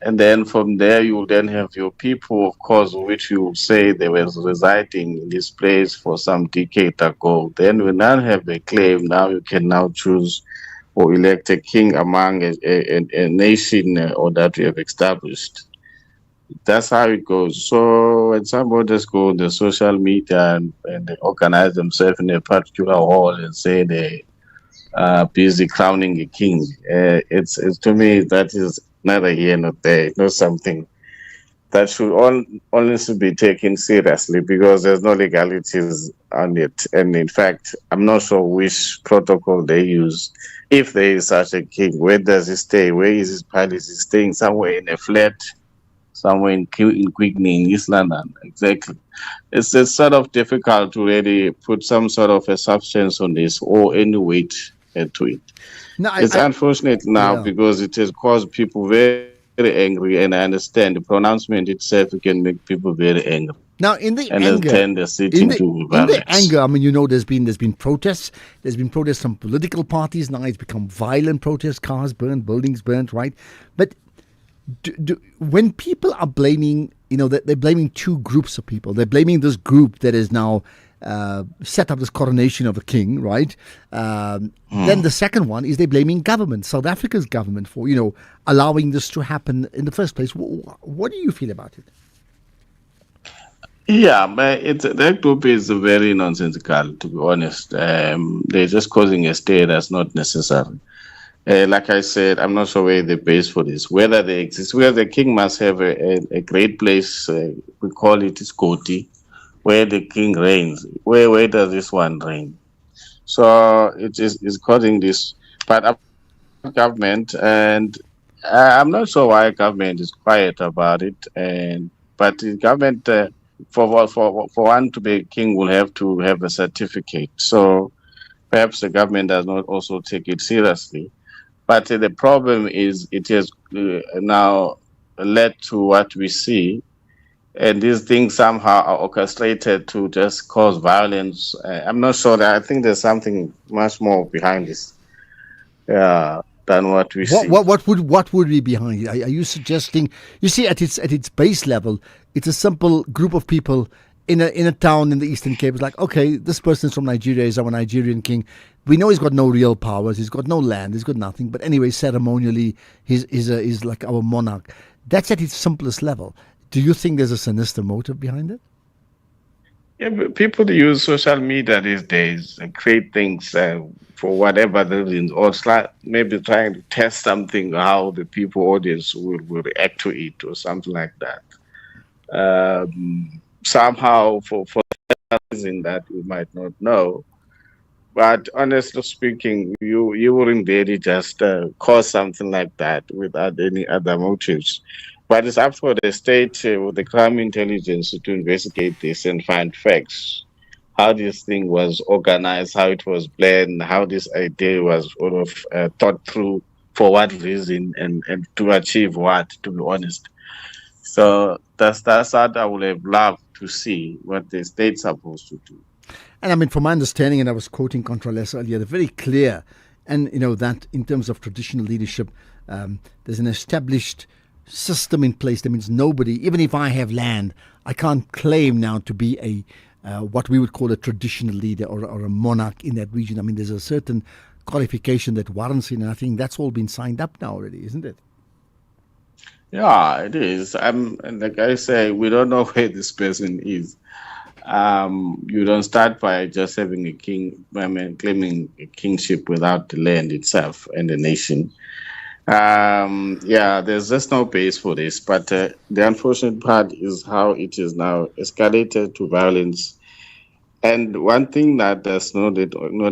And then from there, you will then have your people, of course, which you say they were residing in this place for some decade ago. Then we now have a claim. Now you can now choose or elect a king among a nation or that we have established. That's how it goes. So when somebody just go on the social media and they organize themselves in a particular hall and say they are busy crowning a king, it's to me that is neither here nor there. It's not something that should honestly be taken seriously, because there's no legalities on it. And in fact, I'm not sure which protocol they use. If there is such a king, where does he stay? Where is his palace? Is he staying somewhere in a flat? Somewhere in Quickney, in East London, exactly. It's sort of difficult to really put some sort of a substance on this or any weight to it. No, it's unfortunate now because it has caused people very, very angry, and I understand the pronouncement itself can make people very angry. Now, in the and anger, in the anger, I mean, you know, there's been protests. There's been protests from political parties. Now it's become violent protests, cars burned, buildings burned, right? But when people are blaming, you know, they're blaming two groups of people. They're blaming this group that is now set up this coronation of a king, right? Then the second one is they're blaming government, South Africa's government, for, you know, allowing this to happen in the first place. What do you feel about it? Yeah, but that group is very nonsensical, to be honest. They're just causing a state that's not necessary. Like I said, I'm not sure where the base for this, whether they exist. Where the king must have a great place, we call it Skoti, where the king reigns. Where does this one reign? So it's causing this. But government, and I'm not sure why government is quiet about it, but the government, for one to be king, will have to have a certificate. So perhaps the government does not also take it seriously. But the problem is it has now led to what we see, and these things somehow are orchestrated to just cause violence. I'm not sure. I think there's something much more behind this than what we see. What would be behind it? Are you suggesting? You see, at its base level, it's a simple group of people in a town in the Eastern Cape. It's like, okay, this person's from Nigeria, is our Nigerian king. We know he's got no real powers. He's got no land. He's got nothing. But anyway, ceremonially, he's like our monarch. That's at its simplest level. Do you think there's a sinister motive behind it? Yeah, but people use social media these days and create things for whatever the reasons, or maybe trying to test something, how the people audience will react to it, or something like that. Somehow, for that reason that we might not know. But honestly speaking, you wouldn't really just cause something like that without any other motives. But it's up for the state with the crime intelligence to investigate this and find facts. How this thing was organized, how it was planned, how this idea was sort of thought through, for what reason, and to achieve what, to be honest. So that's what I would have loved to see, what the state's supposed to do. And I mean, from my understanding, and I was quoting Contralesa earlier, they're very clear. And, that in terms of traditional leadership, there's an established system in place. That means nobody, even if I have land, I can't claim now to be what we would call a traditional leader or a monarch in that region. I mean, there's a certain qualification that warrants it, and I think that's all been signed up now already, isn't it? Yeah, it is. And like I say, we don't know where this person is. You don't start by just having a king, claiming a kingship without the land itself and the nation. There's just no base for this. But the unfortunate part is how it is now escalated to violence. And one thing that's not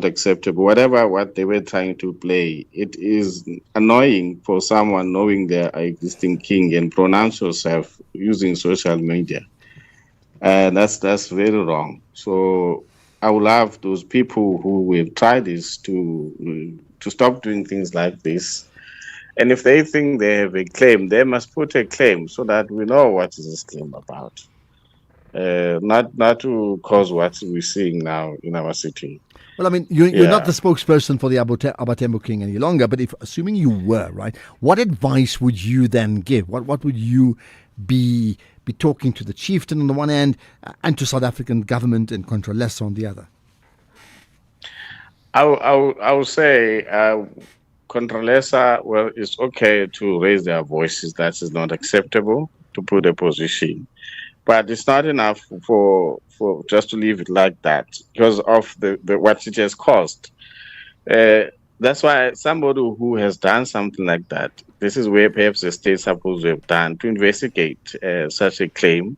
acceptable, what they were trying to play, it is annoying for someone knowing their existing king and pronounce yourself using social media. That's very wrong. So I would love those people who will try this to stop doing things like this. And if they think they have a claim, they must put a claim so that we know what is this claim about. Not to cause what we're seeing now in our city. Well, I mean, you're not the spokesperson for the Abatembo King any longer, but assuming you were, right, what advice would you then give? What would you be talking to the chieftain on the one hand and to South African government and Contralesa on the other? I would say Contralesa, well, it's okay to raise their voices. That is not acceptable to put a position. But it's not enough for just to leave it like that because of the what it has caused. That's why somebody who has done something like that, this is where perhaps the state is supposed to have done to investigate such a claim,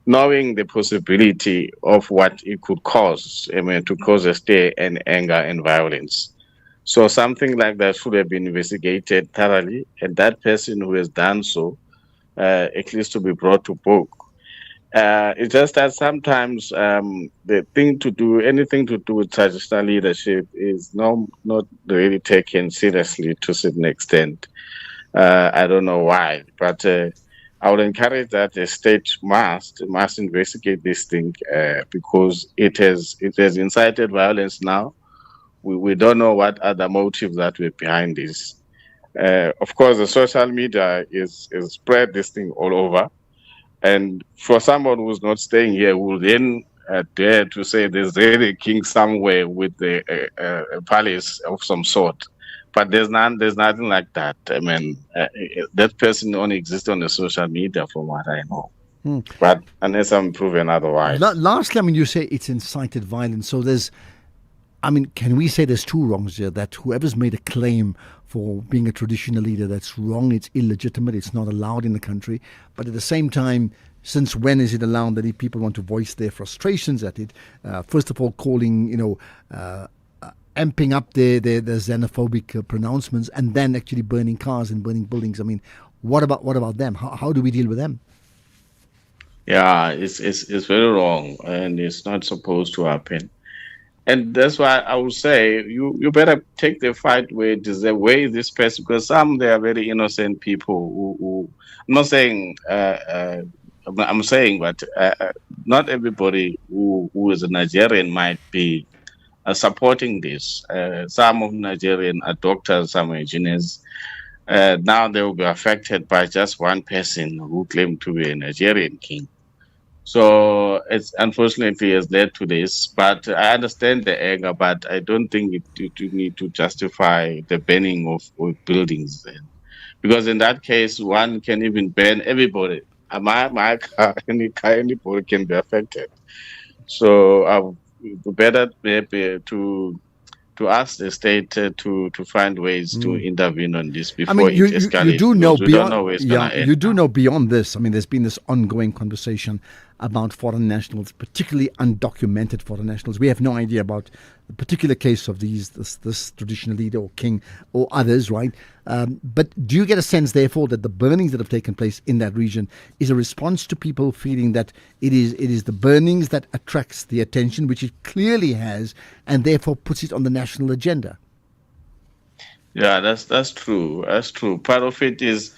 knowing the possibility of what it could cause, to cause a stir and anger and violence. So something like that should have been investigated thoroughly, and that person who has done so, at least to be brought to book. It's just that sometimes the thing to do, anything to do with traditional leadership is not really taken seriously to a certain extent. I don't know why, but I would encourage that the state must investigate this thing because it has incited violence now. We don't know what other motives that were behind this. Of course, the social media is spread this thing all over. And for someone who's not staying here, who will then dare to say there's really a king somewhere with a palace of some sort. But there's nothing like that. I mean, that person only exists on the social media from what I know. But unless I'm proven otherwise. Lastly, I mean, you say it's incited violence. So can we say there's two wrongs here? That whoever's made a claim for being a traditional leader, that's wrong, it's illegitimate, it's not allowed in the country. But at the same time, since when is it allowed that if people want to voice their frustrations at it, first of all calling, amping up their xenophobic pronouncements and then actually burning cars and burning buildings. I mean, what about them? How do we deal with them? Yeah, it's very wrong, and it's not supposed to happen. And that's why I would say you better take the fight where it is the way this person, because they are very innocent people who I'm not saying I'm saying, but not everybody who is a Nigerian might be supporting this. Some of Nigerian are doctors, some are engineers. Now they will be affected by just one person who claimed to be a Nigerian king. So it's unfortunately has led to this. But I understand the anger, but I don't think you need to justify the burning of buildings then. Because in that case, one can even burn everybody. My car, anybody can be affected. So better maybe to ask the state to find ways to intervene on this before it escalates. You do know you do know beyond this. I mean, there's been this ongoing conversation about foreign nationals, particularly undocumented foreign nationals. We have no idea about the particular case of this traditional leader or king or others, right? But do you get a sense, therefore, that the burnings that have taken place in that region is a response to people feeling that it is the burnings that attracts the attention, which it clearly has, and therefore puts it on the national agenda? Yeah, that's true. That's true. Part of it is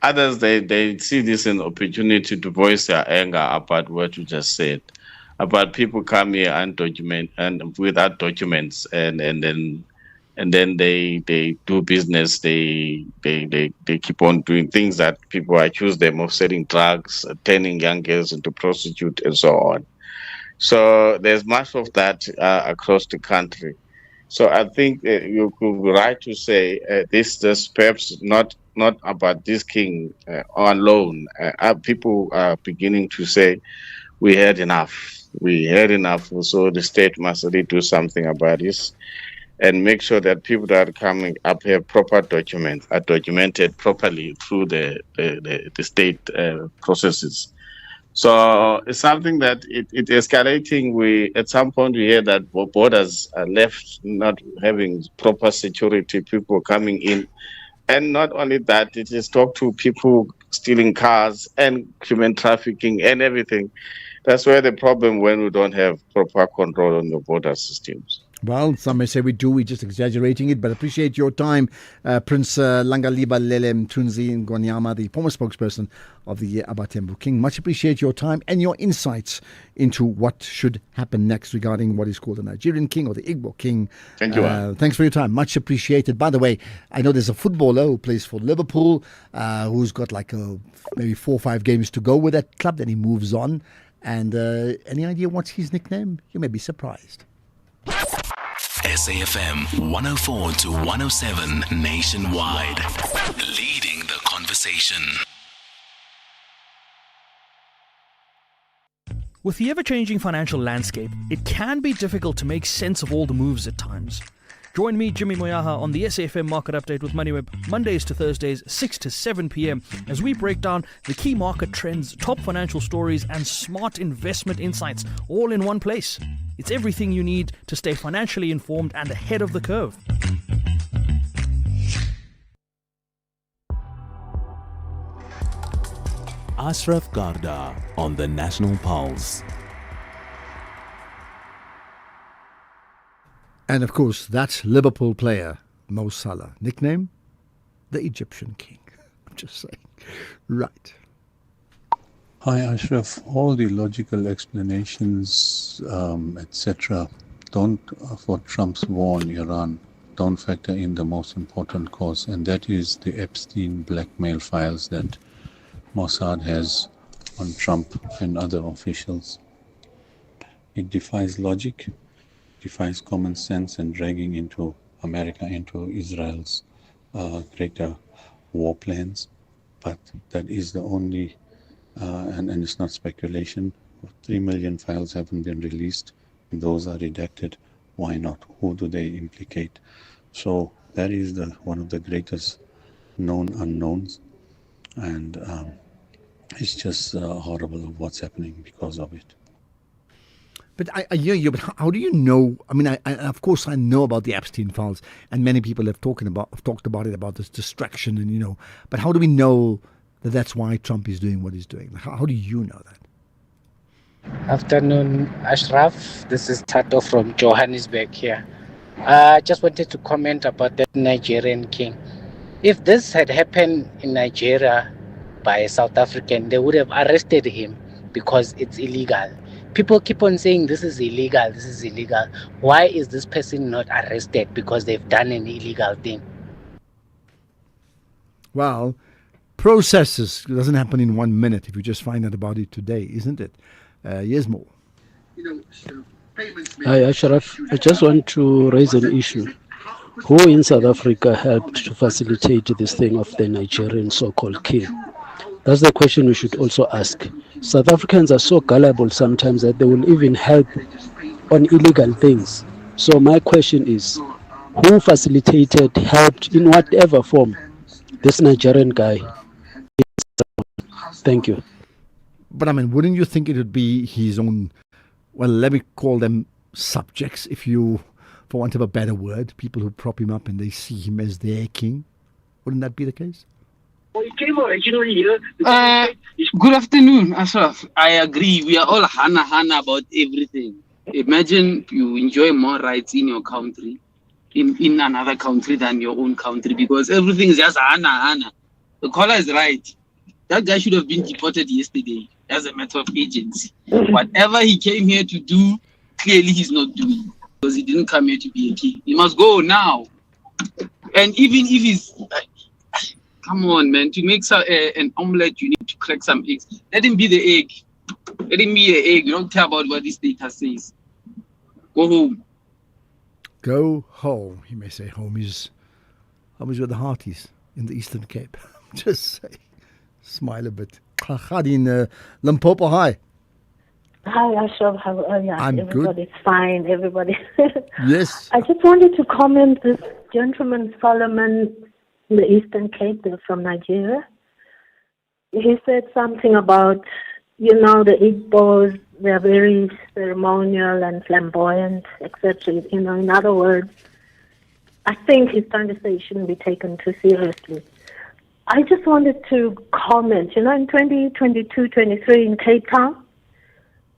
others, they see this as an opportunity to voice their anger about what you just said, about people come here undocumented and without documents, and then they do business. They keep on doing things that people accuse them of selling drugs, turning young girls into prostitutes, and so on. So there's much of that across the country. So I think you could be right to say this is perhaps not about this king alone. People are beginning to say, we had enough. We had enough. So the state must really do something about this and make sure that people that are coming up have proper documents, are documented properly through the state processes. So it's something that it's escalating. At some point we hear that borders are left not having proper security, people coming in. And not only that, it is talk to people stealing cars and human trafficking and everything. That's where the problem when we don't have proper control on the border systems. Well, some may say we do, we're just exaggerating it, but appreciate your time. Prince Langaliba Lele Mthunzi Ngonyama, the former spokesperson of the Abatembu King. Much appreciate your time and your insights into what should happen next regarding what is called the Nigerian King or the Igbo King. Thank you. Thanks for your time. Much appreciated. By the way, I know there's a footballer who plays for Liverpool who's got like maybe 4 or 5 games to go with that club, then he moves on. And any idea what's his nickname? You may be surprised. SAFM 104 to 107 nationwide, leading the conversation. With the ever-changing financial landscape, it can be difficult to make sense of all the moves at times. Join me, Jimmy Moyaha, on the SAFM Market Update with MoneyWeb, Mondays to Thursdays, 6 to 7 p.m, as we break down the key market trends, top financial stories, and smart investment insights, all in one place. It's everything you need to stay financially informed and ahead of the curve. Ashraf Garda on the National Pulse. And of course, that Liverpool player, Mo Salah, nickname, the Egyptian King. I'm just saying. Right. Hi, Ashraf. All the logical explanations, etc., for Trump's war on Iran, don't factor in the most important cause, and that is the Epstein blackmail files that Mossad has on Trump and other officials. It defies logic, defies common sense, and dragging into America into Israel's greater war plans. But that is the only, and it's not speculation. 3 million files haven't been released. Those are redacted. Why not? Who do they implicate? So that is one of the greatest known unknowns, and it's just horrible of what's happening because of it. But I hear you, but how do you know? I mean, of course I know about the Epstein files, and many people have talked about it, about this distraction, and but how do we know that that's why Trump is doing what he's doing? How do you know that? Afternoon, Ashraf. This is Tato from Johannesburg here. I just wanted to comment about that Nigerian king. If this had happened in Nigeria by a South African, they would have arrested him because it's illegal. People keep on saying this is illegal, this is illegal. Why is this person not arrested? Because they've done an illegal thing. Well, processes doesn't happen in 1 minute if you just find out about it today, isn't it? Yes, more. Hi, Ashraf. I just want to raise an issue. Who in South Africa helped to facilitate this thing of the Nigerian so-called king? That's the question we should also ask. South Africans are so gullible sometimes that they will even help on illegal things. So my question is, who facilitated, helped in whatever form this Nigerian guy? Thank you. But I mean, wouldn't you think it would be his own, well, let me call them subjects, if you, for want of a better word, people who prop him up and they see him as their king? Wouldn't that be the case? Good afternoon, Ashraf. I agree. We are all hana about everything. Imagine you enjoy more rights in your country, in another country than your own country, because everything is just hana. The caller is right. That guy should have been deported yesterday as a matter of agency. Whatever he came here to do, clearly he's not doing, because he didn't come here to be a king. He must go now. And even if he's... Come on, man. To make an omelette, you need to crack some eggs. Let him be the egg. Let him be the egg. You don't care about what this data says. Go home. Go home. He may say home is where the heart is, in the Eastern Cape. Just say. Smile a bit. Khadi in Limpopo, hi. Hi, Ashraf. How are you? I'm Everybody's good. fine. Everybody. Yes. I just wanted to comment this gentleman, Solomon, in the Eastern Cape, they're from Nigeria. He said something about, the Igbos, they're very ceremonial and flamboyant, etc. In other words, I think he's trying to say it shouldn't be taken too seriously. I just wanted to comment, in 2022-23 in Cape Town,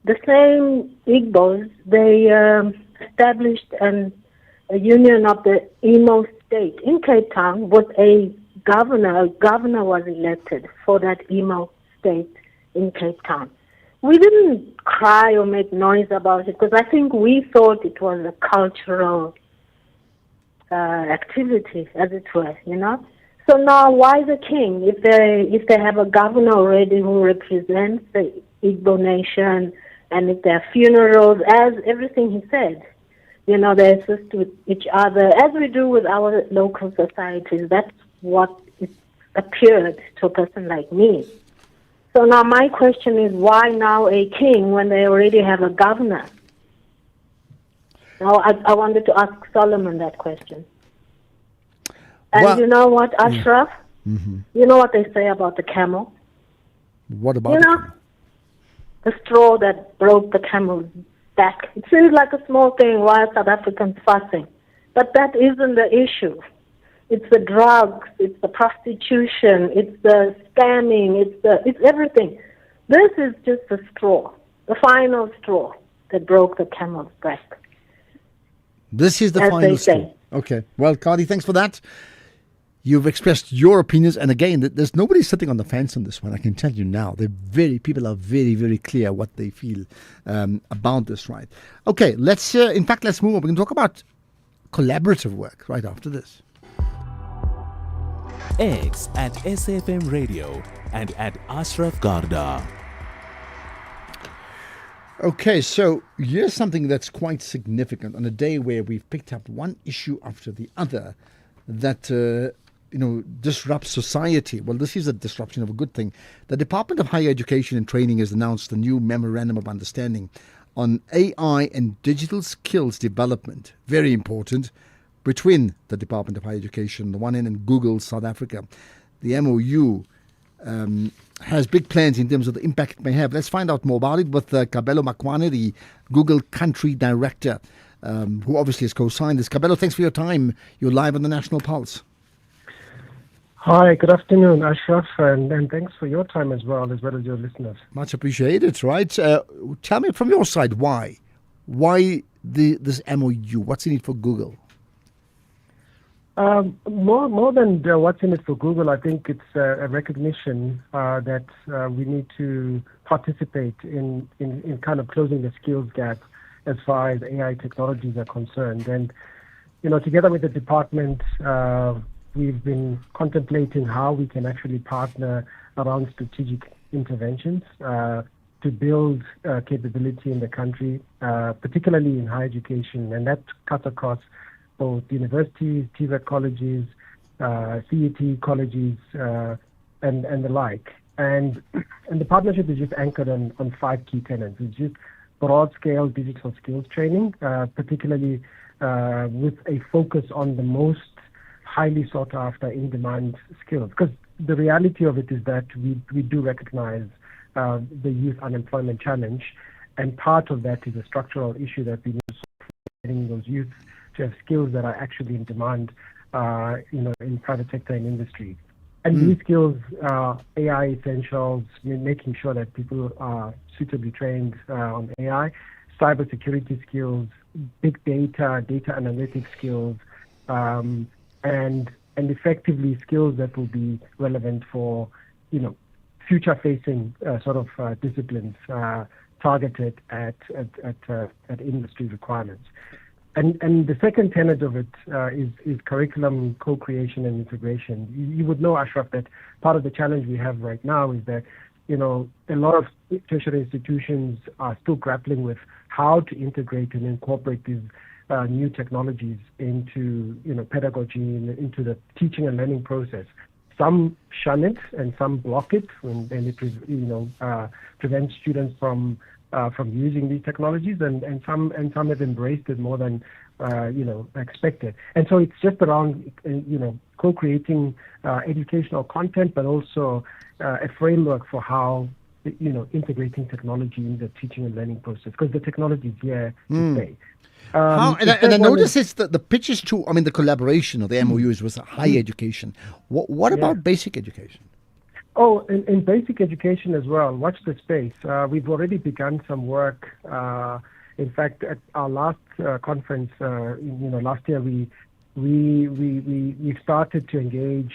the same Igbos, they established a union of the Imo state in Cape Town with a governor. A governor was elected for that Imo state in Cape Town. We didn't cry or make noise about it because I think we thought it was a cultural activity, as it were, So now, why the king? If they have a governor already who represents the Igbo nation, and if there are funerals, as everything he said, they assist with each other, as we do with our local societies. That's what it appeared to a person like me. So now my question is, why now a king when they already have a governor? Now, I wanted to ask Solomon that question. And well, you know what, Ashraf? Mm-hmm. You know what they say about the camel? What about the straw that broke the camel's back. It seems like a small thing. Why are South Africans fussing? But that isn't the issue. It's the drugs, it's the prostitution, it's the scamming, it's everything. This is just the straw, the final straw that broke the camel's back. This is the as final they straw. say. Okay. Well, Cardi, thanks for that. You've expressed your opinions, and again, there's nobody sitting on the fence on this one. I can tell you now. People are very, very clear what they feel about this, right? Okay, let's move on. We're going to talk about collaborative work right after this. X at SFM Radio and at Ashraf Garda. Okay, so here's something that's quite significant on a day where we've picked up one issue after the other that disrupts society. Well, this is a disruption of a good thing. The Department of Higher Education and Training has announced a new memorandum of understanding on AI and digital skills development. Very important. Between the Department of Higher Education, the one end, and Google South Africa. The MOU has big plans in terms of the impact it may have. Let's find out more about it with Kabelo Makwane, the Google Country Director, who obviously has co-signed this. Kabelo, thanks for your time. You're live on the National Pulse. Hi, good afternoon, Ashraf, and thanks for your time as well as your listeners. Much appreciated, right? Tell me from your side, why? Why this MOU? What's in it for Google? More than what's in it for Google, I think it's a recognition that we need to participate in kind of closing the skills gap as far as AI technologies are concerned. And, together with the department, we've been contemplating how we can actually partner around strategic interventions to build capability in the country, particularly in higher education. And that cuts across both universities, TVET colleges, CET colleges, and the like. And the partnership is just anchored on 5 key tenets. It's just broad-scale digital skills training, particularly with a focus on the most highly sought-after, in-demand skills. Because the reality of it is that we do recognize the youth unemployment challenge, and part of that is a structural issue that we need to solve, getting those youth to have skills that are actually in demand, in private sector and industry. And these skills are AI essentials, making sure that people are suitably trained on AI, cybersecurity skills, big data analytics skills, and effectively skills that will be relevant for, future-facing disciplines targeted at industry requirements. And the second tenet of it is curriculum co-creation and integration. You would know, Ashraf, that part of the challenge we have right now is that, a lot of tertiary institutions are still grappling with how to integrate and incorporate these new technologies into, pedagogy, into the teaching and learning process. Some shun it and some block it, and it prevents students from using these technologies, and some have embraced it more than expected. And so it's just around co-creating educational content, but also a framework for how integrating technology in the teaching and learning process, because the technology is here to stay. And I notice it's the pitch is to, the collaboration of the MOUs was higher education. What about basic education? Oh, in basic education as well. Watch the space. We've already begun some work. In fact, at our last conference, last year, we started to engage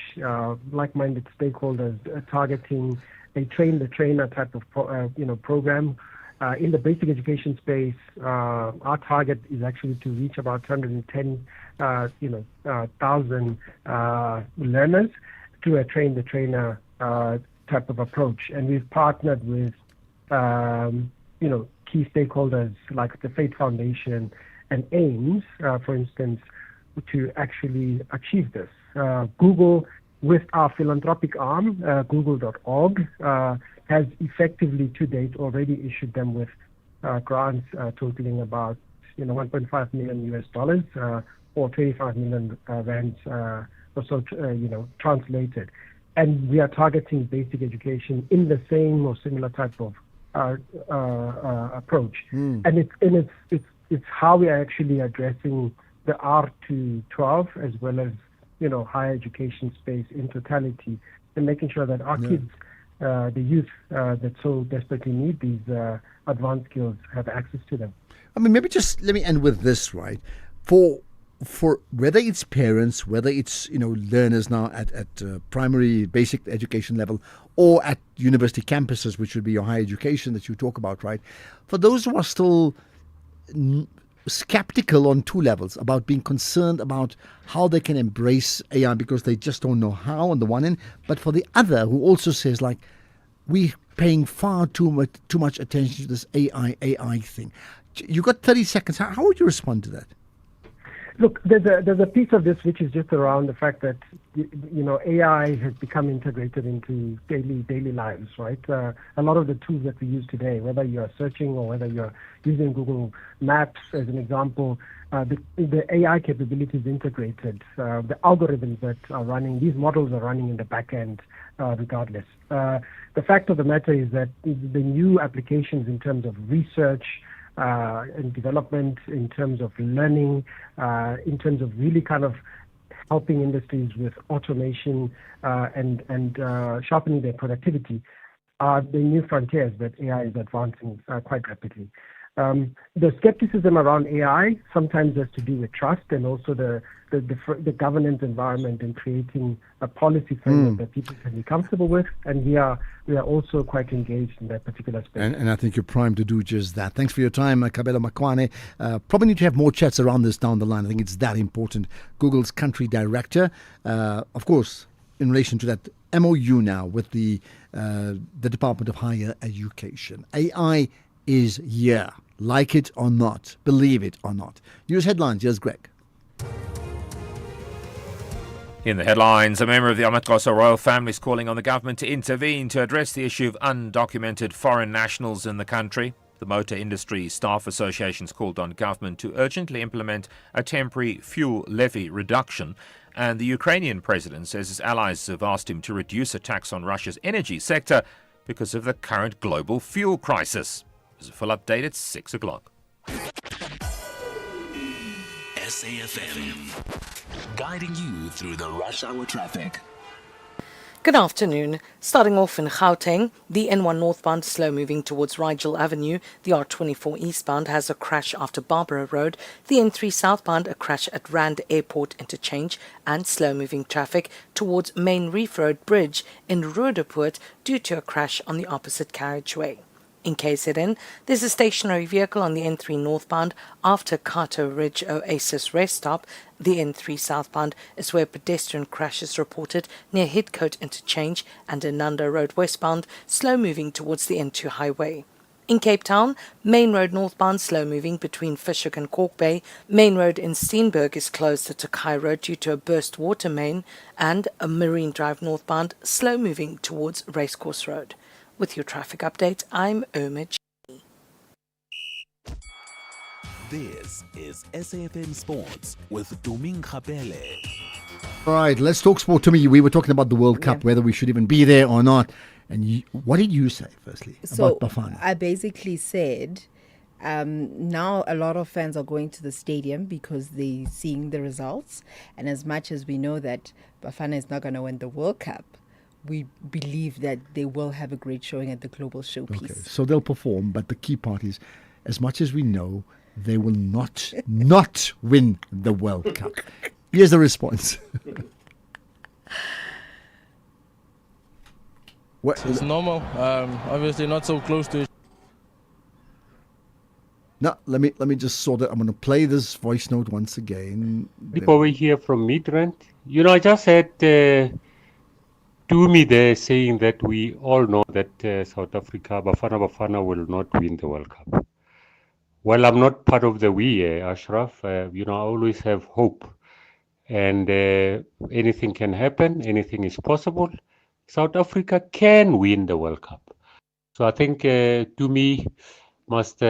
like-minded stakeholders targeting a train-the-trainer type of program. In the basic education space, our target is actually to reach about 210,000 learners through a train-the-trainer type of approach. And we've partnered with, key stakeholders like the Faith Foundation and AIMS, for instance, to actually achieve this. Google, with our philanthropic arm, google.org, has effectively to date already issued them with grants totaling about $1.5 million or 25 million rands or so, translated. And we are targeting basic education in the same or similar type of approach. And it's how we are actually addressing the R212 as well as higher education space in totality, and making sure that our kids, the youth that so desperately need these advanced skills, have access to them. Maybe just let me end with this, right? For whether it's parents, whether it's learners now at primary basic education level, or at university campuses, which would be your higher education that you talk about, right? For those who are still skeptical on 2 levels about being concerned about how they can embrace AI because they just don't know how on the one end, but for the other who also says we're paying far too much attention to this AI thing. You got 30 seconds. How would you respond to that? Look, there's a piece of this which is just around the fact that AI has become integrated into daily lives, right? A lot of the tools that we use today, whether you are searching or whether you're using Google Maps as an example, the AI capabilities integrated, the algorithms that are running, these models are running in the back end regardless. The fact of the matter is that the new applications in terms of research, and development, in terms of learning, in terms of really kind of helping industries with automation and sharpening their productivity, are the new frontiers that AI is advancing quite rapidly. The skepticism around AI sometimes has to do with trust and also the governance environment and creating a policy framework that people can be comfortable with. And we are also quite engaged in that particular space. And I think you're primed to do just that. Thanks for your time, Kabelo Makwane. Probably need to have more chats around this down the line. I think it's that important. Google's country director, of course, in relation to that MOU now with the Department of Higher Education. AI is here. Like it or not, believe it or not. News headlines, here's Greg. In the headlines, a member of the Amatkosa royal family is calling on the government to intervene to address the issue of undocumented foreign nationals in the country. The Motor Industry Staff Association has called on government to urgently implement a temporary fuel levy reduction. And the Ukrainian president says his allies have asked him to reduce attacks on Russia's energy sector because of the current global fuel crisis. There's a full update at 6 o'clock. SAFM, guiding you through the rush hour traffic. Good afternoon. Starting off in Gauteng, the N1 northbound slow moving towards Rigel Avenue. The R24 eastbound has a crash after Barbara Road. The N3 southbound a crash at Rand Airport interchange and slow moving traffic towards Main Reef Road Bridge in Roodepoort due to a crash on the opposite carriageway. In KZN, there's a stationary vehicle on the N3 northbound after Carter Ridge Oasis rest stop. The N3 southbound is where pedestrian crash is reported near Hidcote interchange and Ananda Road westbound, slow moving towards the N2 highway. In Cape Town, Main Road northbound slow moving between Fischhoek and Cork Bay. Main Road in Steenberg is closed at Tokai Road due to a burst water main, and a Marine Drive northbound slow moving towards Racecourse Road. With your traffic update, I'm Irma G. This is SAFM Sports with Tuming Khapele. All right, let's talk sport. To me, we were talking about the World Cup, whether we should even be there or not. And what did you say, firstly, about Bafana? I basically said now a lot of fans are going to the stadium because they're seeing the results. And as much as we know that Bafana is not going to win the World Cup, we believe that they will have a great showing at the Global Showpiece. Okay, so they'll perform, but the key part is, as much as we know, they will not win the World Cup. Here's the response. It's normal. Obviously not so close to it. No, let me just sort it. I'm going to play this voice note once again. People over here from Midrand. I just had Tumi there saying that we all know that South Africa, Bafana will not win the World Cup. Well, I'm not part of the we, Ashraf. I always have hope. And anything can happen. Anything is possible. South Africa can win the World Cup. So I think Tumi must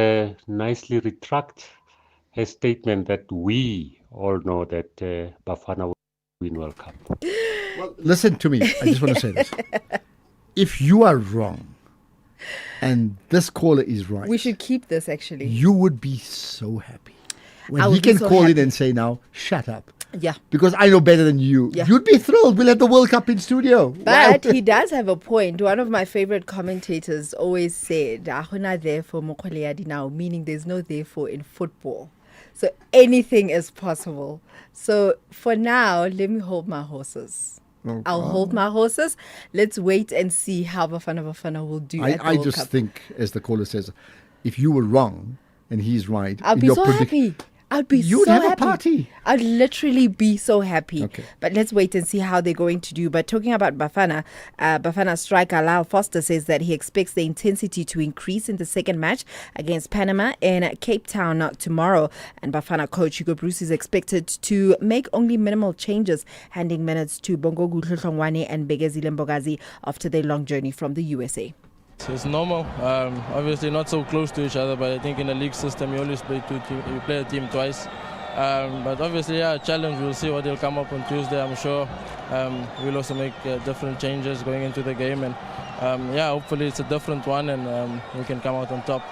nicely retract her statement that we all know that Bafana will win World Cup. Well, listen to me. I just want to say this. If you are wrong and this caller is right, we should keep this actually. You would be so happy when he can call in and say, now, shut up. Yeah. Because I know better than you. Yeah. You'd be thrilled. We'll have the World Cup in studio. But he does have a point. One of my favorite commentators always said, therefore, meaning there's no therefore in football. So anything is possible. So for now, let me hold my horses. Okay. I'll hold my horses. Let's wait and see how Bafana will do at the I World just Cup. think, as the caller says, if you were wrong and he's right, I'll be so happy. I'd be You'd so have happy. a party. I'd literally be so happy. Okay. But let's wait and see how they're going to do. But talking about Bafana, Bafana striker Lyle Foster says that he expects the intensity to increase in the second match against Panama in Cape Town tomorrow. And Bafana coach Hugo Bruce is expected to make only minimal changes, handing minutes to Bongogu Tlhotlhongwane and Begezile Mbogazi after their long journey from the USA. It's normal. Obviously not so close to each other, but I think in the league system you always play you play a team twice. But obviously, challenge. We'll see what they'll come up on Tuesday. I'm sure we'll also make different changes going into the game, and hopefully it's a different one, and we can come out on top.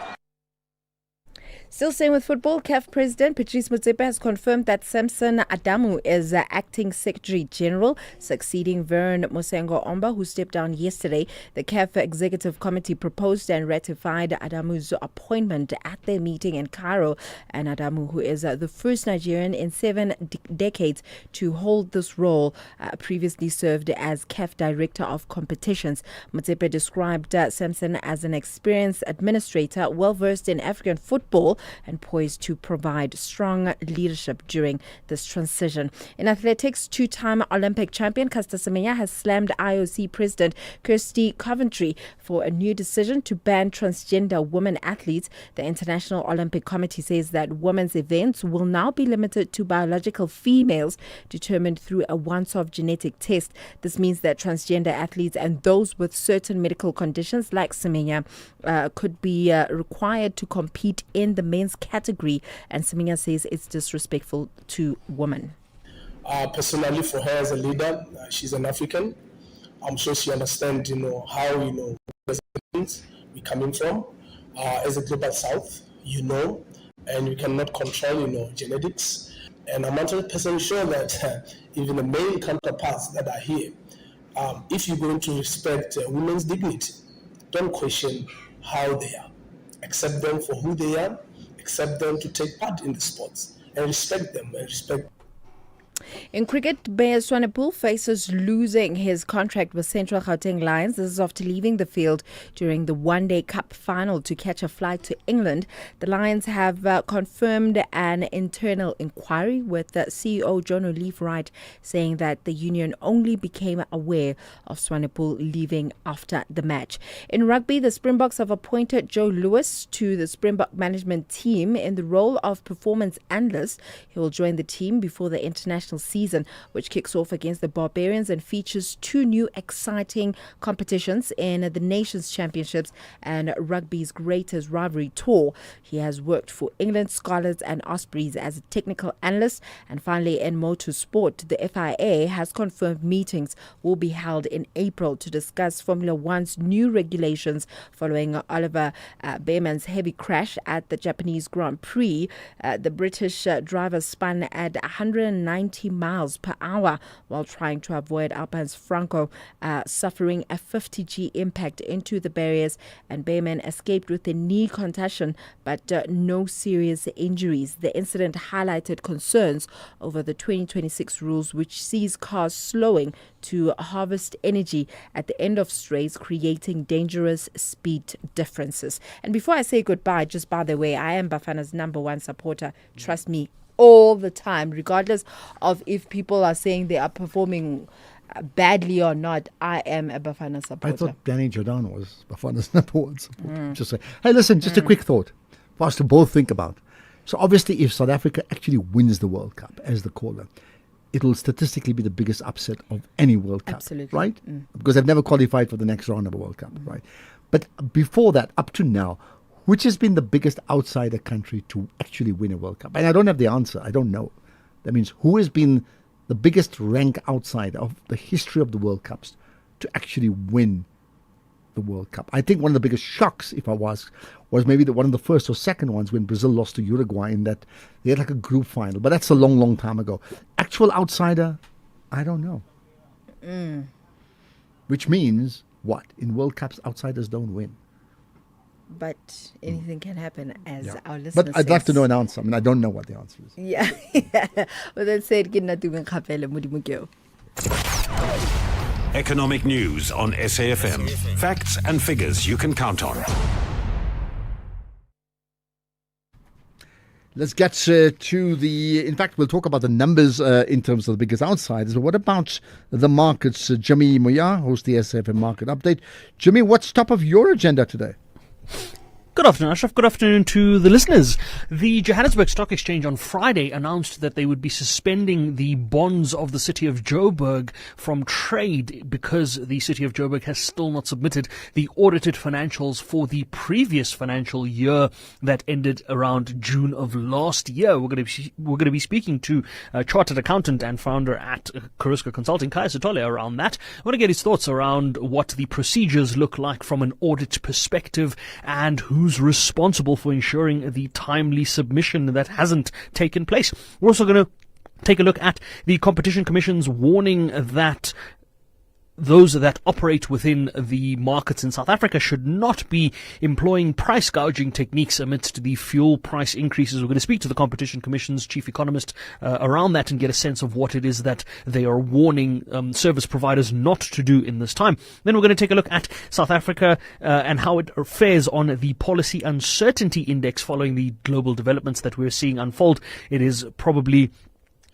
Still staying with football, CAF President Patrice Motsepe has confirmed that Samson Adamu is acting Secretary General, succeeding Vern Mosengo Omba, who stepped down yesterday. The CAF Executive Committee proposed and ratified Adamu's appointment at their meeting in Cairo. And Adamu, who is the first Nigerian in 7 decades to hold this role, previously served as CAF Director of Competitions. Motsepe described Samson as an experienced administrator, well-versed in African football, and poised to provide strong leadership during this transition. In athletics, two-time Olympic champion Caster Semenya has slammed IOC President Kirsty Coventry for a new decision to ban transgender women athletes. The International Olympic Committee says that women's events will now be limited to biological females determined through a once-off genetic test. This means that transgender athletes and those with certain medical conditions like Semenya could be required to compete in the men's category, and Semenya says it's disrespectful to women. Personally, for her as a leader, she's an African. I'm sure she understands, how, we're coming from. As a global South, and we cannot control, genetics. And I'm 100% sure that even the male counterparts that are here, if you're going to respect women's dignity, don't question how they are. Accept them for who they are, accept them to take part in the sports, and respect them and respect. In cricket, Bayer Swanepoel faces losing his contract with Central Gauteng Lions. This is after leaving the field during the One-Day Cup final to catch a flight to England. The Lions have confirmed an internal inquiry, with CEO John O'Leaf Wright saying that the union only became aware of Swanepoel leaving after the match. In rugby, the Springboks have appointed Joe Lewis to the Springbok management team in the role of performance analyst. He will join the team before the international season, which kicks off against the Barbarians and features 2 new exciting competitions in the Nations Championships and rugby's greatest rivalry tour. He has worked for England, Scarlets and Ospreys as a technical analyst. And finally, in motorsport, the FIA has confirmed meetings will be held in April to discuss Formula One's new regulations following Oliver Behrman's heavy crash at the Japanese Grand Prix. The British driver spun at 190 miles per hour while trying to avoid Alpine's Franco suffering a 50G impact into the barriers, and Behrman escaped with a knee contusion but no serious injuries. The incident highlighted concerns over the 2026 rules, which sees cars slowing to harvest energy at the end of straights, creating dangerous speed differences. And before I say goodbye, just by the way, I am Bafana's #1 supporter. Trust me, all the time, regardless of if people are saying they are performing badly or not. I am a Bafana supporter. I thought Danny Jordan was Bafana's #1 supporter. Just say, hey, listen, just a quick thought for us to both think about. So obviously, if South Africa actually wins the World Cup as the caller, it will statistically be the biggest upset of any World Cup. Absolutely. Right? Because they've never qualified for the next round of a World Cup, right? But before that, up to now, which has been the biggest outsider country to actually win a World Cup? And I don't have the answer. I don't know. That means who has been the biggest rank outsider of the history of the World Cups to actually win the World Cup? I think one of the biggest shocks, if I was maybe one of the first or second ones when Brazil lost to Uruguay in that they had like a group final. But that's a long, long time ago. Actual outsider, I don't know. Which means what? In World Cups, outsiders don't win. But anything can happen, as our listeners But I'd love to know an answer. I mean, I don't know what the answer is. Yeah. Well, that said, Economic news on SAFM. Facts and figures you can count on. Let's get to the. In fact, we'll talk about the numbers in terms of the biggest outsiders. But what about the markets? Jimmy Moya hosts the SAFM Market Update. Jimmy, what's top of your agenda today? Good afternoon, Ashraf. Good afternoon to the listeners. The Johannesburg Stock Exchange on Friday announced that they would be suspending the bonds of the city of Joburg from trade because the city of Joburg has still not submitted the audited financials for the previous financial year that ended around June of last year. We're going to be speaking to a chartered accountant and founder at Karuska Consulting, Kaya Sitole, around that. I want to get his thoughts around what the procedures look like from an audit perspective and who's responsible for ensuring the timely submission that hasn't taken place. We're also going to take a look at the Competition Commission's warning that those that operate within the markets in South Africa should not be employing price gouging techniques amidst the fuel price increases. We're going to speak to the Competition Commission's chief economist around that and get a sense of what it is that they are warning service providers not to do in this time. Then we're going to take a look at South Africa and how it fares on the Policy Uncertainty Index following the global developments that we're seeing unfold. It is probably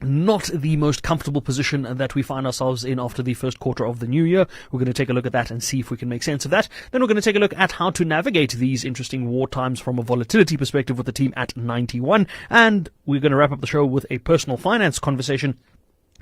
not the most comfortable position that we find ourselves in after the first quarter of the new year. We're going to take a look at that and see if we can make sense of that. Then we're going to take a look at how to navigate these interesting war times from a volatility perspective with the team at 91. And we're going to wrap up the show with a personal finance conversation,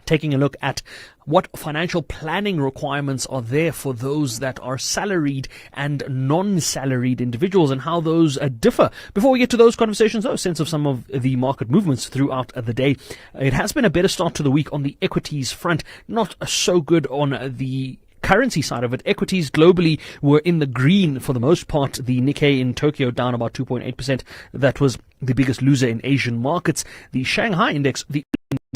taking a look at what financial planning requirements are there for those that are salaried and non-salaried individuals and how those differ. Before we get to those conversations, though, a sense of some of the market movements throughout the day. It has been a better start to the week on the equities front, not so good on the currency side of it. Equities globally were in the green for the most part. The Nikkei in Tokyo down about 2.8%. That was the biggest loser in Asian markets. The Shanghai index, the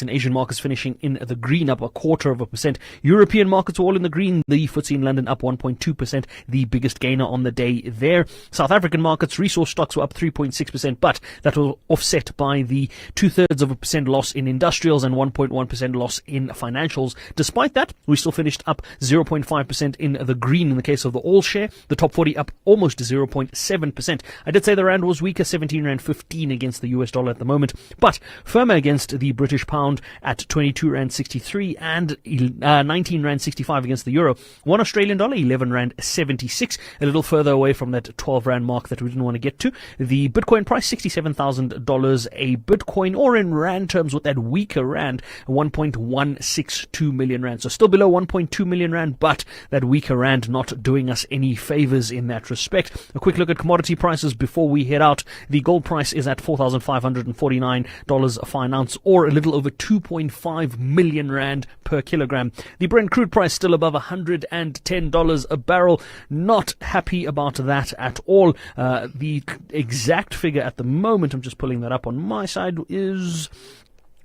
in Asian markets finishing in the green, up 0.25%. European markets were all in the green. The FTSE in London up 1.2%, the biggest gainer on the day there. South African markets, resource stocks were up 3.6%, but that was offset by the 0.2% loss in industrials and 1.1% loss in financials. Despite that, we still finished up 0.5% in the green in the case of the all share. The top 40 up almost 0.7%. I did say the rand was weaker, 17 rand 15 against the US dollar at the moment, but firmer against the British pound at 22 rand 63 and 19 rand 65 against the euro. $1 Australian, 11 rand 76, a little further away from that 12 rand mark that we didn't want to get to. The Bitcoin price, $67,000 a Bitcoin, or in rand terms with that weaker rand, 1.162 million rand. So still below 1.2 million rand, but that weaker rand not doing us any favors in that respect. A quick look at commodity prices before we head out. The gold price is at $4,549 a fine ounce, or a little over 2.5 million rand per kilogram. The Brent crude price still above $110 a barrel. Not happy about that at all. The exact figure at the moment, I'm just pulling that up on my side, is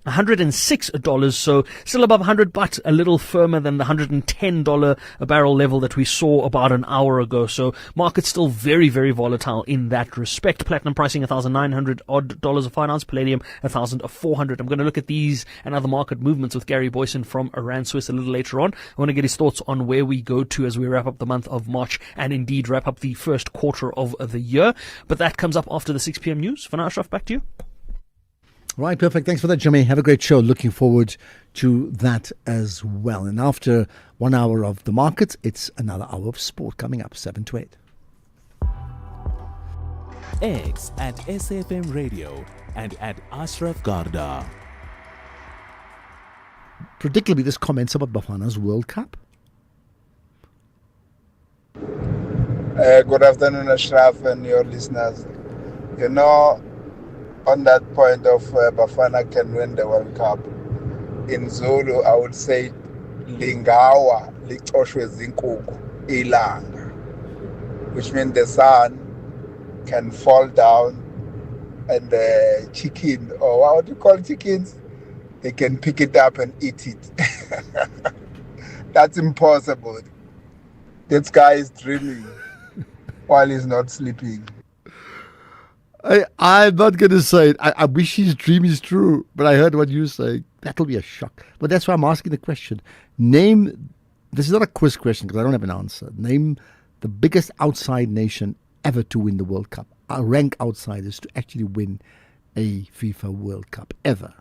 $106, so still above 100, but a little firmer than the $110 a barrel level that we saw about an hour ago. So market's still very, very volatile in that respect. Platinum pricing $1,900 odd a fine ounce, palladium $1,400. I'm going to look at these and other market movements with Gary Boyson from Iran Swiss a little later on. I want to get his thoughts on where we go to as we wrap up the month of March and indeed wrap up the first quarter of the year. But that comes up after the 6 p.m. news. For now, Ashraf, back to you. Right, perfect. Thanks for that, Jimmy. Have a great show. Looking forward to that as well. And after 1 hour of the markets, it's another hour of sport coming up, 7 to 8. X at SAFM Radio and at Ashraf Garda. Predictably, this comments about Bafana's World Cup. Good afternoon, Ashraf and your listeners. You know, on that point of Bafana can win the World Cup, in Zulu, I would say, Lingawa, Litoshwe Zinkuku, Ilanga, which means the sun can fall down and the chicken, or what do you call chickens? They can pick it up and eat it. That's impossible. This guy is dreaming while he's not sleeping. I'm not going to say it. I wish his dream is true, but I heard what you say. That'll be a shock. But that's why I'm asking the question. Name, this is not a quiz question because I don't have an answer. Name the biggest outside nation ever to win the World Cup. Rank outsiders to actually win a FIFA World Cup ever.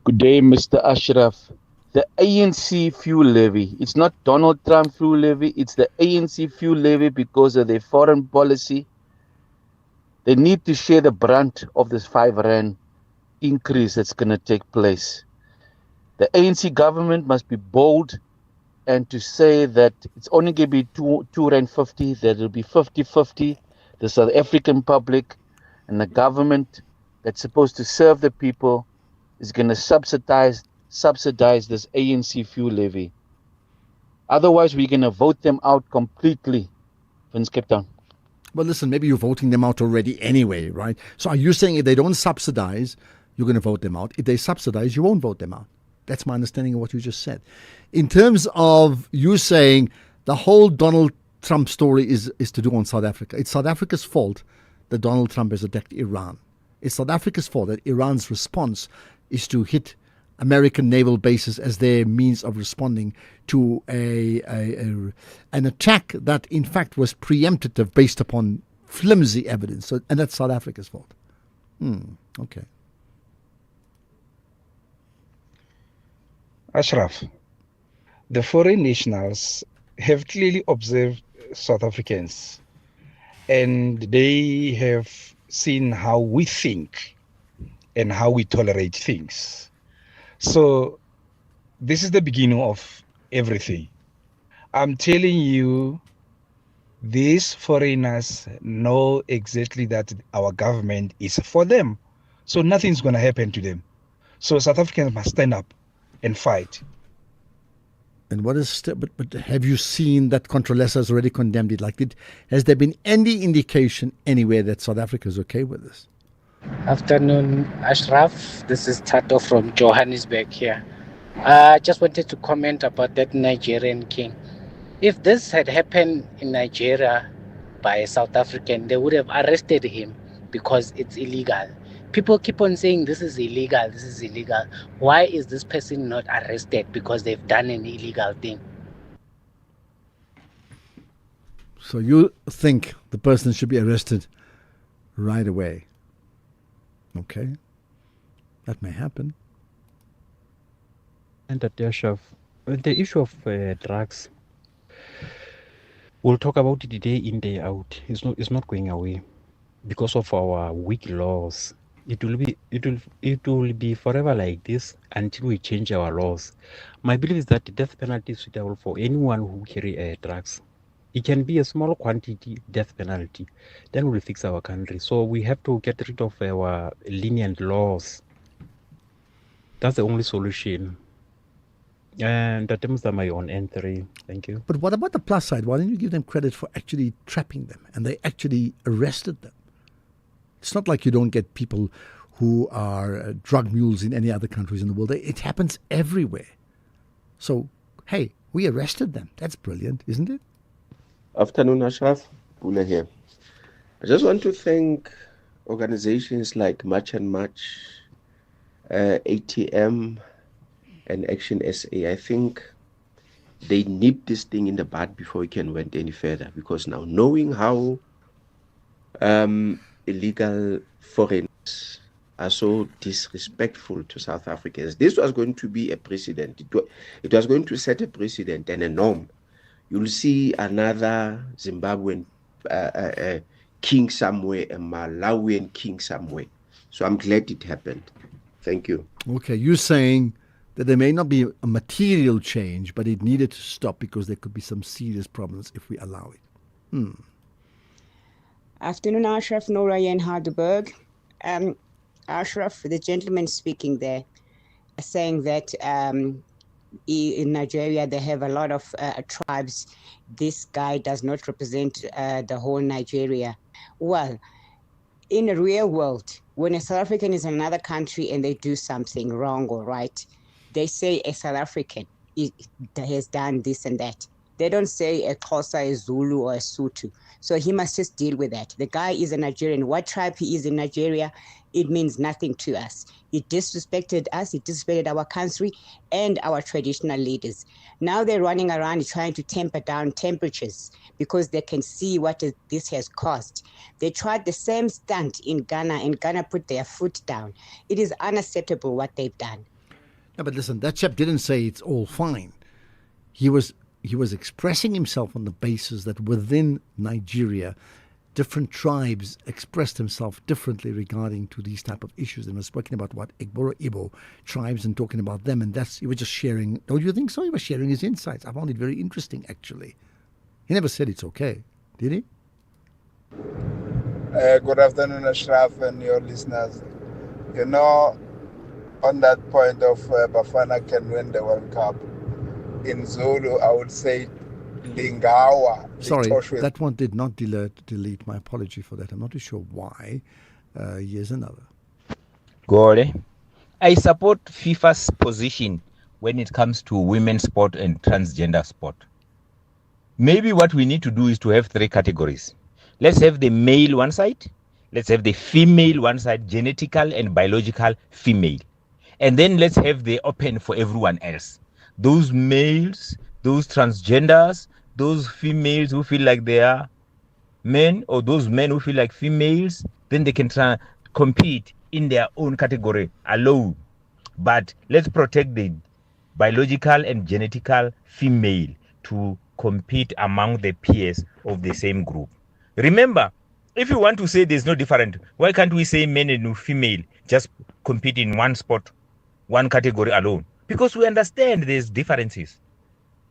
Good day, Mr. Ashraf. The ANC fuel levy, it's not Donald Trump fuel levy, it's the ANC fuel levy because of their foreign policy. They need to share the brunt of this 5 rand increase that's going to take place. The ANC government must be bold and to say that it's only going to be 2 rand 50, that it'll be 50-50, the South African public and the government that's supposed to serve the people is going to subsidize this ANC fuel levy. Otherwise, we're going to vote them out completely. Vince Cape Town. Well, listen, maybe you're voting them out already anyway, right? So are you saying if they don't subsidize, you're going to vote them out? If they subsidize, you won't vote them out. That's my understanding of what you just said. In terms of you saying the whole Donald Trump story is to do on South Africa. It's South Africa's fault that Donald Trump has attacked Iran. It's South Africa's fault that Iran's response is to hit American naval bases as their means of responding to an attack that in fact was preemptive based upon flimsy evidence. So, and that's South Africa's fault. Okay. Ashraf, the foreign nationals have clearly observed South Africans and they have seen how we think and how we tolerate things. So this is the beginning of everything. I'm telling you, these foreigners know exactly that our government is for them. So nothing's going to happen to them. So South Africans must stand up and fight. And what is but have you seen that Controlesa has already condemned it? Has there been any indication anywhere that South Africa is okay with this? Afternoon, Ashraf. This is Tato from Johannesburg here. Just wanted to comment about that Nigerian king. If this had happened in Nigeria by a South African, they would have arrested him because it's illegal. People keep on saying this is illegal, this is illegal. Why is this person not arrested because they've done an illegal thing? So you think the person should be arrested right away? Okay. That may happen. And that the issue of drugs, we'll talk about it day in, day out. It's not going away because of our weak laws. It will be forever like this until we change our laws. My belief is that the death penalty is suitable for anyone who carry drugs. It can be a small quantity death penalty. Then we'll fix our country. So we have to get rid of our lenient laws. That's the only solution. And the terms are my own N3. Thank you. But what about the plus side? Why don't you give them credit for actually trapping them? And they actually arrested them. It's not like you don't get people who are drug mules in any other countries in the world. It happens everywhere. So, hey, we arrested them. That's brilliant, isn't it? Afternoon, Ashraf. Bula here. I just want to thank organizations like Match and Match, ATM, and Action SA. I think they nip this thing in the bud before we can went any further, because now knowing how illegal foreigners are so disrespectful to South Africans, this was going to be a precedent. It was going to set a precedent and a norm. You'll see another Zimbabwean king somewhere, a Malawian king somewhere. So I'm glad it happened. Thank you. Okay, you're saying that there may not be a material change, but it needed to stop because there could be some serious problems if we allow it. Afternoon, Ashraf. Nora in Heidelberg. Ashraf, the gentleman speaking there, saying that in Nigeria they have a lot of tribes. This guy does not represent the whole Nigeria. Well, in the real world, when a South African is in another country and they do something wrong or right, they say a South African has done this and that. They don't say a Xhosa, a Zulu, or a Sotho. So he must just deal with that. The guy is a Nigerian. What tribe he is in Nigeria it means nothing to us. He disrespected us, he disrespected our country and our traditional leaders. Now they're running around trying to temper down temperatures because they can see what this has caused. They tried the same stunt in Ghana, and Ghana put their foot down. It is unacceptable what they've done. No, but listen, that chap didn't say it's all fine. He was expressing himself on the basis that within Nigeria, different tribes expressed themselves differently regarding to these type of issues. And was speaking about what Igbo tribes and talking about them, and he was just sharing. Don't you think so? He was sharing his insights. I found it very interesting, actually. He never said it's okay, did he? Good afternoon, Ashraf and your listeners. You know, on that point of Bafana can win the World Cup, in Zulu, I would say Lingawa. Sorry, that one did not delete. My apology for that. I'm not too sure why. Here's another. Gore, I support FIFA's position when it comes to women's sport and transgender sport. Maybe what we need to do is to have 3 categories. Let's have the male one side. Let's have the female one side, genetical and biological female. And then let's have the open for everyone else. Those males, those transgenders, those females who feel like they are men, or those men who feel like females, then they can compete in their own category alone. But let's protect the biological and genetical female to compete among the peers of the same group. Remember, if you want to say there's no difference, why can't we say men and female just compete in one sport, one category alone? Because we understand there's differences.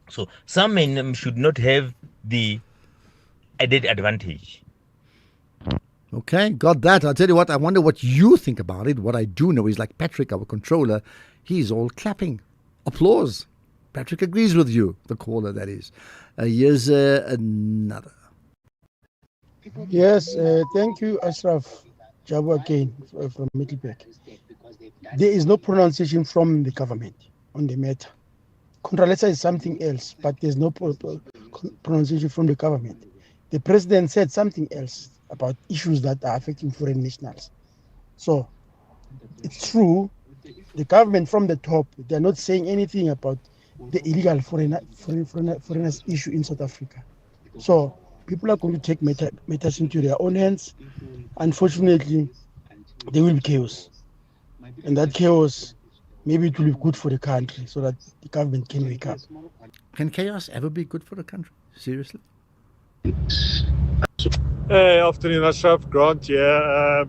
So some men should not have the added advantage. Okay, got that. I'll tell you what, I wonder what you think about it. What I do know is, like Patrick, our controller, he's all clapping. Applause. Patrick agrees with you, the caller, that is. Here's another. Yes, thank you, Ashraf Jabu again from Middleburg. There is no pronunciation from the government on the matter. Contralesa is something else, but there's no pronunciation from the government. The president said something else about issues that are affecting foreign nationals. So it's true, the government from the top, they're not saying anything about the illegal foreigners issue in South Africa. So people are going to take matters into their own hands. Unfortunately, there will be chaos. And that chaos, maybe it will be good for the country so that the government can wake up. Can chaos ever be good for the country? Seriously? Hey, afternoon, Ashraf. Grant here.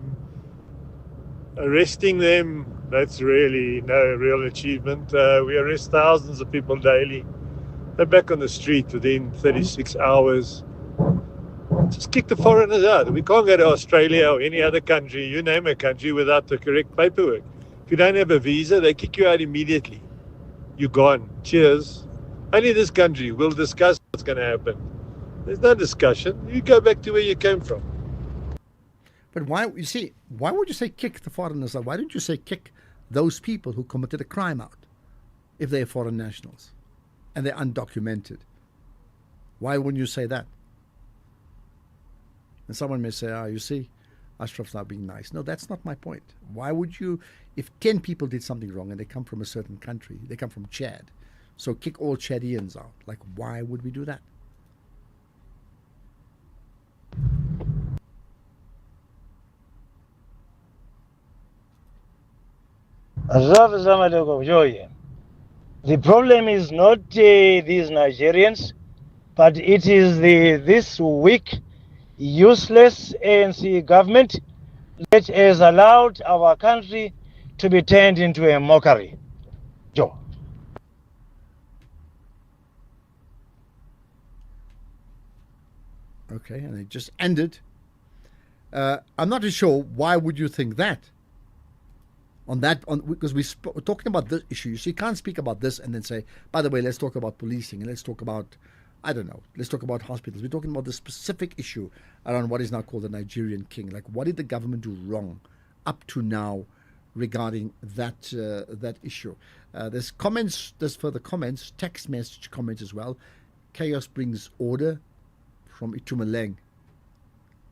Arresting them, that's really no real achievement. We arrest thousands of people daily. They're back on the street within 36 hours. Just kick the foreigners out. We can't go to Australia or any other country, you name a country, without the correct paperwork. If you don't have a visa, they kick you out immediately. You're gone. Cheers. Only this country will discuss what's going to happen. There's no discussion. You go back to where you came from. But why would you say kick the foreigners out? Why don't you say kick those people who committed a crime out if they're foreign nationals and they're undocumented? Why wouldn't you say that? And someone may say, you see, Ashraf's not being nice. No, that's not my point. Why would you, if 10 people did something wrong and they come from a certain country, they come from Chad, so kick all Chadians out. Like, why would we do that? The problem is not these Nigerians, but it is this weak, useless ANC government that has allowed our country to be turned into a mockery. Joe. Okay, and it just ended. I'm not sure why would you think that. Because we're talking about this issue. So you can't speak about this and then say, by the way, let's talk about policing and let's talk about, I don't know, let's talk about hospitals. We're talking about the specific issue around what is now called the Nigerian king. Like, what did the government do wrong up to now regarding that issue? There's further comments, text message comments as well. Chaos brings order from Itumeleng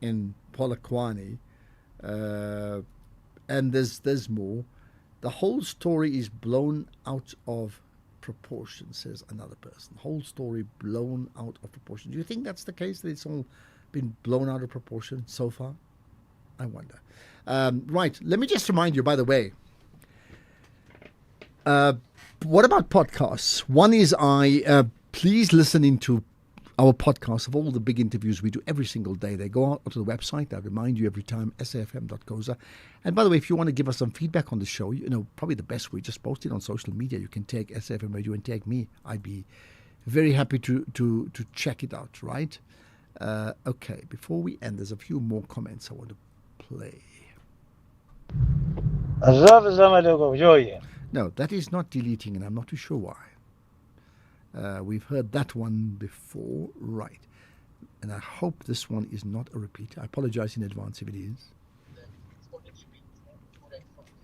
in Polokwane. and there's more. The whole story is blown out of proportion, says another person. The whole story blown out of proportion. Do you think that's the case, that it's all been blown out of proportion so far? I wonder. Right, let me just remind you, by the way, what about podcasts? One is please listen into our podcast of all the big interviews we do every single day. They go out to the website. I remind you every time, safm.coza. And by the way, if you want to give us some feedback on the show, probably the best way, just post it on social media. You can tag SAFM Radio and tag me. I'd be very happy to check it out, right? Okay, before we end, there's a few more comments I want to play. No, that is not deleting, and I'm not too sure why. We've heard that one before, right? And I hope this one is not a repeat. I apologize in advance if it is.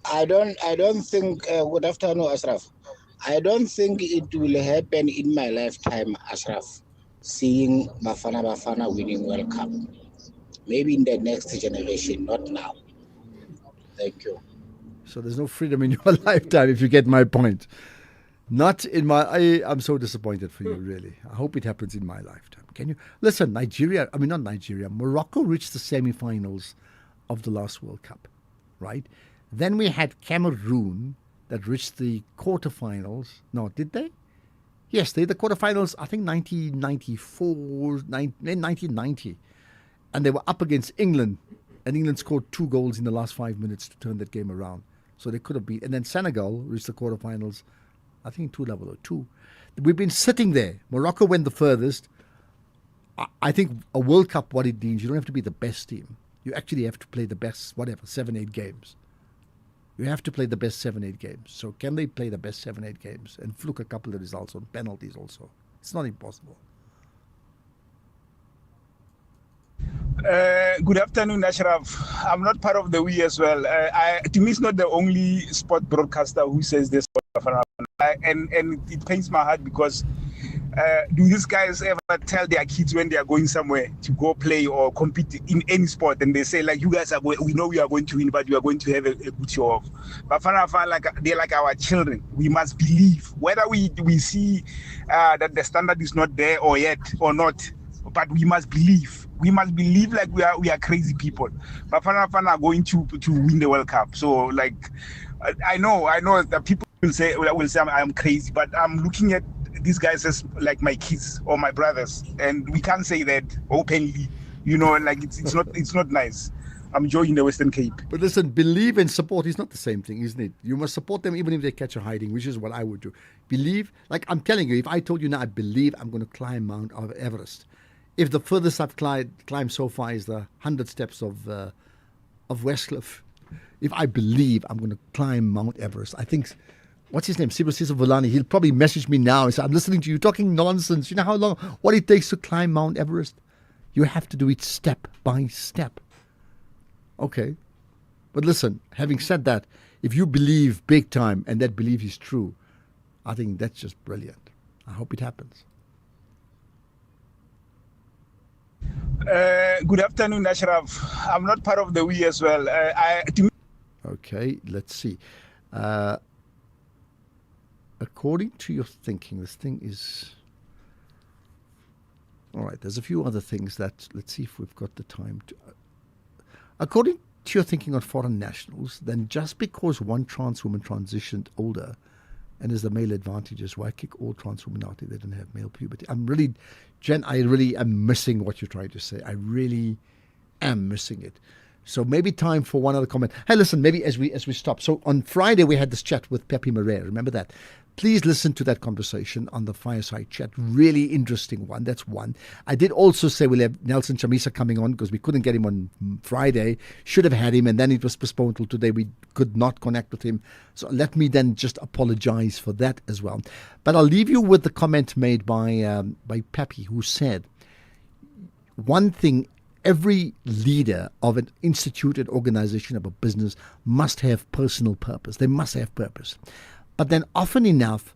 I don't think. Good afternoon, Ashraf. I don't think it will happen in my lifetime, Ashraf. Seeing Bafana winning World Cup, maybe in the next generation, not now. Thank you. So there's no freedom in your lifetime, if you get my point. Not in my... I'm so disappointed for you, really. I hope it happens in my lifetime. Can you... Listen, not Nigeria. Morocco reached the semi-finals of the last World Cup, right? Then we had Cameroon that reached the quarterfinals. No, did they? Yes, they the quarterfinals, I think 1990. And they were up against England. And England scored 2 goals in the last 5 minutes to turn that game around. So they could have beat... And then Senegal reached the quarterfinals, I think 2-2. We've been sitting there. Morocco went the furthest. I think a World Cup, what it means, you don't have to be the best team. You actually have to play the best, 7-8 games. You have to play the best 7-8 games. So can they play the best 7-8 games and fluke a couple of results on penalties also? It's not impossible. Good afternoon, Ashraf. I'm not part of the we as well. Tumi is not the only sport broadcaster who says this. And it pains my heart because do these guys ever tell their kids when they are going somewhere to go play or compete in any sport, and they say, like, you guys are going, we know we are going to win, but you are going to have a good show off. But they're like our children. We must believe, whether we see that the standard is not there or yet or not, but we must believe. We must believe like we are crazy people. Bafana are going to win the World Cup. So like, I know that people will say I'm crazy, but I'm looking at these guys as like my kids or my brothers, and we can't say that openly. Like it's not nice. I'm enjoying the Western Cape. But listen, believe and support is not the same thing, isn't it? You must support them even if they catch you hiding, which is what I would do. Believe, like I'm telling you, if I told you now I believe I'm going to climb Mount Everest, if the furthest I've climbed so far is the 100 steps of Westcliff, if I believe I'm going to climb Mount Everest, I think, what's his name, Sibasiso Volani, he'll probably message me now and say, I'm listening to you talking nonsense. You know what it takes to climb Mount Everest? You have to do it step by step. Okay. But listen, having said that, if you believe big time and that belief is true, I think that's just brilliant. I hope it happens. Good afternoon, Ashraf. I'm not part of the we as well. Okay, let's see. According to your thinking, this thing is... All right, there's a few other things that... Let's see if we've got the time to... According to your thinking on foreign nationals, then just because one trans woman transitioned older and is the male advantages, why kick all trans women out if they don't have male puberty? Jen, I really am missing what you're trying to say. I really am missing it. So maybe time for one other comment. Hey, listen, maybe as we stop. So on Friday, we had this chat with Pepe Moreira. Remember that? Please listen to that conversation on the Fireside Chat. Really interesting one. That's one. I did also say we'll have Nelson Chamisa coming on because we couldn't get him on Friday. Should have had him, and then it was postponed till today. We could not connect with him. So let me then just apologize for that as well. But I'll leave you with the comment made by Pepe, who said, one thing, every leader of an institute, an organization, of a business must have personal purpose. They must have purpose. But then often enough,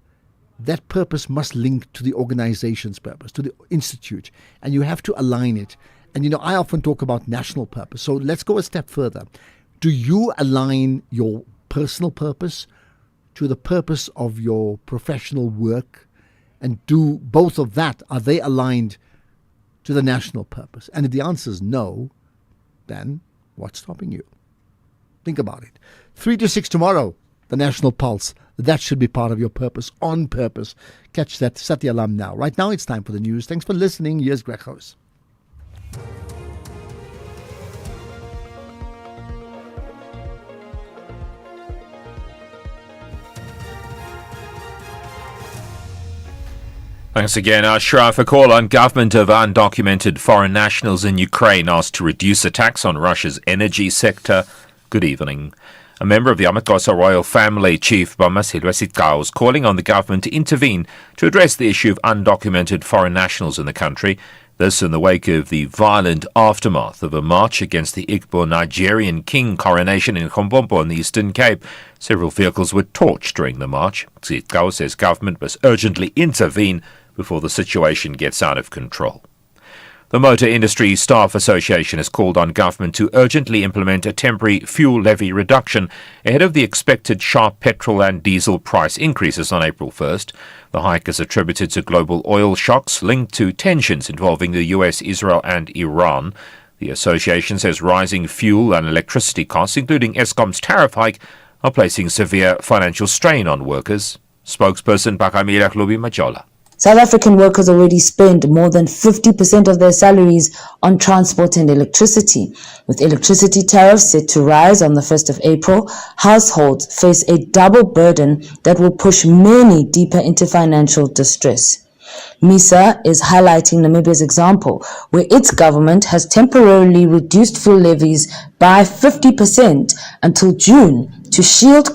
that purpose must link to the organization's purpose, to the institute, and you have to align it. And, I often talk about national purpose. So let's go a step further. do you align your personal purpose to the purpose of your professional work? And do both of that, are they aligned to the national purpose? And if the answer is no, then what's stopping you? Think about it. 3 to 6 tomorrow, the National Pulse. That should be part of your purpose, on purpose. Catch that Satya Alam now. Right now, it's time for the news. Thanks for listening. Here's Greg House. Thanks again, Ashraf. A call on government of undocumented foreign nationals in Ukraine asked to reduce attacks on Russia's energy sector. Good evening. A member of the Amagosa royal family, Chief Bamasilwa Sitkao, is calling on the government to intervene to address the issue of undocumented foreign nationals in the country. This in the wake of the violent aftermath of a march against the Igbo Nigerian king coronation in Khombombo in the Eastern Cape. Several vehicles were torched during the march. Sitkao says government must urgently intervene before the situation gets out of control. The Motor Industry Staff Association has called on government to urgently implement a temporary fuel levy reduction ahead of the expected sharp petrol and diesel price increases on April 1st. The hike is attributed to global oil shocks linked to tensions involving the US, Israel and Iran. The association says rising fuel and electricity costs, including Eskom's tariff hike, are placing severe financial strain on workers. Spokesperson Bakamila Hlubi Majola. South African workers already spend more than 50% of their salaries on transport and electricity. With electricity tariffs set to rise on the 1st of April, households face a double burden that will push many deeper into financial distress. MISA is highlighting Namibia's example, where its government has temporarily reduced fuel levies by 50% until June to shield